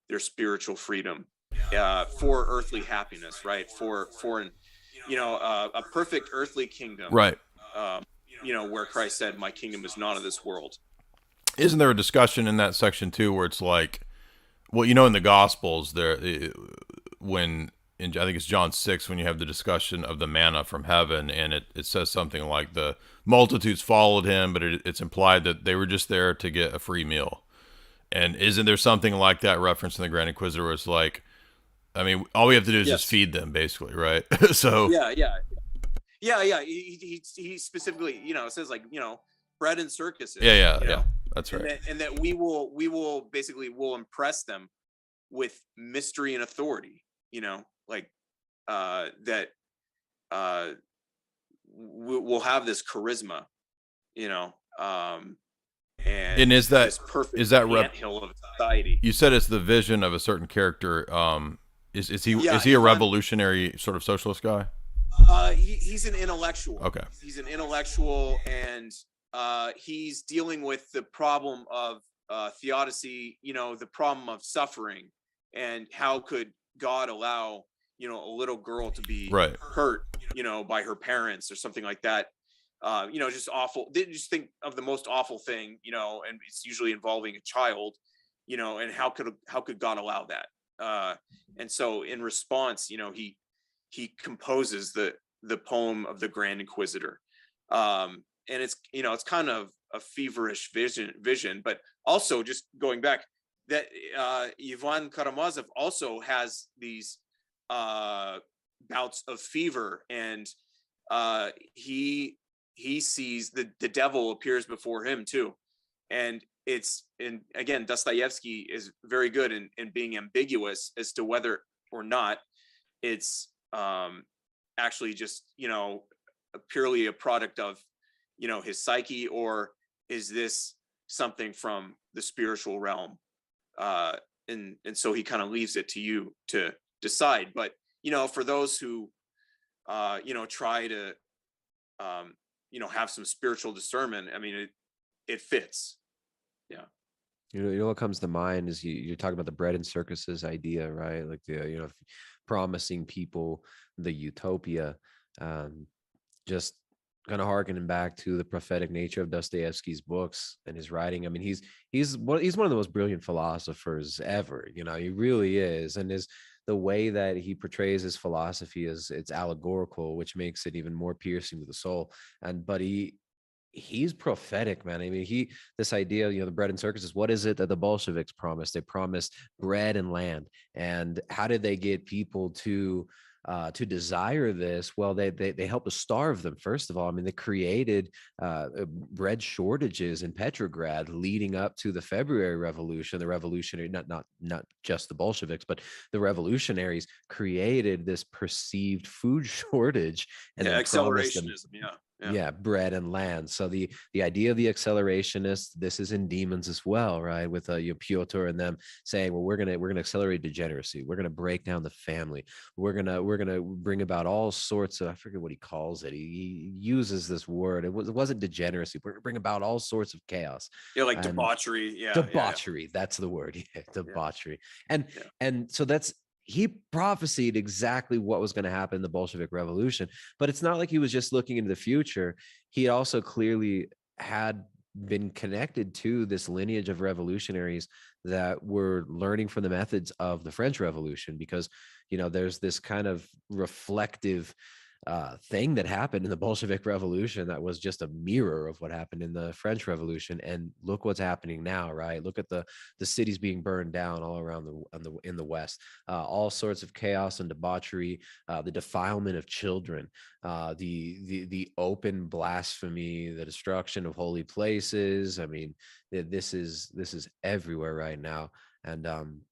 Speaker 3: their spiritual freedom for earthly happiness, right? For a perfect earthly kingdom,
Speaker 2: right?
Speaker 3: Where Christ said, "My kingdom is not of this world."
Speaker 2: Isn't there a discussion in that section too, where it's like, well, in the Gospels, when I think it's John 6 when you have the discussion of the manna from heaven, and it says something like the multitudes followed him, but it's implied that they were just there to get a free meal. And isn't there something like that reference in the Grand Inquisitor where it's like, I mean, all we have to do is just feed them, basically, right? So
Speaker 3: yeah. He specifically, it says like, bread and circuses.
Speaker 2: Yeah. That's right.
Speaker 3: And that we will basically will impress them with mystery and authority. Like that we'll have this charisma. And
Speaker 2: is that
Speaker 3: this perfect
Speaker 2: is that
Speaker 3: anthill of society?
Speaker 2: You said it's the vision of a certain character. Is he a revolutionary sort of socialist guy?
Speaker 3: He's an intellectual.
Speaker 2: Okay.
Speaker 3: He's an intellectual, and he's dealing with the problem of theodicy, the problem of suffering, and how could God allow, a little girl to be hurt, by her parents or something like that. Just awful. They just think of the most awful thing, and it's usually involving a child, and how could God allow that? And so in response, he composes the poem of the Grand Inquisitor. And it's, it's kind of a feverish vision, but also just going back that Ivan Karamazov also has these bouts of fever, and he sees the devil appears before him too. And again, Dostoyevsky is very good in being ambiguous as to whether or not it's actually just, purely a product of, his psyche, or is this something from the spiritual realm? And so he kind of leaves it to you to decide. But, for those who, try to, have some spiritual discernment, I mean, it fits. Yeah.
Speaker 1: What comes to mind is you're talking about the bread and circuses idea, right? Like the, promising people the utopia, just kind of harkening back to the prophetic nature of Dostoevsky's books and his writing. I mean, he's one of the most brilliant philosophers ever. He really is, and the way that he portrays his philosophy it's allegorical, which makes it even more piercing to the soul. But he's prophetic, man. I mean, this idea, the bread and circuses, what is it that the Bolsheviks promised? They promised bread and land. And how did they get people to desire this? Well, they helped to starve them, first of all. I mean, they created bread shortages in Petrograd leading up to the February Revolution. The revolutionary, not just the Bolsheviks, but the revolutionaries created this perceived food shortage, and
Speaker 3: accelerationism.
Speaker 1: Yeah, bread and land. So the idea of the accelerationists, this is in Demons as well, right? With Pyotr and them saying, well, we're gonna accelerate degeneracy. We're gonna break down the family. We're gonna bring about all sorts of, I forget what he calls it. He uses this word. It wasn't degeneracy. We're gonna bring about all sorts of chaos.
Speaker 3: Yeah, like debauchery. Yeah,
Speaker 1: debauchery. Yeah. That's the word. Yeah, debauchery. And so he prophesied exactly what was going to happen in the Bolshevik Revolution, but it's not like he was just looking into the future. He also clearly had been connected to this lineage of revolutionaries that were learning from the methods of the French Revolution, because, there's this kind of reflective thing that happened in the Bolshevik Revolution that was just a mirror of what happened in the French Revolution. And look what's happening now, right? Look at the cities being burned down all around in the West, all sorts of chaos and debauchery, the defilement of children, the open blasphemy, the destruction of holy places. I mean, this is everywhere right now. And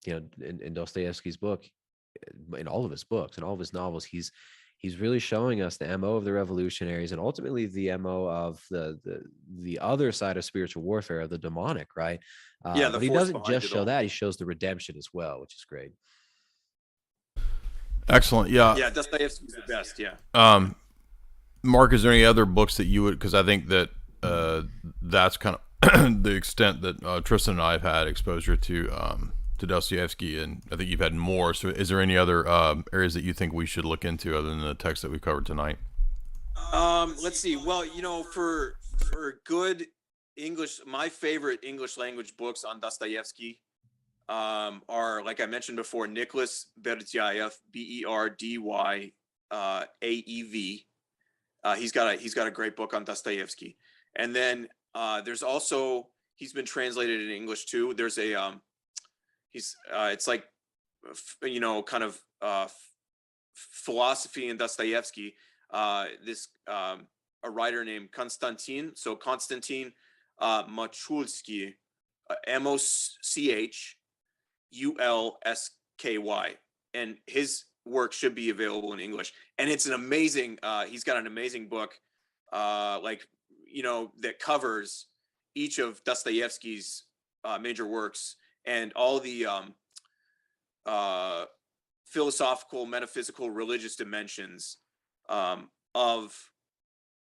Speaker 1: in Dostoevsky's book, in all of his books and all of his novels, he's really showing us the MO of the revolutionaries, and ultimately the MO of the other side of spiritual warfare, of the demonic, right? But he doesn't just show that; he shows the redemption as well, which is great.
Speaker 2: Excellent. Yeah,
Speaker 3: Dostoevsky's the best. Yeah.
Speaker 2: Mark, is there any other books that you would? Because I think that that's kind of the extent that Tristan and I have had exposure to Dostoevsky, and I think you've had more. So is there any other areas that you think we should look into other than the text that we covered tonight?
Speaker 3: Let's see. Well, for good English, my favorite English language books on Dostoevsky are, like I mentioned before, Nicholas Berdyaev, Berdyaev. He's got a great book on Dostoyevsky. And then there's also, he's been translated in English too. There's a it's like kind of philosophy in Dostoyevsky. This a writer named Konstantin Machulsky, Mochulsky, and his work should be available in English. And it's an amazing. He's got an amazing book, that covers each of Dostoyevsky's major works and all the philosophical, metaphysical, religious dimensions of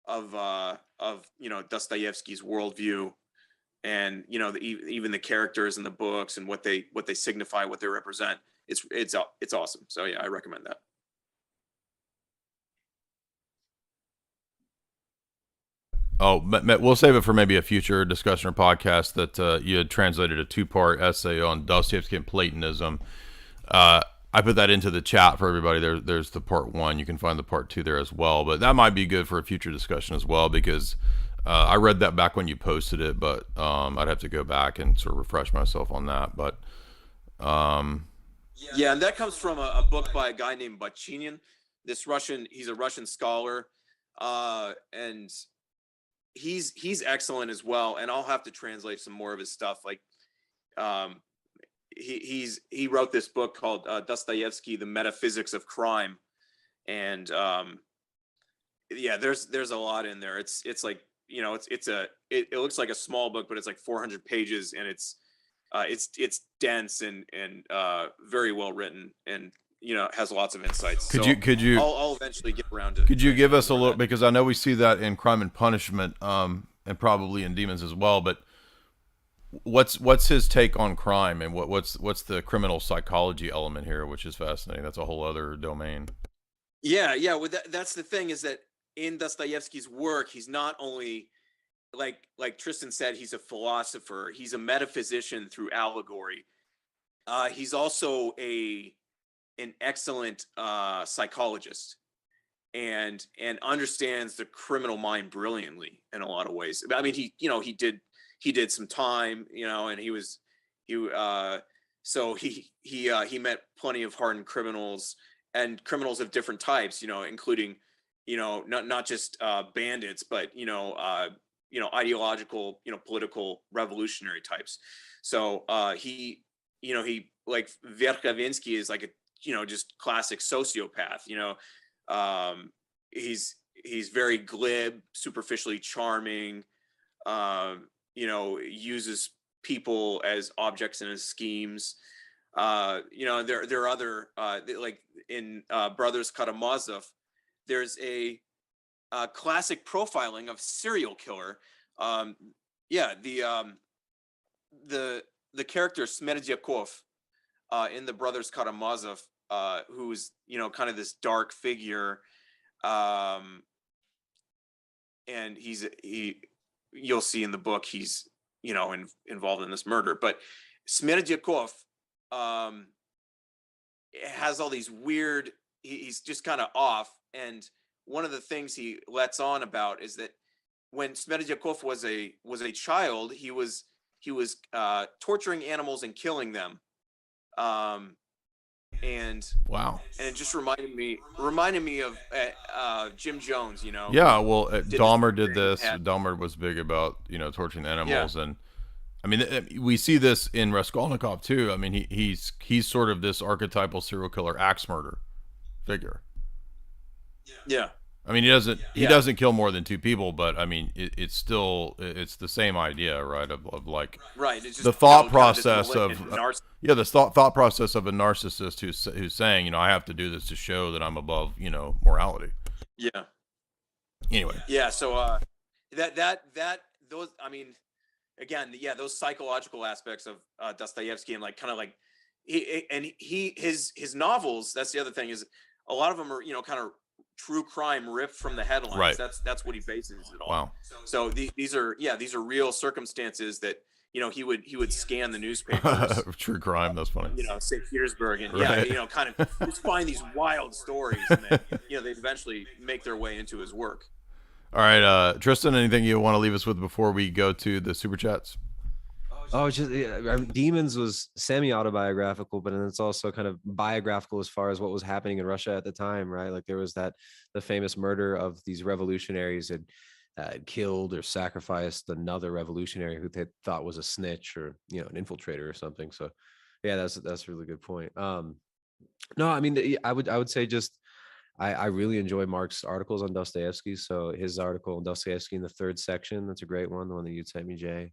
Speaker 3: Dostoyevsky's worldview, and even the characters in the books and what they signify, what they represent. It's awesome. So yeah, I recommend that.
Speaker 2: Oh, we'll save it for maybe a future discussion or podcast. That you had translated a 2-part essay on Dostoyevsky and Platonism. I put that into the chat for everybody. There's the part 1. You can find the part 2 there as well. But that might be good for a future discussion as well, because I read that back when you posted it, but I'd have to go back and sort of refresh myself on that. But
Speaker 3: yeah, and that comes from a book by a guy named Bachinin. He's a Russian scholar, and he's excellent as well. And I'll have to translate some more of his stuff. Like, he wrote this book called Dostoyevsky, The Metaphysics of Crime, and there's a lot in there. It's like, it looks like a small book, but it's like 400 pages, and it's dense and very well written, and has lots of insights. Could you? I'll eventually get around to.
Speaker 2: Could you give us a little, because I know we see that in Crime and Punishment, and probably in Demons as well, but what's his take on crime, and what's the criminal psychology element here, which is fascinating. That's a whole other domain.
Speaker 3: Yeah. Well, that's the thing, is that in Dostoyevsky's work, he's not only like Tristan said, he's a philosopher, he's a metaphysician through allegory. He's also an excellent psychologist, and understands the criminal mind brilliantly in a lot of ways. I mean, he did some time, and he met plenty of hardened criminals, and criminals of different types, including, not just bandits, but ideological, political revolutionary types. So he like Verkhovensky is like a just classic sociopath. He's very glib, superficially charming, uses people as objects in his schemes. There are other, like in Brothers Karamazov, there's a classic profiling of serial killer. The character Smerdyakov in the Brothers Karamazov, who's kind of this dark figure, and you'll see in the book he's involved in this murder. But Smerdyakov has all these weird, he's just kind of off. And one of the things he lets on about is that when Smerdyakov was a child, he was torturing animals and killing them. And
Speaker 2: wow,
Speaker 3: and it just reminded me of Jim Jones.
Speaker 2: Yeah, well, Dahmer did this. Dahmer was big about torturing animals, and I mean, we see this in Raskolnikov too. I mean, he's sort of this archetypal serial killer, axe murder figure.
Speaker 3: Yeah.
Speaker 2: I mean, he doesn't kill more than 2 people, but I mean, it's the same idea, right? Of like,
Speaker 3: right. It's just
Speaker 2: the thought process of the thought process of a narcissist who's saying, I have to do this to show that I'm above, morality.
Speaker 3: Yeah.
Speaker 2: Anyway.
Speaker 3: Yeah. So those, I mean, again, those psychological aspects of Dostoyevsky, and like kind of like his novels. That's the other thing, is a lot of them are kind of true crime ripped from the headlines.
Speaker 2: Right.
Speaker 3: That's what he bases it on.
Speaker 2: Wow.
Speaker 3: So these are real circumstances that he would scan the newspapers.
Speaker 2: True crime. That's funny.
Speaker 3: St. Petersburg, and
Speaker 2: Right.
Speaker 3: kind of just find these wild stories, and then they'd eventually make their way into his work.
Speaker 2: All right, Tristan, anything you want to leave us with before we go to the super chats?
Speaker 1: Oh, it's just Demons was semi-autobiographical, but then it's also kind of biographical as far as what was happening in Russia at the time, right? Like there was the famous murder of these revolutionaries and killed or sacrificed another revolutionary who they thought was a snitch or an infiltrator or something. So yeah, that's a really good point. No, I mean, I would say just I really enjoy Mark's articles on Dostoyevsky. So his article on Dostoyevsky in the third section, that's a great one, the one that you sent me, Jay.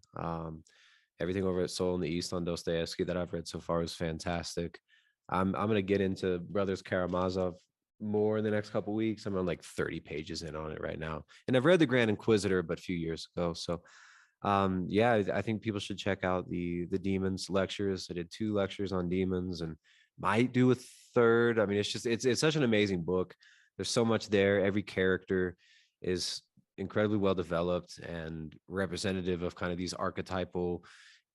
Speaker 1: Everything over at Soul in the East on Dostoyevsky that I've read so far is fantastic. I'm gonna get into Brothers Karamazov more in the next couple of weeks. I'm on like 30 pages in on it right now, and I've read The Grand Inquisitor but a few years ago. So yeah, I think people should check out the Demons lectures. I did 2 lectures on demons and might do a third. I mean, it's such an amazing book. There's so much there. Every character is incredibly well developed and representative of kind of these archetypal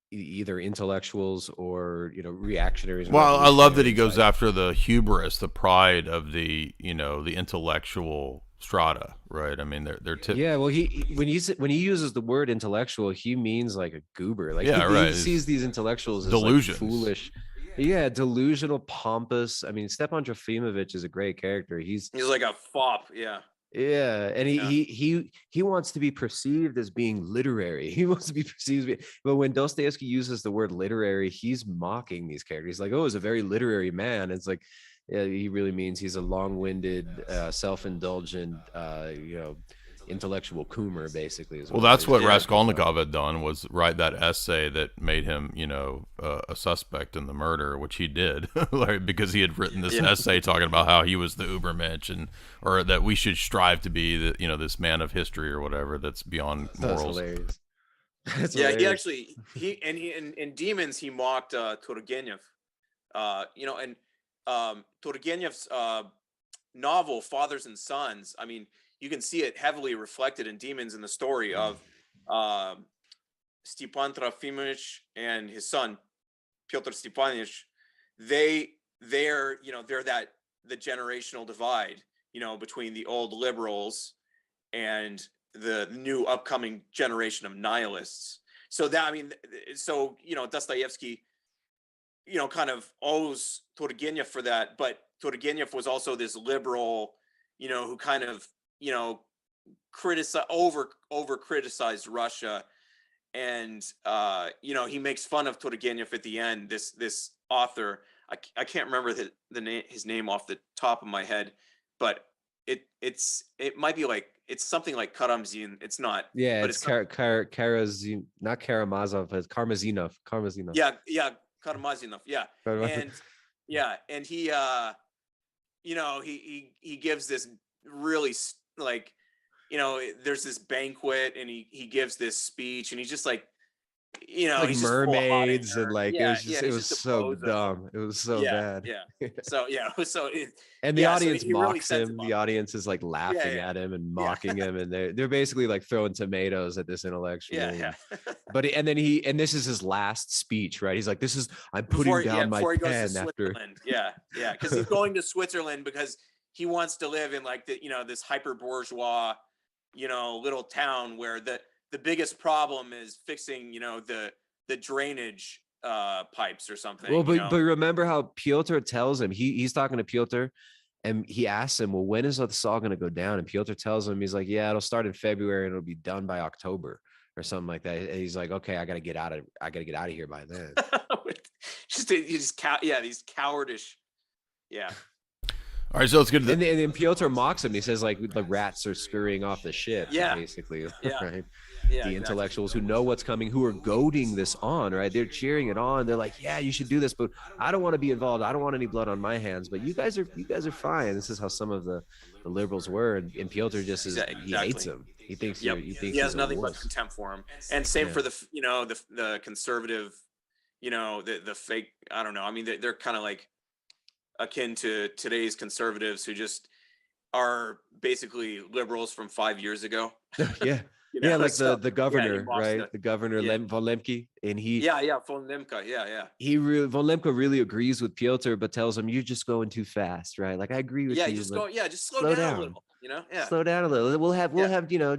Speaker 1: either intellectuals or reactionaries.
Speaker 2: Well, I love that he goes after the hubris, the pride of the the intellectual strata, right? I mean, they're
Speaker 1: yeah. Well, when he uses the word intellectual, he means like a goober. Like
Speaker 2: right.
Speaker 1: He sees these intellectuals as
Speaker 2: delusions.
Speaker 1: Like foolish. Yeah, delusional, pompous. I mean, Stepan Trofimovich is a great character. He's
Speaker 3: like a fop. Yeah.
Speaker 1: Yeah, and he wants to be perceived as being literary. He wants to be perceived, but when Dostoevsky uses the word literary, he's mocking these characters. He's like, "Oh, he's a very literary man." It's like, yeah, he really means he's a long-winded, self-indulgent, intellectual coomer, basically.
Speaker 2: Well, that's what Raskolnikov had done, was write that essay that made him, a suspect in the murder, which he did, like, because he had written this essay talking about how he was the Ubermensch, or that we should strive to be this man of history or whatever that's beyond morals.
Speaker 1: That's hilarious.
Speaker 3: He actually in Demons he mocked Turgenev, and Turgenev's novel Fathers and Sons. I mean, you can see it heavily reflected in Demons in the story of Stepan Trofimovich and his son Pyotr Stepanovich. They're the generational divide, between the old liberals and the new upcoming generation of nihilists. So Dostoevsky, kind of owes Turgenev for that, but Turgenev was also this liberal, who kind of over criticized Russia, and he makes fun of Turgenev at the end. This author, I can't remember his name off the top of my head, but it might be like, it's something like Karamzin. It's not.
Speaker 1: Yeah,
Speaker 3: but
Speaker 1: it's Karamazov, not Karamazov, it's Karmazinov.
Speaker 3: Yeah, Karamazov. Yeah, and he he gives this really, like, there's this banquet and he gives this speech and he's just like,
Speaker 1: like
Speaker 3: he's
Speaker 1: mermaids and like it was so
Speaker 3: bozo.
Speaker 1: dumb. It was so bad.
Speaker 3: And
Speaker 1: the audience
Speaker 3: he
Speaker 1: mocks
Speaker 3: really
Speaker 1: him. The audience is like laughing at him and mocking him, and they're basically like throwing tomatoes at this intellectual. But and this is his last speech, right? He's like, I'm putting down my pen after.
Speaker 3: Because he's going to Switzerland because he wants to live in like this hyper bourgeois, little town where the biggest problem is fixing, the drainage pipes or something.
Speaker 1: Well, but remember how Pyotr tells him, he's talking to Pyotr and he asks him, well, when is this all going to go down? And Pyotr tells him, he's like, yeah, it'll start in February and it'll be done by October or something like that. And he's like, okay, I got to get out of here by then.
Speaker 3: these cowardish. Yeah.
Speaker 2: All right, so let's get to
Speaker 1: and then Pyotr mocks him. He says, like, the rats are scurrying off the ship, basically. Right? The intellectuals who know what's coming, who are goading this on, right? They're cheering it on. They're like, yeah, you should do this, but I don't want to be involved. I don't want any blood on my hands, but you guys are fine. This is how some of the liberals were. And Pyotr just he hates him. He thinks he
Speaker 3: has nothing but contempt for him. And same for the conservative, the fake, I don't know. I mean, they're kind of like akin to today's conservatives who just are basically liberals from 5 years ago. You know?
Speaker 1: Yeah, like
Speaker 3: So,
Speaker 1: the
Speaker 3: he
Speaker 1: governor,
Speaker 3: lost
Speaker 1: right?
Speaker 3: it.
Speaker 1: The governor
Speaker 3: Yeah.
Speaker 1: von Lemke, and
Speaker 3: Yeah, von Lemke. Yeah.
Speaker 1: von Lemke really agrees with Piotr, but tells him, "You're just going too fast, right? Like I agree with
Speaker 3: Yeah,
Speaker 1: you, but
Speaker 3: just slow
Speaker 1: slow
Speaker 3: down a
Speaker 1: down.
Speaker 3: little, you know? Yeah.
Speaker 1: Slow down a little. We'll have
Speaker 3: Yeah.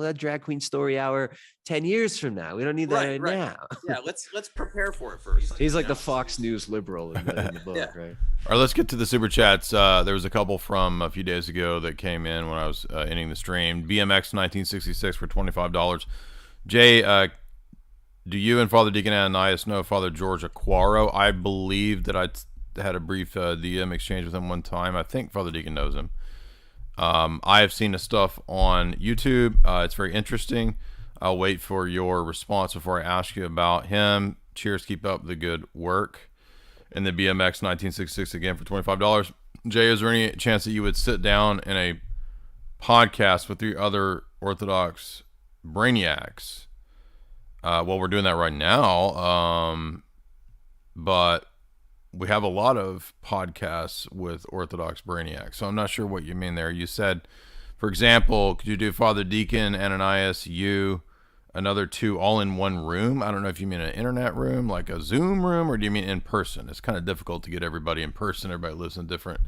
Speaker 1: a drag queen story hour 10 years from now. We don't need that right now."
Speaker 3: Yeah, let's prepare for it first.
Speaker 1: He's like
Speaker 3: you
Speaker 1: the
Speaker 3: know?
Speaker 1: Fox News liberal in the book,
Speaker 3: Yeah.
Speaker 1: right?
Speaker 2: All right, let's get to the super chats. There was a couple from a few days ago that came in when I was ending the stream. BMX 1966 for $25. Jay, do you and Father Deacon Ananias know Father George Aquaro? I believe that I had a brief DM exchange with him one time. I think Father Deacon knows him. I have seen his stuff on YouTube. It's very interesting. I'll wait for your response before I ask you about him. Cheers, keep up the good work. And the BMX 1966 again for $25. Jay, is there any chance that you would sit down in a podcast with the other Orthodox brainiacs? Well, we're doing that right now. But we have a lot of podcasts with Orthodox brainiacs, so I'm not sure what you mean there. You said, for example, could you do Father Deacon, Ananias, you, another two all in one room? I don't know if you mean an internet room, like a Zoom room, or do you mean in person? It's kind of difficult to get everybody in person. Everybody lives in different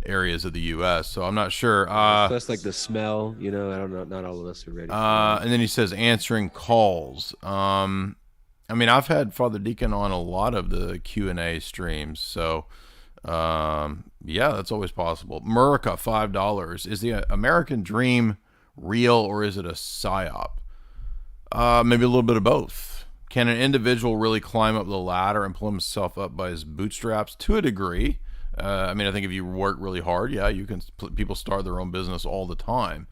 Speaker 2: areas of the U.S., so I'm not sure.
Speaker 1: Plus, like the smell, I don't know. Not all of us are ready.
Speaker 2: And then he says answering calls. I mean, I've had Father Deacon on a lot of the Q&A streams, so yeah, that's always possible. Murica, $5. Is the American dream real, or is it a psyop? Maybe a little bit of both. Can an individual really climb up the ladder and pull himself up by his bootstraps? To a degree. I mean, I think if you work really hard, yeah, you can. People start their own business all the time.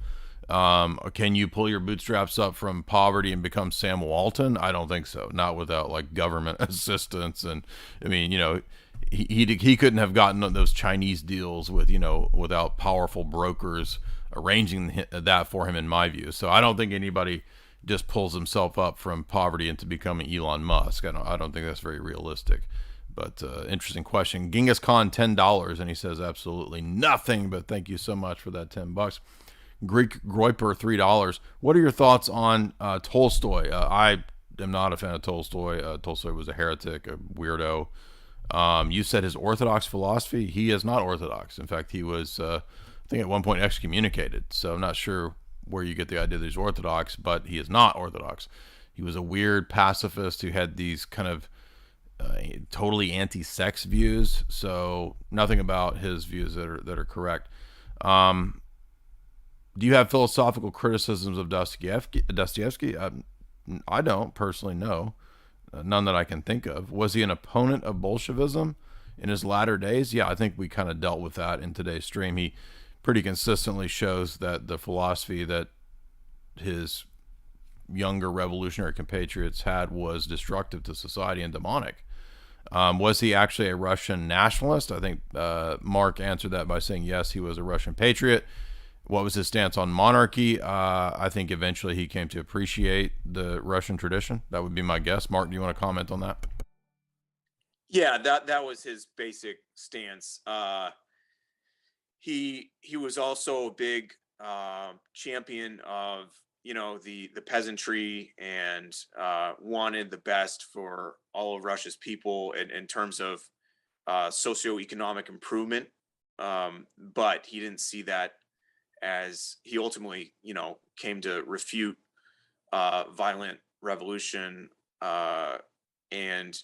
Speaker 2: Can you pull your bootstraps up from poverty and become Sam Walton? I don't think so. Not without like government assistance. And I mean, he couldn't have gotten those Chinese deals with, without powerful brokers arranging that for him, in my view. So I don't think anybody just pulls himself up from poverty into becoming Elon Musk. I don't think that's very realistic. But interesting question. Genghis Khan, $10, and he says absolutely nothing. But thank you so much for that $10. Greek Groiper, $3. What are your thoughts on Tolstoy? I am not a fan of Tolstoy. Tolstoy was a heretic, a weirdo. You said his Orthodox philosophy. He is not Orthodox. In fact, he was, I think, at one point excommunicated. So I'm not sure where you get the idea that he's Orthodox, but he is not Orthodox. He was a weird pacifist who had these kind of totally anti-sex views. So nothing about his views that are correct. Do you have philosophical criticisms of Dostoyevsky? I don't personally know. None that I can think of. Was he an opponent of Bolshevism in his latter days? Yeah, I think we kind of dealt with that in today's stream. He pretty consistently shows that the philosophy that his younger revolutionary compatriots had was destructive to society and demonic. Was he actually a Russian nationalist? I think Mark answered that by saying yes, he was a Russian patriot. What was his stance on monarchy? I think eventually he came to appreciate the Russian tradition. That would be my guess. Mark, do you want to comment on that?
Speaker 3: Yeah, that was his basic stance. He was also a big champion of the peasantry, and wanted the best for all of Russia's people in terms of socioeconomic improvement. But he didn't see that, as he ultimately, came to refute violent revolution, and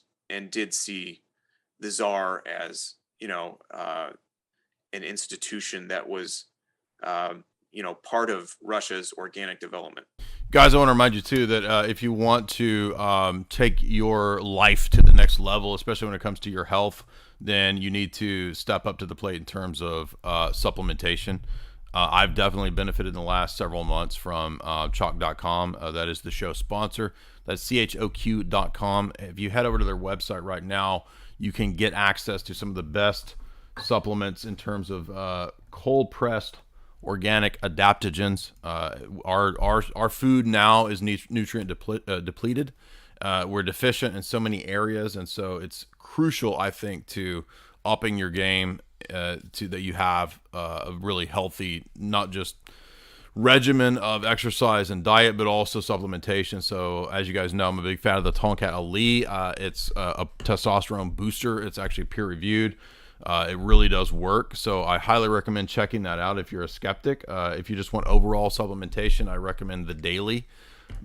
Speaker 3: did see the Tsar as, an institution that was, part of Russia's organic development.
Speaker 2: Guys, I want to remind you, too, that if you want to take your life to the next level, especially when it comes to your health, then you need to step up to the plate in terms of supplementation. I've definitely benefited in the last several months from Chalk.com. That is the show sponsor. That's CHOQ.com. If you head over to their website right now, you can get access to some of the best supplements in terms of cold-pressed organic adaptogens. Our food now is nutrient depleted. We're deficient in so many areas, and so it's crucial, I think, to upping your game, that you have a really healthy, not just regimen of exercise and diet, but also supplementation. So as you guys know, I'm a big fan of the Tonkat Ali. It's a testosterone booster. It's actually peer reviewed. It really does work. So I highly recommend checking that out if you're a skeptic. If you just want overall supplementation, I recommend the Daily.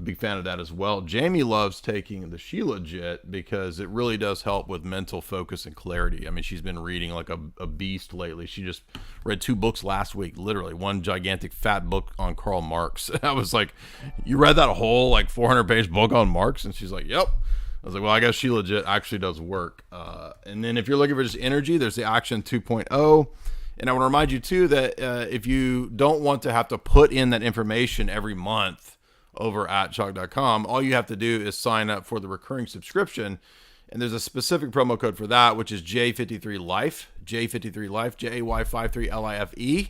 Speaker 2: Big fan of that as well. Jamie loves taking the Shilajit because it really does help with mental focus and clarity. I mean, she's been reading like a beast lately. She just read 2 books last week, literally. One gigantic fat book on Karl Marx. I was like, you read that whole like 400-page book on Marx? And she's like, yep. I was like, well, I guess Shilajit actually does work. And then if you're looking for just energy, there's the Action 2.0. And I want to remind you too that if you don't want to have to put in that information every month over at chalk.com, all you have to do is sign up for the recurring subscription, and there's a specific promo code for that, which is J53Life, J53Life, Jay53Life.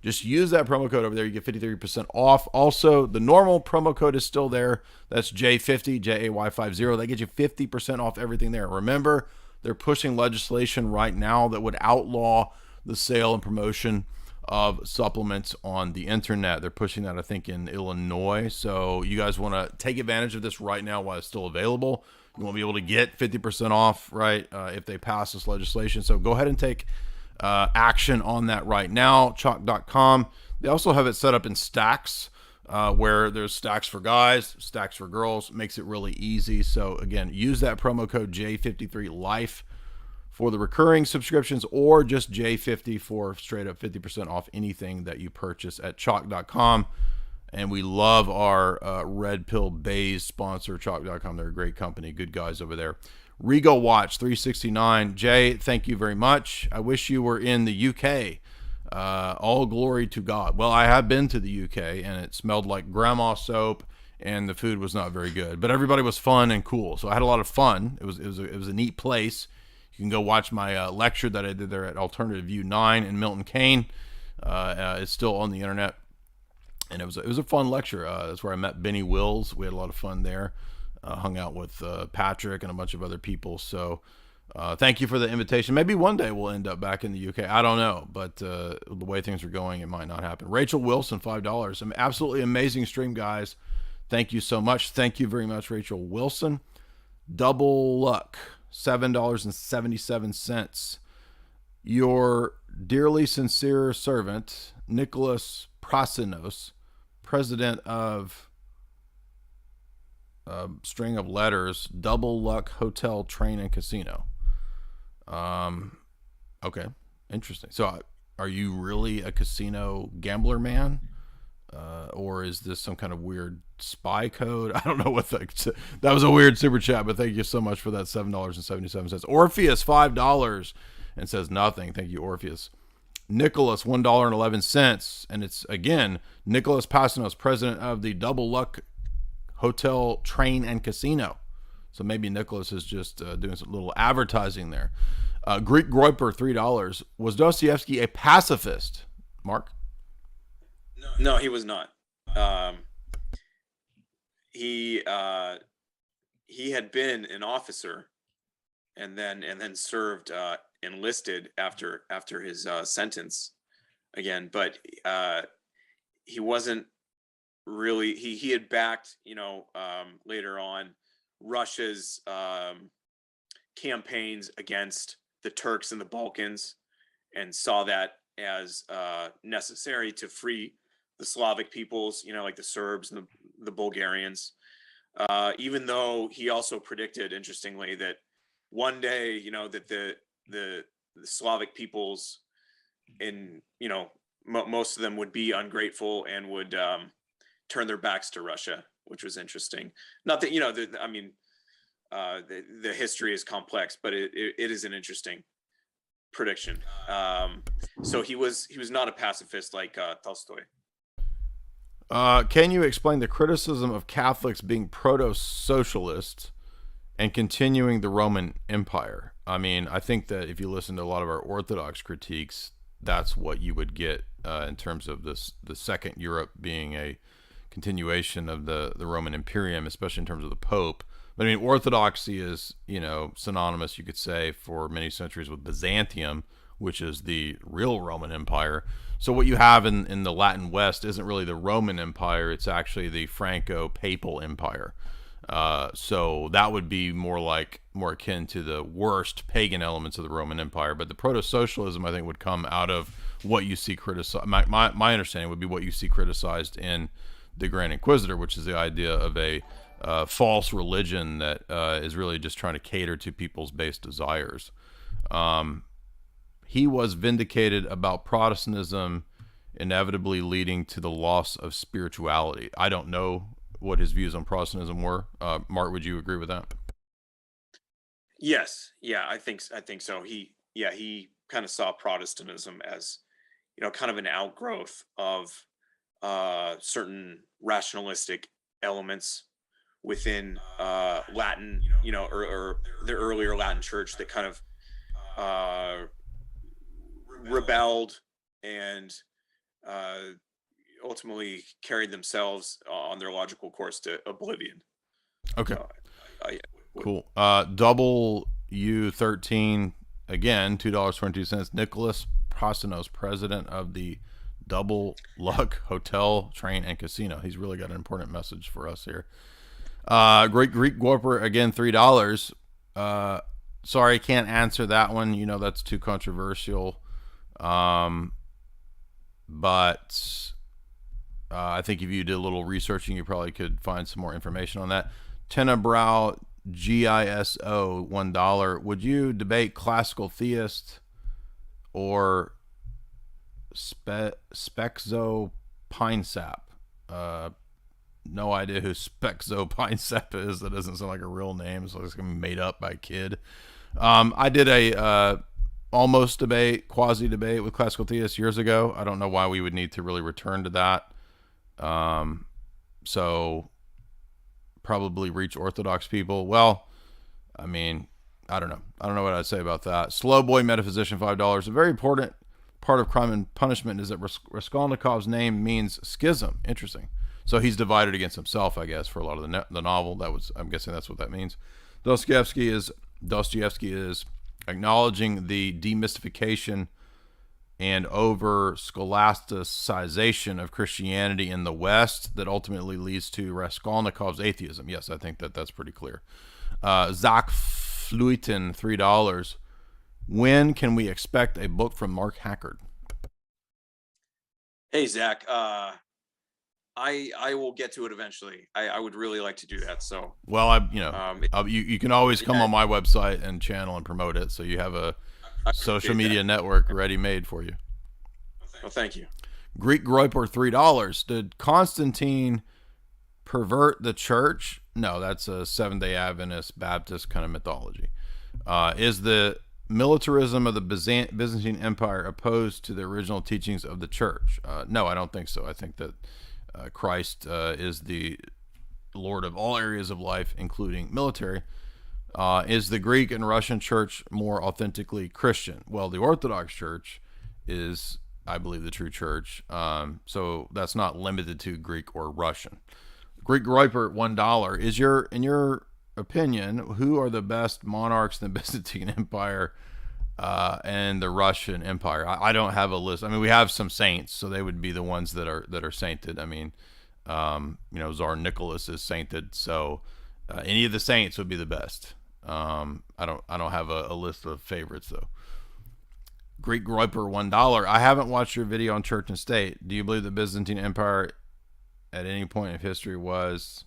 Speaker 2: Just use that promo code over there. You get 53% off. Also, the normal promo code is still there. That's J50, Jay50. That gets you 50% off everything there. Remember, they're pushing legislation right now that would outlaw the sale and promotion of supplements on the internet. They're pushing that, I think, in Illinois. So you guys want to take advantage of this right now while it's still available. You want to be able to get 50% off, right, if they pass this legislation. So go ahead and take action on that right now. Chalk.com. They also have it set up in stacks, where there's stacks for guys, stacks for girls. Makes it really easy. So again, use that promo code J53Life for the recurring subscriptions, or just J50 for straight up 50% off anything that you purchase at chalk.com. And we love our Red Pill Bays sponsor, chalk.com. They're a great company, good guys over there. Rego Watch 369. Jay, thank you very much. I wish you were in the UK. All glory to God. Well, I have been to the UK, and it smelled like grandma soap, and the food was not very good. But everybody was fun and cool, so I had a lot of fun. It was a neat place. You can go watch my lecture that I did there at Alternative View 9 in Milton Keynes. It's still on the internet, and it was a fun lecture. That's where I met Benny Wills. We had a lot of fun there. Hung out with Patrick and a bunch of other people. So thank you for the invitation. Maybe one day we'll end up back in the UK. I don't know, but the way things are going, it might not happen. Rachel Wilson, $5. An absolutely amazing stream, guys. Thank you so much. Thank you very much, Rachel Wilson. Double Luck, $7.77. Your dearly sincere servant, Nicholas Prasinos, president of string of letters, Double Luck Hotel, Train, and Casino. Okay, interesting. So are you really a casino gambler man? Or is this some kind of weird spy code? I don't know what that was a weird super chat, but thank you so much for that $7.77. Orpheus, $5 and says nothing. Thank you, Orpheus. Nicholas, $1.11. And it's, again, Nicholas Pasinos, president of the Double Luck Hotel, Train, and Casino. So maybe Nicholas is just doing some little advertising there. Greek Groiper, $3. Was Dostoyevsky a pacifist? Mark?
Speaker 3: No, he was not. He had been an officer, and then served enlisted after his sentence again. But he wasn't really. He had backed, later on, Russia's campaigns against the Turks in the Balkans, and saw that as necessary to free the Slavic peoples, like the Serbs and the Bulgarians, even though he also predicted, interestingly, that one day, that the Slavic peoples most of them would be ungrateful and would turn their backs to Russia, which was interesting. Not that, the history is complex, but it is an interesting prediction. So he was not a pacifist like Tolstoy.
Speaker 2: Can you explain the criticism of Catholics being proto-socialist and continuing the Roman Empire? I mean, I think that if you listen to a lot of our Orthodox critiques, that's what you would get in terms of the Second Europe being a continuation of the Roman Imperium, especially in terms of the Pope. But I mean, Orthodoxy is, synonymous, you could say, for many centuries with Byzantium, which is the real Roman Empire. So what you have in the Latin West isn't really the Roman Empire, it's actually the Franco-Papal Empire. So that would be more akin to the worst pagan elements of the Roman Empire. But the proto-socialism, I think, would come out of what you see criticized. My understanding would be what you see criticized in the Grand Inquisitor, which is the idea of a false religion that is really just trying to cater to people's base desires. He was vindicated about Protestantism inevitably leading to the loss of spirituality. I don't know what his views on Protestantism were. Mark, would you agree with that?
Speaker 3: Yes. Yeah, I think so. He kind of saw Protestantism as, kind of an outgrowth of certain rationalistic elements within Latin, or the earlier Latin church that kind of rebelled and ultimately carried themselves on their logical course to oblivion.
Speaker 2: Okay. Cool. Double U13 again, $2.22. Nicholas Prostanos, president of the Double Luck Hotel, Train, and Casino. He's really got an important message for us here. Great Greek Gorper again, $3. Sorry, can't answer that one. That's too controversial. But I think if you did a little researching, you probably could find some more information on that. Tenebrow GISO, $1. Would you debate classical theist or Spexo Pinesap? No idea who Spexo Pinesap is. That doesn't sound like a real name, so it's gonna be made up by a kid. I did a almost debate, quasi debate with classical theists years ago. I don't know why we would need to really return to that. So probably reach Orthodox people. Well, I mean, I don't know. I don't know what I'd say about that. Slow Boy Metaphysician, $5. A very important part of Crime and Punishment is that Raskolnikov's name means schism. Interesting. So he's divided against himself, I guess, for a lot of the novel. I'm guessing that's what that means. Dostoyevsky is acknowledging the demystification and over scholasticization of Christianity in the West that ultimately leads to Raskolnikov's atheism. Yes, I think that's pretty clear. Zach Fluiten, $3. When can we expect a book from Mark Hackard?
Speaker 3: Hey, Zach. I will get to it eventually. I would really like to do that. So,
Speaker 2: well, you can always come on my website and channel and promote it. So you have a social media network ready-made for you.
Speaker 3: Well, thank you.
Speaker 2: Greek Groiper, $3. Did Constantine pervert the church? No, that's a Seventh-day Adventist Baptist kind of mythology. Is the militarism of the Byzantine Empire opposed to the original teachings of the church? No, I don't think so. I think that Christ is the Lord of all areas of life, including military. Is the Greek and Russian church more authentically Christian? Well, the Orthodox Church is, I believe, the true church. So that's not limited to Greek or Russian. Greek Groiper, $1. In your opinion, who are the best monarchs in the Byzantine Empire and the Russian Empire? I don't have a list. I mean, we have some saints, so they would be the ones that are sainted. I mean, Tsar Nicholas is sainted, so any of the saints would be the best. I don't have a list of favorites though. Greek Groiper, $1. I haven't watched your video on church and state. Do you believe the Byzantine Empire at any point of history was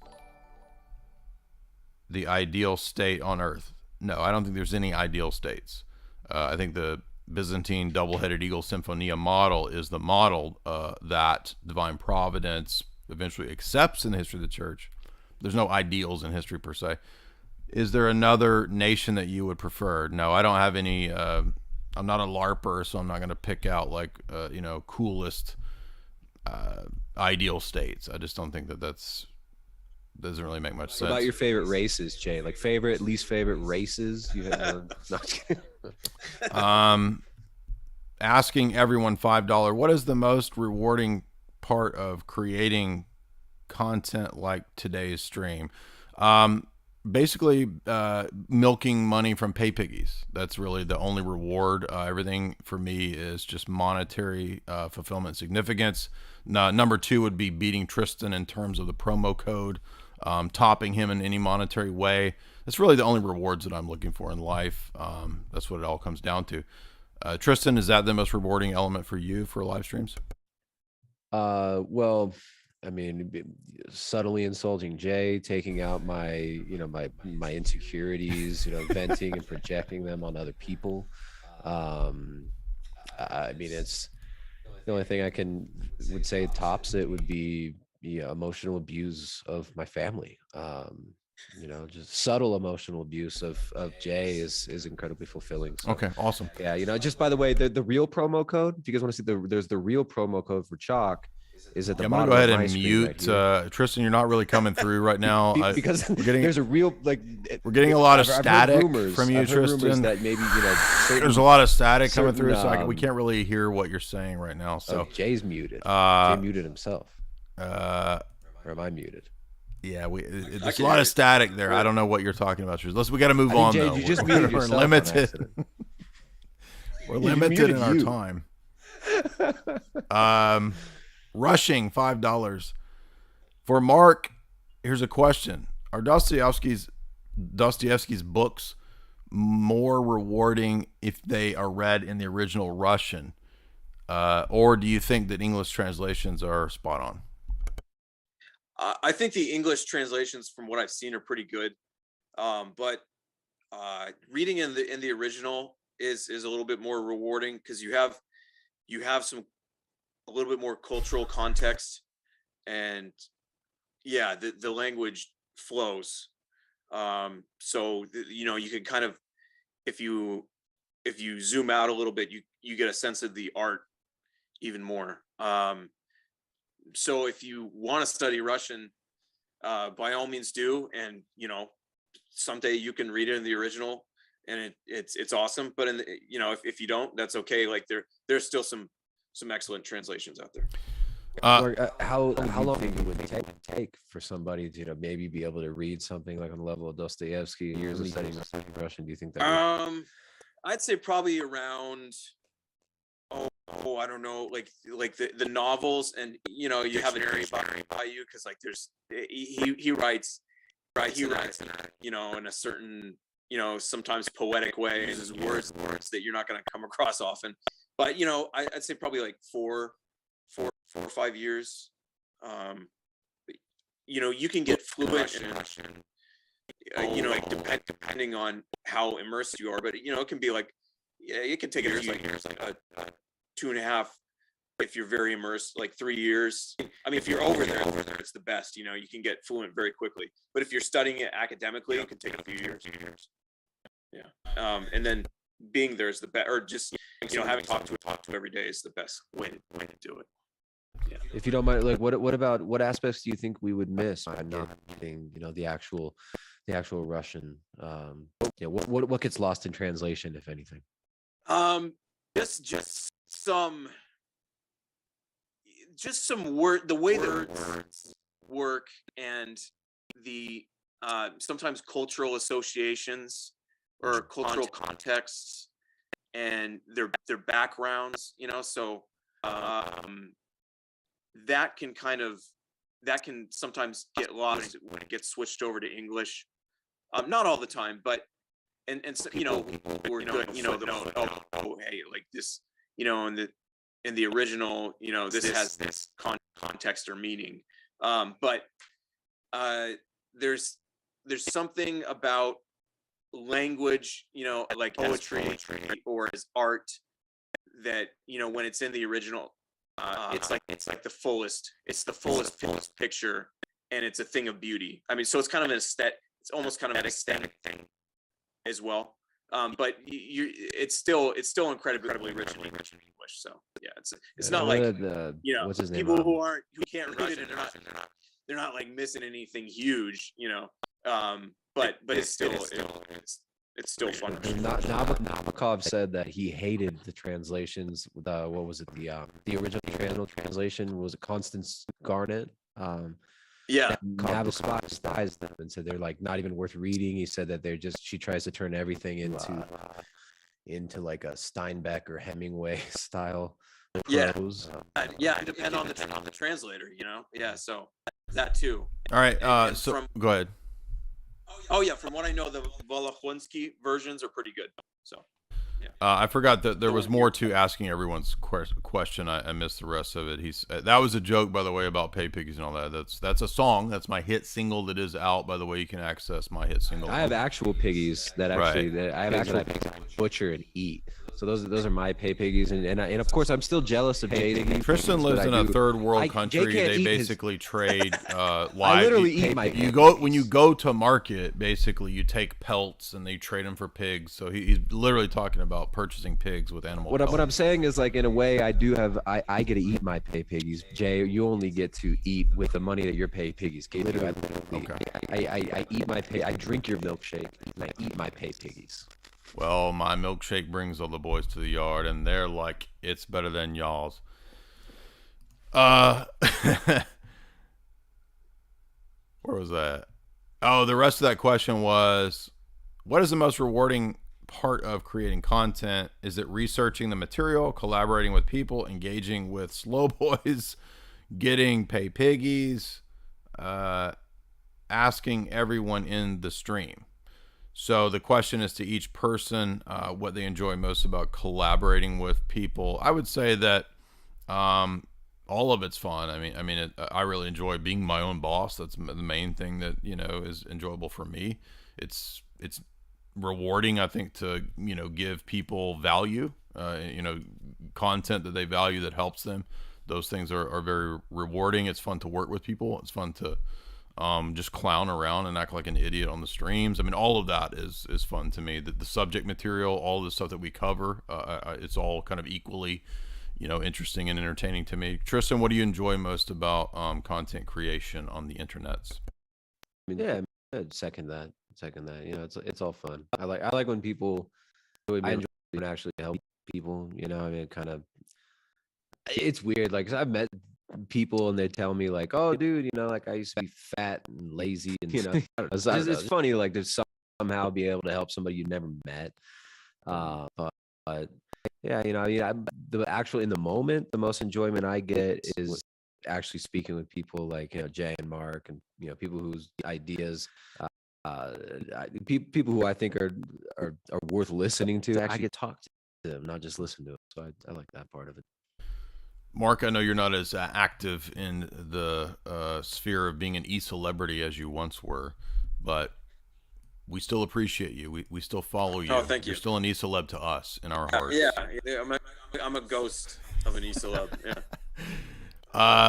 Speaker 2: the ideal state on earth? No, I don't think there's any ideal states. I think the Byzantine double-headed eagle symphonia model is the model that divine providence eventually accepts in the history of the church. There's no ideals in history per se. Is there another nation that you would prefer? No, I don't have any. I'm not a LARPer, so I'm not going to pick out coolest ideal states. I just don't think that doesn't really make much sense.
Speaker 1: What about your favorite races, Jay? Like favorite, least favorite races? You have,
Speaker 2: asking everyone $5. What is the most rewarding part of creating content like today's stream? basically milking money from pay piggies. That's really the only reward. Everything for me is just monetary fulfillment significance. Number 2 would be beating Tristan in terms of the promo code, topping him in any monetary way. That's really the only rewards that I'm looking for in life. That's what it all comes down to. Tristan, is that the most rewarding element for you for live streams?
Speaker 1: Well, I mean, subtly insulting Jay, taking out my insecurities, venting and projecting them on other people. I mean, it's the only thing I would say tops it would be emotional abuse of my family. Just subtle emotional abuse of Jay is incredibly fulfilling. So,
Speaker 2: okay, awesome.
Speaker 1: Yeah, just by the way, the real promo code, if you guys want to see there's the real promo code for Chalk is at the bottom.
Speaker 2: I'm gonna go ahead and mute Tristan. You're not really coming through right now
Speaker 1: because there's a real
Speaker 2: we're getting a lot of static from you,
Speaker 1: I've heard
Speaker 2: Tristan.
Speaker 1: That maybe
Speaker 2: there's a lot of static coming through, so we can't really hear what you're saying right now. So
Speaker 1: Jay's muted. Jay muted himself. Or am I muted?
Speaker 2: Yeah, there's a lot of static there. I don't know what you're talking about. We got to move on,
Speaker 1: Jay,
Speaker 2: though.
Speaker 1: You just muted yourself.
Speaker 2: We're limited. We're limited in our time. Rushing $5 for Mark. Here's a question: are Dostoyevsky's books more rewarding if they are read in the original Russian, or do you think that English translations are spot on?
Speaker 3: I think the English translations, from what I've seen, are pretty good, but reading in the original is a little bit more rewarding because you have a little bit more cultural context, and the language flows. So you can kind of, if you zoom out a little bit, you get a sense of the art even more. So if you want to study Russian, by all means do, and someday you can read it in the original, and it's awesome. But if you don't, that's okay. Like there's still some excellent translations out there.
Speaker 1: How long do you think it would take for somebody to maybe be able to read something like on the level of Dostoyevsky? Years of studying Russian. Do you think that?
Speaker 3: I'd say probably around. I don't know, like the novels, and you have an area by you because like he writes in a certain sometimes poetic way, and there's words that you're not going to come across often. But I'd say probably like 4 or 5 years. You can get fluent in Russian. Depending on how immersed you are, but it can be like it can take a few years, like 2.5 if you're very immersed, like 3 years. I mean, if you're over there, it's the best. You can get fluent very quickly. But if you're studying it academically, it can take a few years. Yeah. And then being there is the best, or just having talk to every day is the best way to do it. Yeah.
Speaker 1: If you don't mind, like what aspects do you think we would miss by not getting the actual Russian? What gets lost in translation, if anything?
Speaker 3: Just some word, the way the words work, and the sometimes cultural associations or cultural contexts and their backgrounds, so that can sometimes get lost when it gets switched over to English. Not all the time, but and so, people who are good, hey, like this, in the original, this has this context or meaning. But there's something about language, like poetry or as art, that when it's in the original, it's like the fullest picture, and it's a thing of beauty. I mean, so it's kind of it's almost kind of an aesthetic thing as well. But it's still incredibly rich in English. So yeah, it's not like
Speaker 1: what's his name?
Speaker 3: People who can't read it, they're not like missing anything huge, but it's still fun.
Speaker 1: Nabokov said that he hated the translations. What was it? The original translation was Constance Garnett.
Speaker 3: Yeah.
Speaker 1: Nabokov despised them and said they're like not even worth reading. He said that she tries to turn everything into like a Steinbeck or Hemingway style prose.
Speaker 3: Yeah, it depends on the translator, Yeah, so that too.
Speaker 2: All right,
Speaker 3: And
Speaker 2: so go ahead.
Speaker 3: Oh yeah, from what I know, the Volokhonsky versions are pretty good. So
Speaker 2: I forgot that there was more to asking everyone's question. I missed the rest of it. That was a joke, by the way, about Pay Piggies and all that. That's a song. That's my hit single that is out. By the way, you can access my hit single.
Speaker 1: I have actual piggies that I butcher and eat. So those are my Pay Piggies, and of course I'm still jealous of dating.
Speaker 2: Tristan lives in a third world country. They basically trade live.
Speaker 1: I literally eat my.
Speaker 2: When you go to market, basically you take pelts and they trade them for pigs. So he's literally talking about purchasing pigs with animal.
Speaker 1: What I'm saying is, like, in a way, I get to eat my Pay Piggies. Jay, you only get to eat with the money that your Pay Piggies gave you. I eat my pay. I drink your milkshake and I eat my Pay Piggies.
Speaker 2: Well, my milkshake brings all the boys to the yard, and they're like, it's better than y'all's. Where was that? Oh, the rest of that question was, what is the most rewarding part of creating content? Is it researching the material, collaborating with people, engaging with slow boys, getting Pay Piggies, asking everyone in the stream? So the question is to each person what they enjoy most about collaborating with people. I would say that all of it's fun. I really enjoy being my own boss. That's the main thing that is enjoyable for me. It's rewarding, I think, to give people value, content that they value that helps them. Those things are very rewarding. It's fun to work with people. It's fun to just clown around and act like an idiot on the streams. All of that is fun to me. The subject material, all the stuff that we cover, it's all kind of equally, interesting and entertaining to me. Tristan, what do you enjoy most about content creation on the internets?
Speaker 1: I'd second that. It's all fun. I like when people. I enjoy when actually help people. Kind of. It's weird. Like, 'cause I've met people and they tell me like, oh dude, like I used to be fat and lazy, and it's funny, like, to somehow be able to help somebody you never met. But yeah, in the moment, the most enjoyment I get is actually speaking with people like Jay and Mark, and people whose ideas people who I think are worth listening to. I get to talk to them, not just listen to them. So I like that part of it.
Speaker 2: Mark, I know you're not as active in the sphere of being an e-celebrity as you once were, but we still appreciate you. We still follow you.
Speaker 3: Oh, thank you.
Speaker 2: You're still an e-celeb to us in our hearts.
Speaker 3: Yeah, I'm a ghost of an e-celeb.
Speaker 2: Yeah.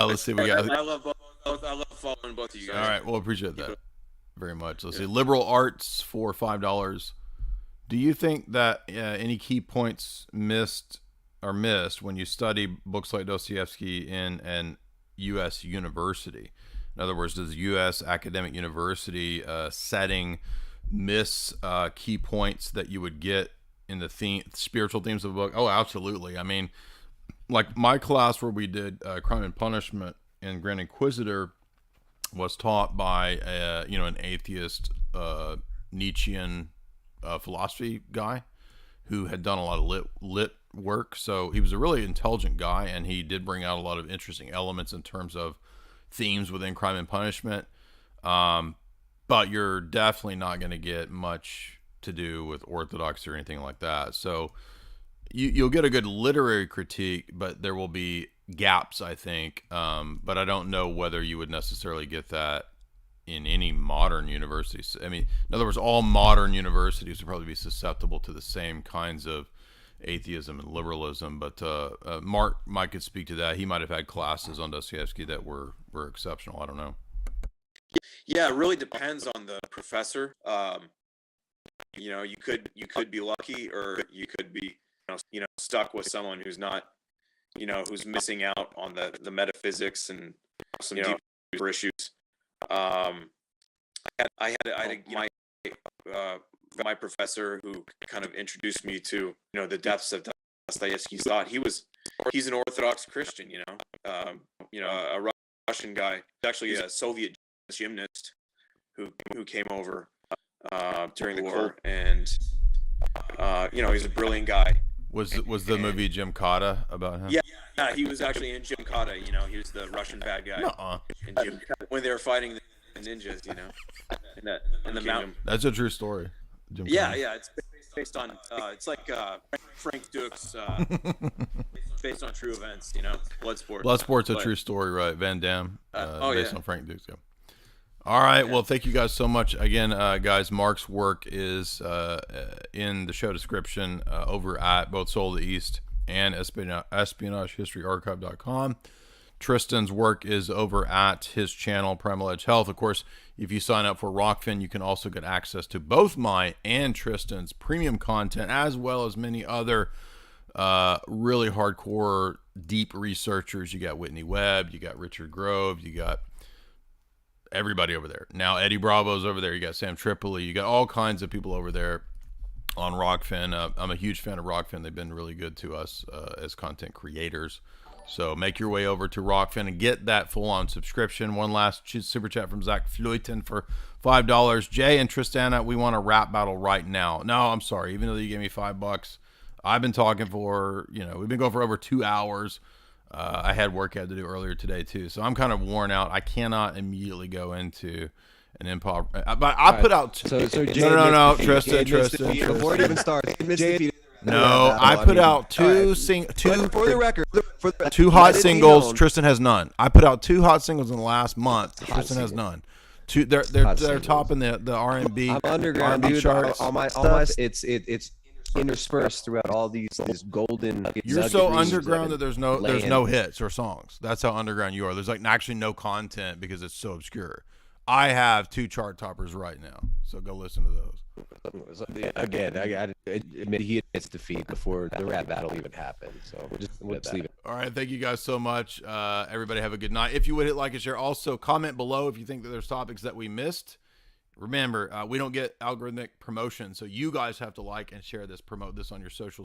Speaker 2: Let's see. I
Speaker 3: love both. I love following both of you guys.
Speaker 2: All right. Well, appreciate that very much. Let's see. Liberal arts for $5. Do you think that any key points missed when you study books like Dostoyevsky in an U.S. university? In other words, does U.S. academic university setting miss key points that you would get in the spiritual themes of the book? Oh, absolutely. Like my class where we did Crime and Punishment in Grand Inquisitor was taught by an atheist Nietzschean philosophy guy who had done a lot of lit work. So he was a really intelligent guy, and he did bring out a lot of interesting elements in terms of themes within Crime and Punishment. But you're definitely not going to get much to do with orthodoxy or anything like that. So you'll get a good literary critique, but there will be gaps, I think. But I don't know whether you would necessarily get that in any modern universities. In other words, all modern universities would probably be susceptible to the same kinds of atheism and liberalism. But Mark might could speak to that. He might have had classes on Dostoyevsky that were exceptional. I don't know.
Speaker 3: Yeah, it really depends on the professor. You could be lucky, or you could be stuck with someone who's not, who's missing out on the metaphysics and some deeper issues. I had my professor who kind of introduced me to the depths of Dostoyevsky's thought. He's an Orthodox Christian, a Russian guy, actually a Soviet gymnast who came over during the war, and he's a brilliant guy.
Speaker 2: Was the movie Jim Cotta about him?
Speaker 3: Yeah, he was actually in Jim Cotta. He was the Russian bad guy. In Jim, when they were fighting the ninjas, in the mountain.
Speaker 2: That's a true story. Jim
Speaker 3: Yeah,
Speaker 2: Cotta.
Speaker 3: yeah, it's based on. It's like Frank Duke's. Based on true events, Bloodsport.
Speaker 2: Bloodsport's a true story, right? Van Damme, based on Frank Duke's. Yeah. All right. Well, thank you guys so much. Again, guys, Mark's work is in the show description over at both Soul of the East and espionagehistoryarchive.com. Tristan's work is over at his channel, Primal Edge Health. Of course, if you sign up for Rockfin, you can also get access to both my and Tristan's premium content, as well as many other really hardcore, deep researchers. You got Whitney Webb, you got Richard Grove, you got everybody over there. Now Eddie Bravo's over there. You got Sam Tripoli. You got all kinds of people over there on Rockfin. I'm a huge fan of Rockfin. They've been really good to us as content creators. So make your way over to Rockfin and get that full-on subscription. One last super chat from Zach Fluiten for $5. Jay and Tristana, we want a rap battle right now. No, I'm sorry. Even though you gave me $5, I've been talking for, we've been going for over 2 hours. I had work I had to do earlier today too, so I'm kind of worn out. I cannot immediately go into an improv. But I put out.
Speaker 1: So
Speaker 2: no, Tristan.
Speaker 1: Before it even starts,
Speaker 2: no, I put out two
Speaker 1: for the record,
Speaker 2: two hot singles. Tristan has none. I put out 2 hot singles in the last month. Tristan has none. They're topping the R&B.
Speaker 1: I'm underground, dude.
Speaker 2: charts.
Speaker 1: All my stuff, it's interspersed throughout all these golden.
Speaker 2: You're so underground that there's no hits or songs. That's how underground you are. There's actually no content because it's so obscure. I have 2 chart toppers right now, so go listen to those.
Speaker 1: Again, I got to admit he admits defeat before the rap battle even happened. So we'll just leave it.
Speaker 2: All right, thank you guys so much. Everybody have a good night. If you would hit like and share, also comment below if you think that there's topics that we missed. Remember, we don't get algorithmic promotion, so you guys have to like and share this, promote this on your social